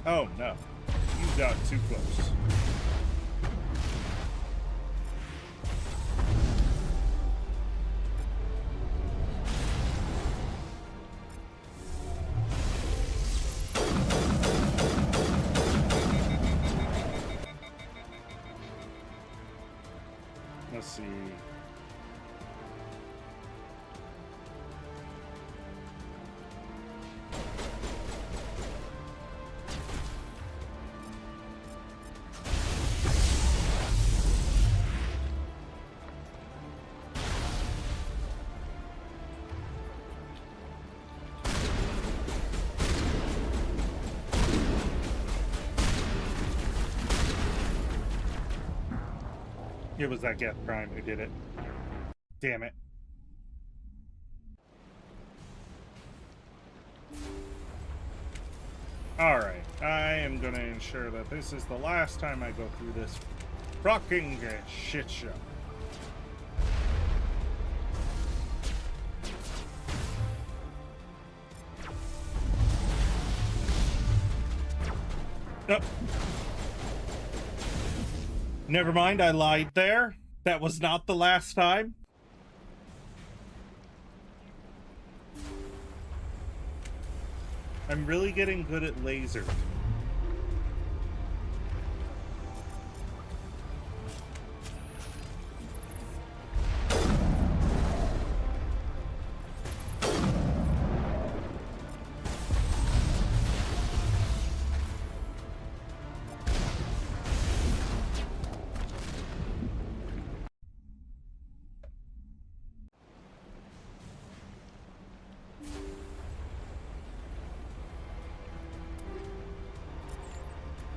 Oh no, you got too close. Let's see. It was that Geth Prime who did it. Damn it. Alright, I am gonna ensure that this is the last time I go through this fucking shit show. Nope. Never mind, I lied there. That was not the last time. I'm really getting good at laser.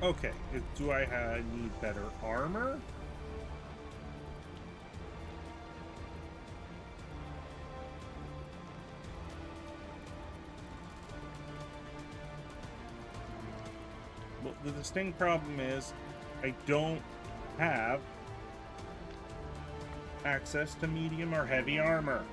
Okay, do I need better armor? Well, the distinct problem is I don't have access to medium or heavy armor.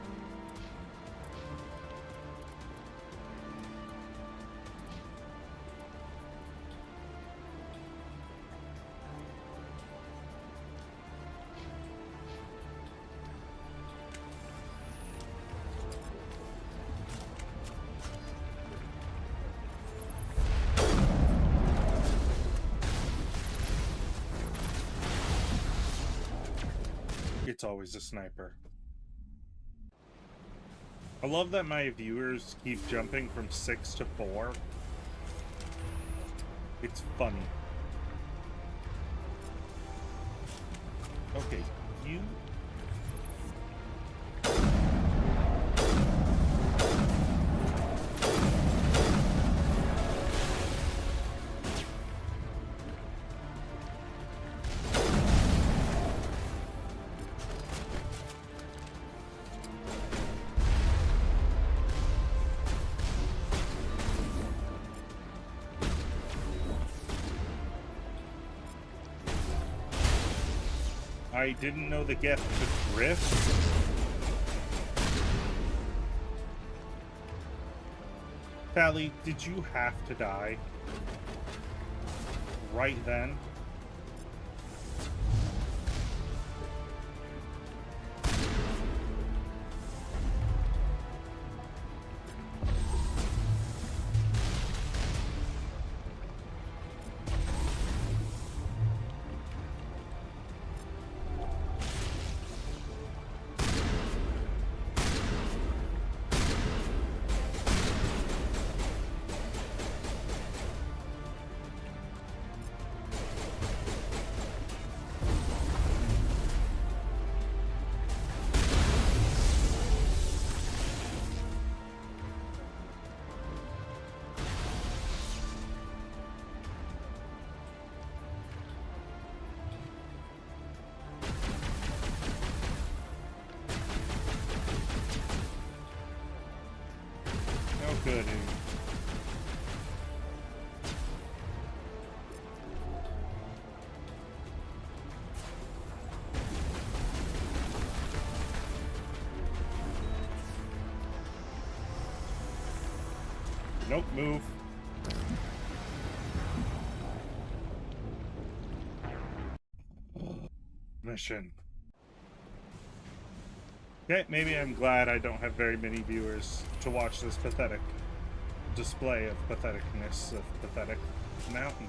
It's always a sniper. I love that my viewers keep jumping from 6 to 4. It's funny. Okay, you... I didn't know the Geth could drift. Tali, did you have to die? Right then? Good. Nope, move. Mission. Okay, maybe I'm glad I don't have very many viewers to watch this pathetic display of patheticness of Pathetic Mountain.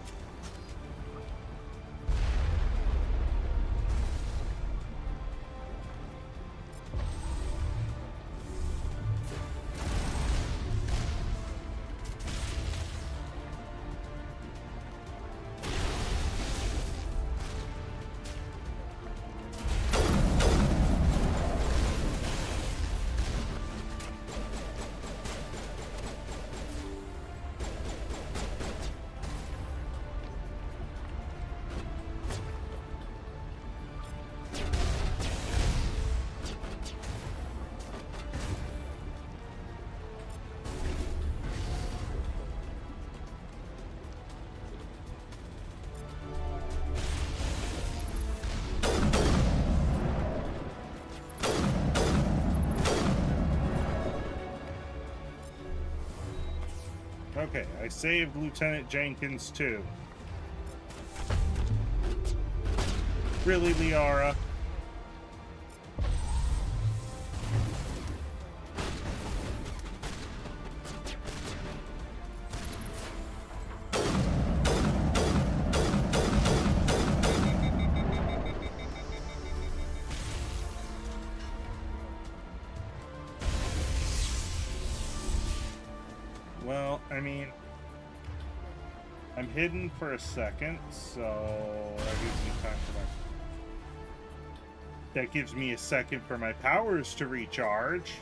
Okay, I saved Lieutenant Jenkins too. Really, Liara? Well, I mean, I'm hidden for a second, so that gives me time for my... That gives me a second for my powers to recharge.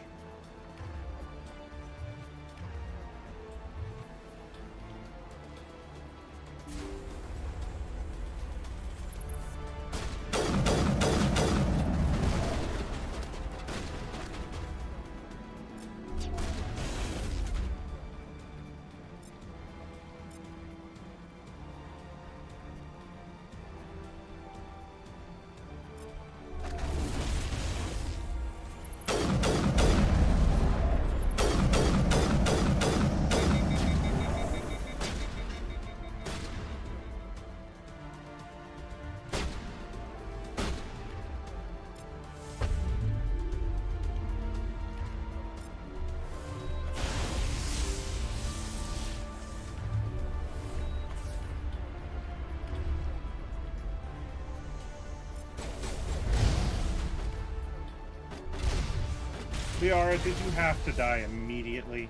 Liara, did you have to die immediately?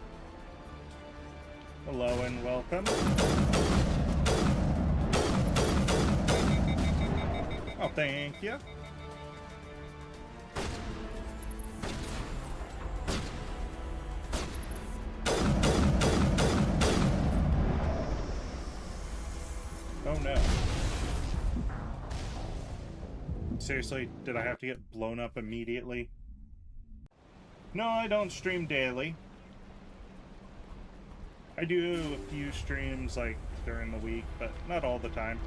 Hello and welcome. Oh, thank you. Oh no. Seriously, did I have to get blown up immediately? No, I don't stream daily. I do a few streams like during the week, but not all the time.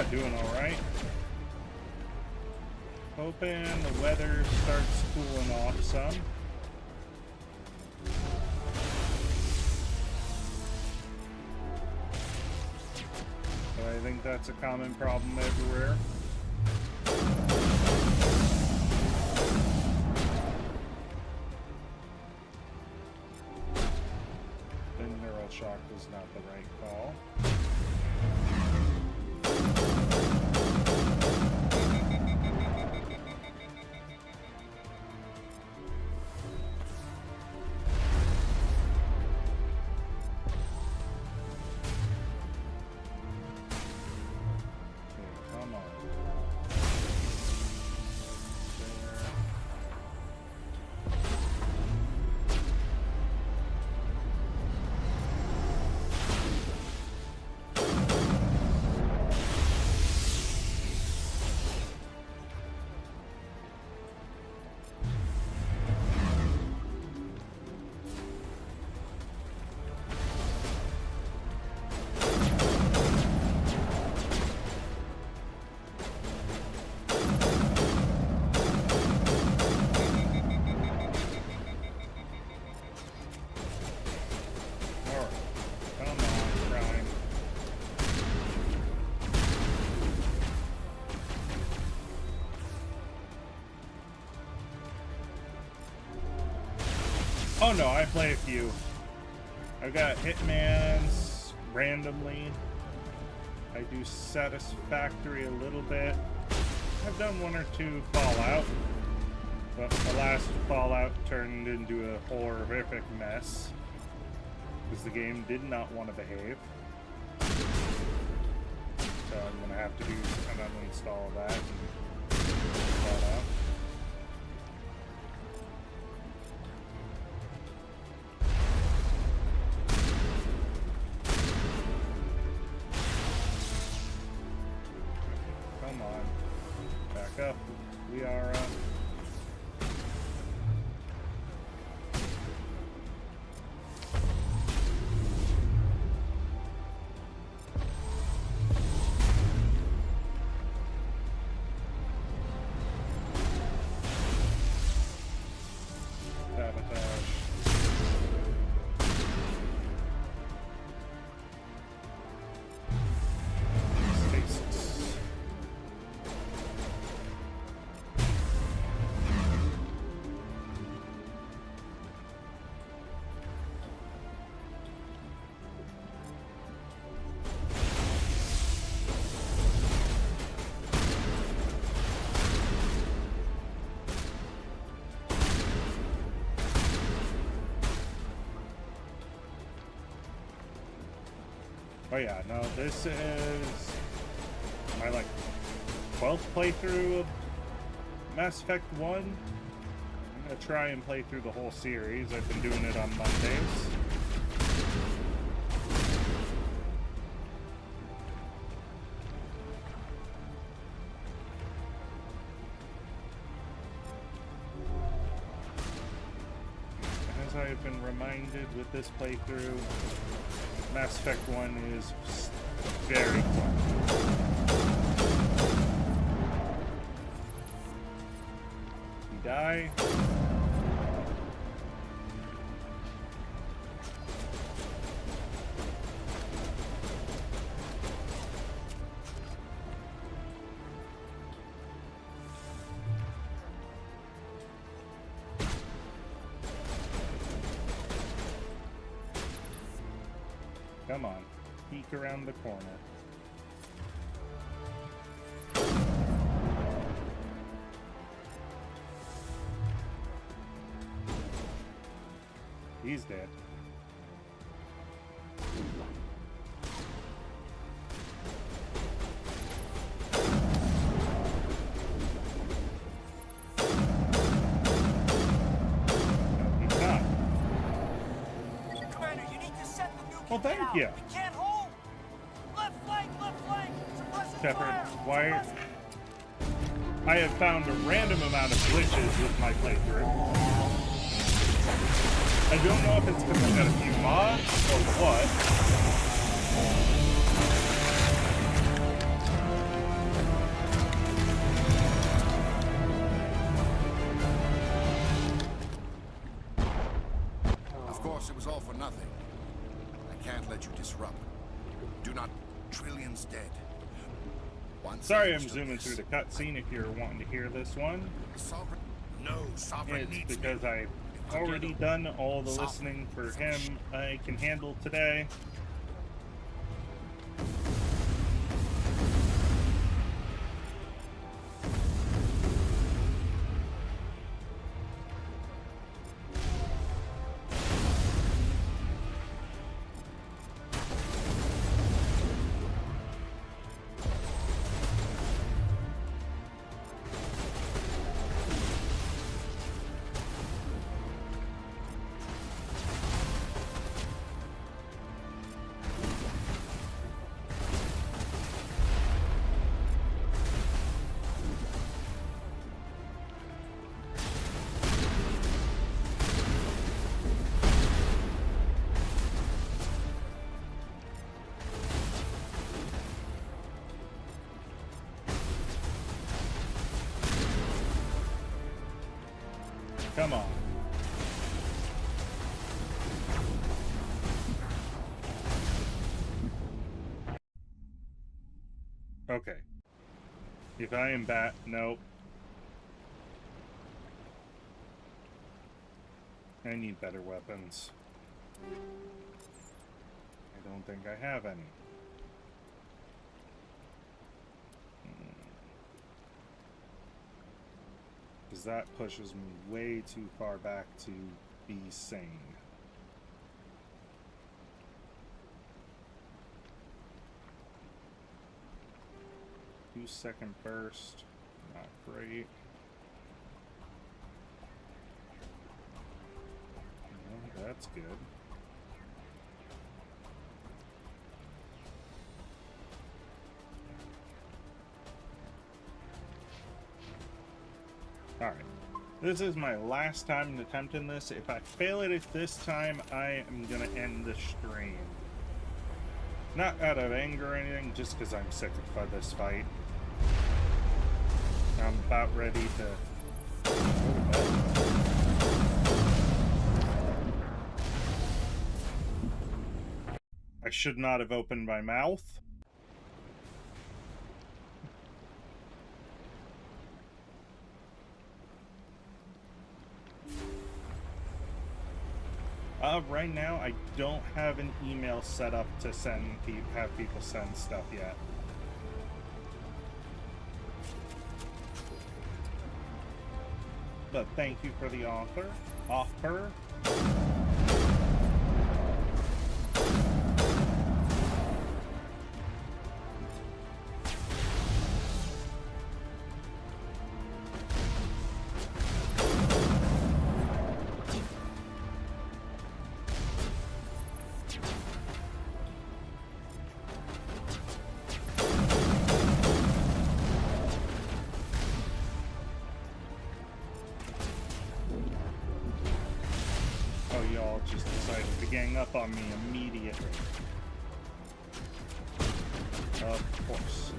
Doing alright. Hoping the weather starts cooling off some. But I think that's a common problem everywhere. Then neural shock was not the right call. Oh no, I play a few. I've got Hitman's randomly. I do Satisfactory a little bit. I've done one or two Fallout, but the last Fallout turned into a horrific mess because the game did not want to behave. So I'm gonna have to do an uninstall of that and figure that out. Up. We are oh yeah, no, this is my like 12th playthrough of Mass Effect 1. I'm gonna try and play through the whole series. I've been doing it on Mondays. As I've been reminded with this playthrough, Mass Effect 1 is very fun. You die. Come on, peek around the corner. He's dead. Well, thank you. Can't hold. Left flank, suppressive Shepard, fire. why? I have found a random amount of glitches with my playthrough. I don't know if it's because I've got a few mods or what. Of course, it was all for nothing. I can't let you disrupt. Do not. Trillions dead. Sorry I'm zooming through the cutscene if you're wanting to hear this one. Sovereign. No, Sovereign It's needs because me. I've already done all the listening for him I can handle today. Come on. Okay. If I am nope. I need better weapons. I don't think I have any. Because that pushes me way too far back to be sane. Two-second burst, not great. Well, that's good. Alright, this is my last time attempting this. If I fail it this time, I am gonna end the stream. Not out of anger or anything, just because I'm sick of this fight. I'm about ready to go to bed. I should not have opened my mouth. Right now, I don't have an email set up to have people send stuff yet. But thank you for the offer. up on me immediately. Of course.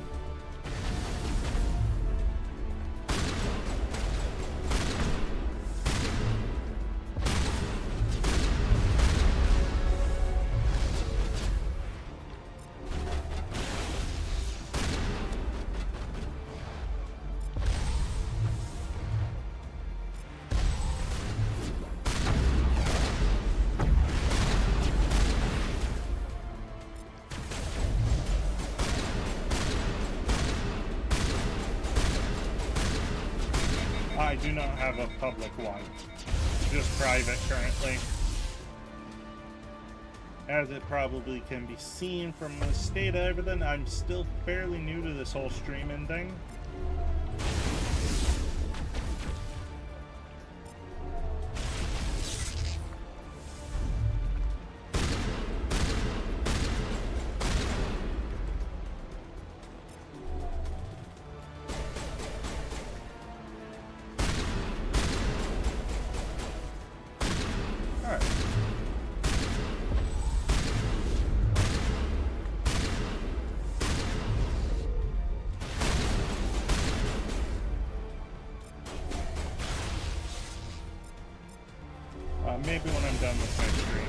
I do not have a public wipe, just private currently. As it probably can be seen from the state of everything, I'm still fairly new to this whole streaming thing. Maybe when I'm done with my stream.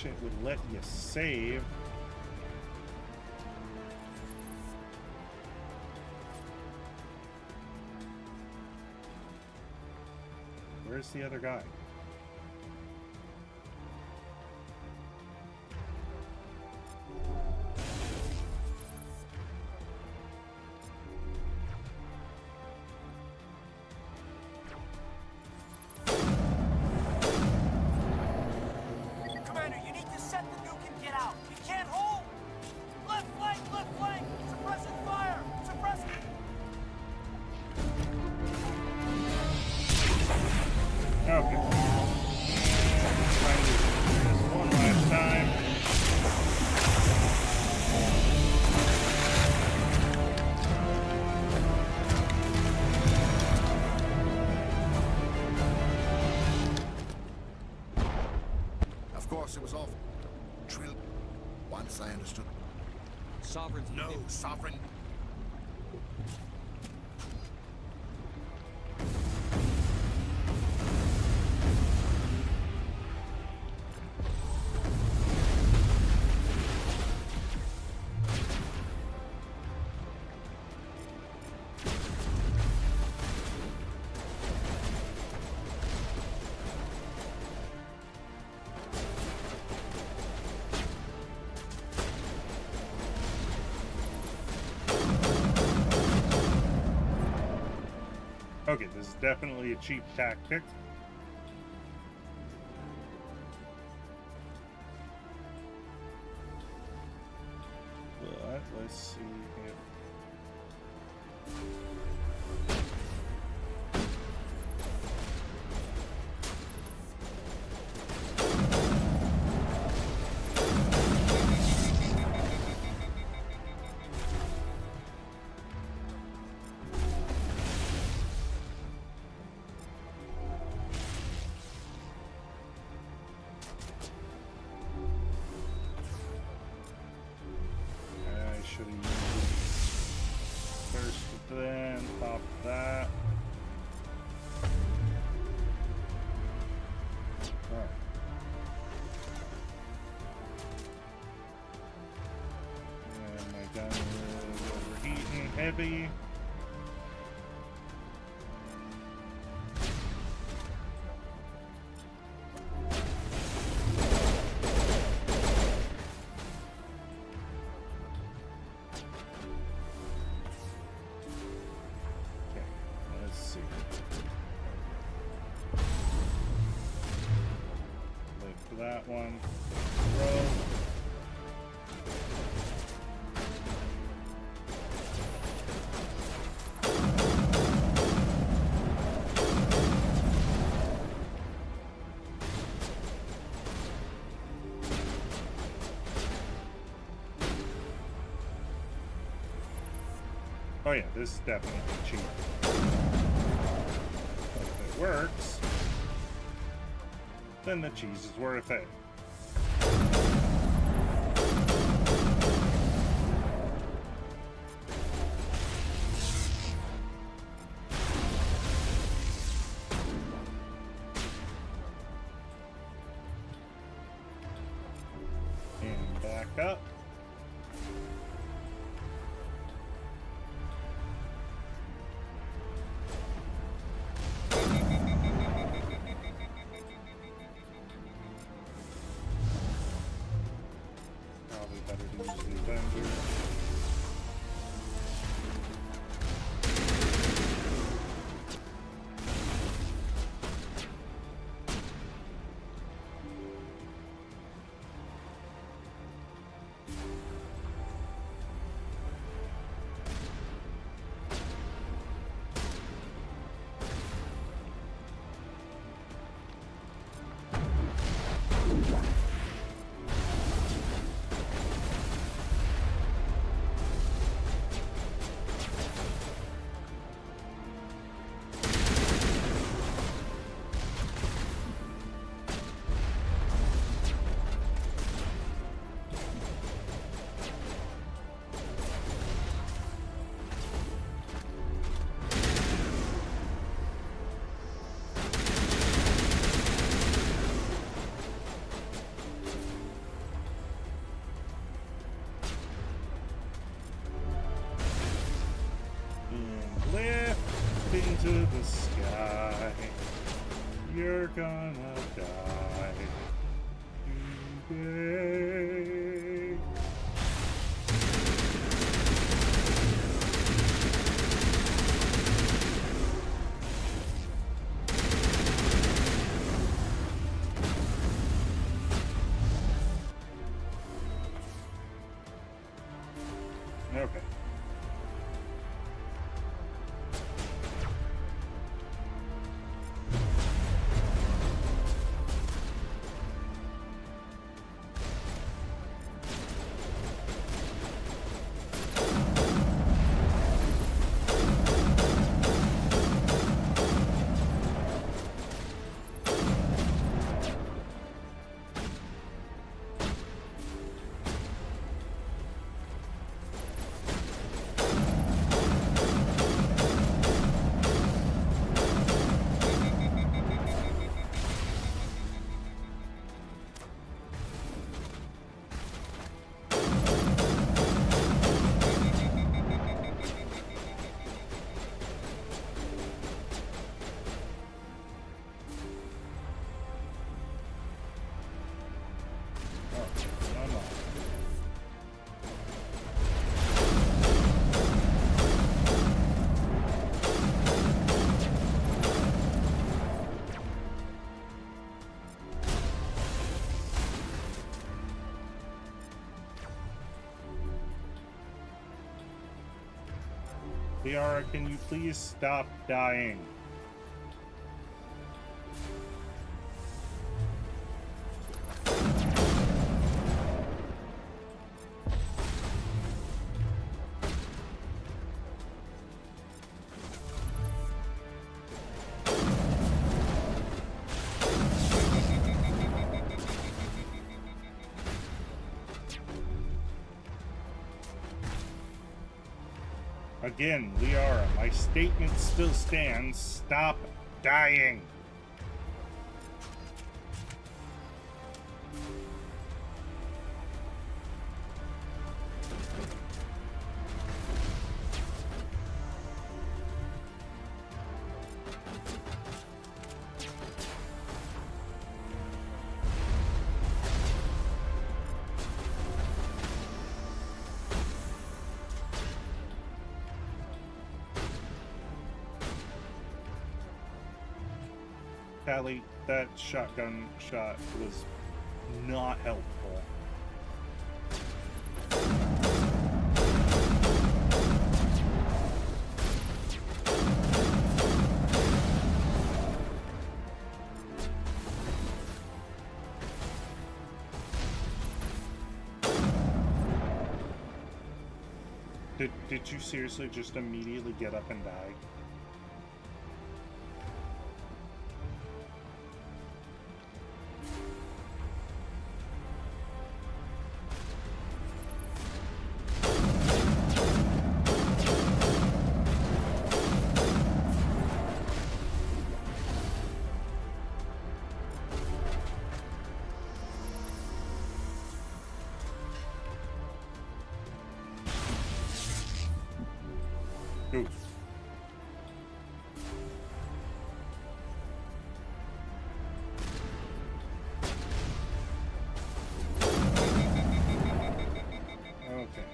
It would let you save. Where's the other guy? It was all Trill. Once I understood. Sovereign's no sovereign. Okay, this is definitely a cheap tactic. But let's see if... Then pop that. Alright. And my gun is overheating heavy. that one. Throw. Oh yeah, this is definitely cheap. But if it works, then the cheese is worth it. And back up. Into the sky, you're gonna die today. Okay. Liara, can you please stop dying? Again, Liara, my statement still stands. Stop dying. Callie, that shotgun shot was not helpful. Did you seriously just immediately get up and die? Oof. Okay.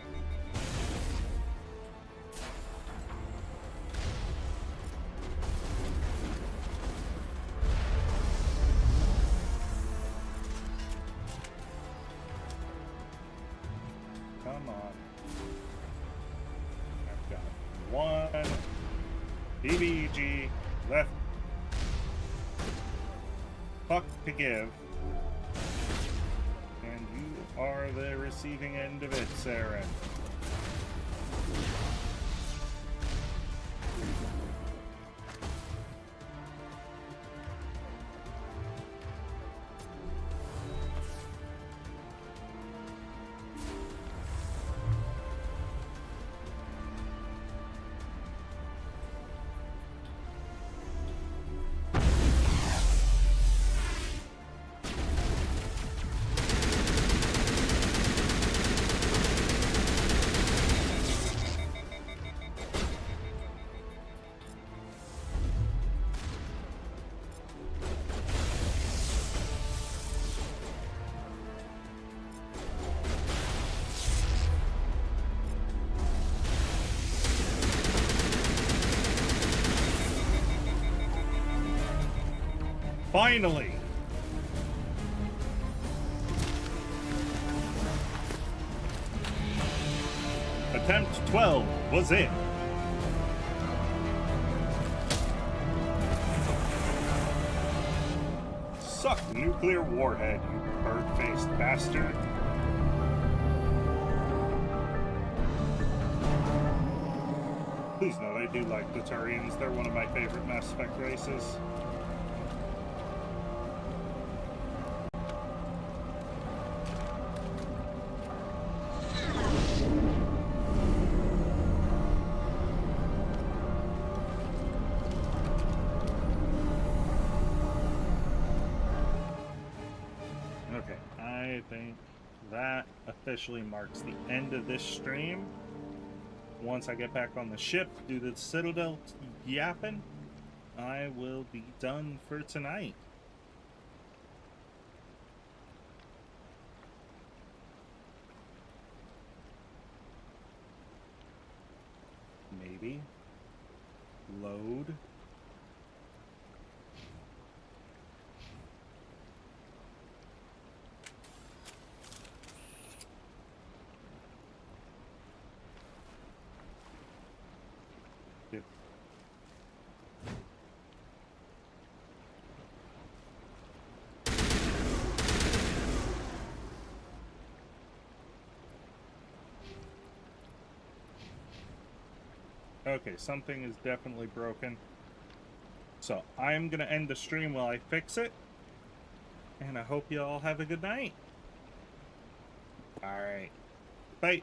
Come on. I've got one BBG left. Fuck to give. And you are the receiving end of it, Saren. Finally! Attempt 12 was it. Suck nuclear warhead, you bird-faced bastard. Please note, I do like the Turians. They're one of my favorite Mass Effect races. I think that officially marks the end of this stream. Once I get back on the ship, do the Citadel yapping, I will be done for tonight. Maybe. Load. Okay, something is definitely broken. So, I'm going to end the stream while I fix it. And I hope you all have a good night. Alright. Bye.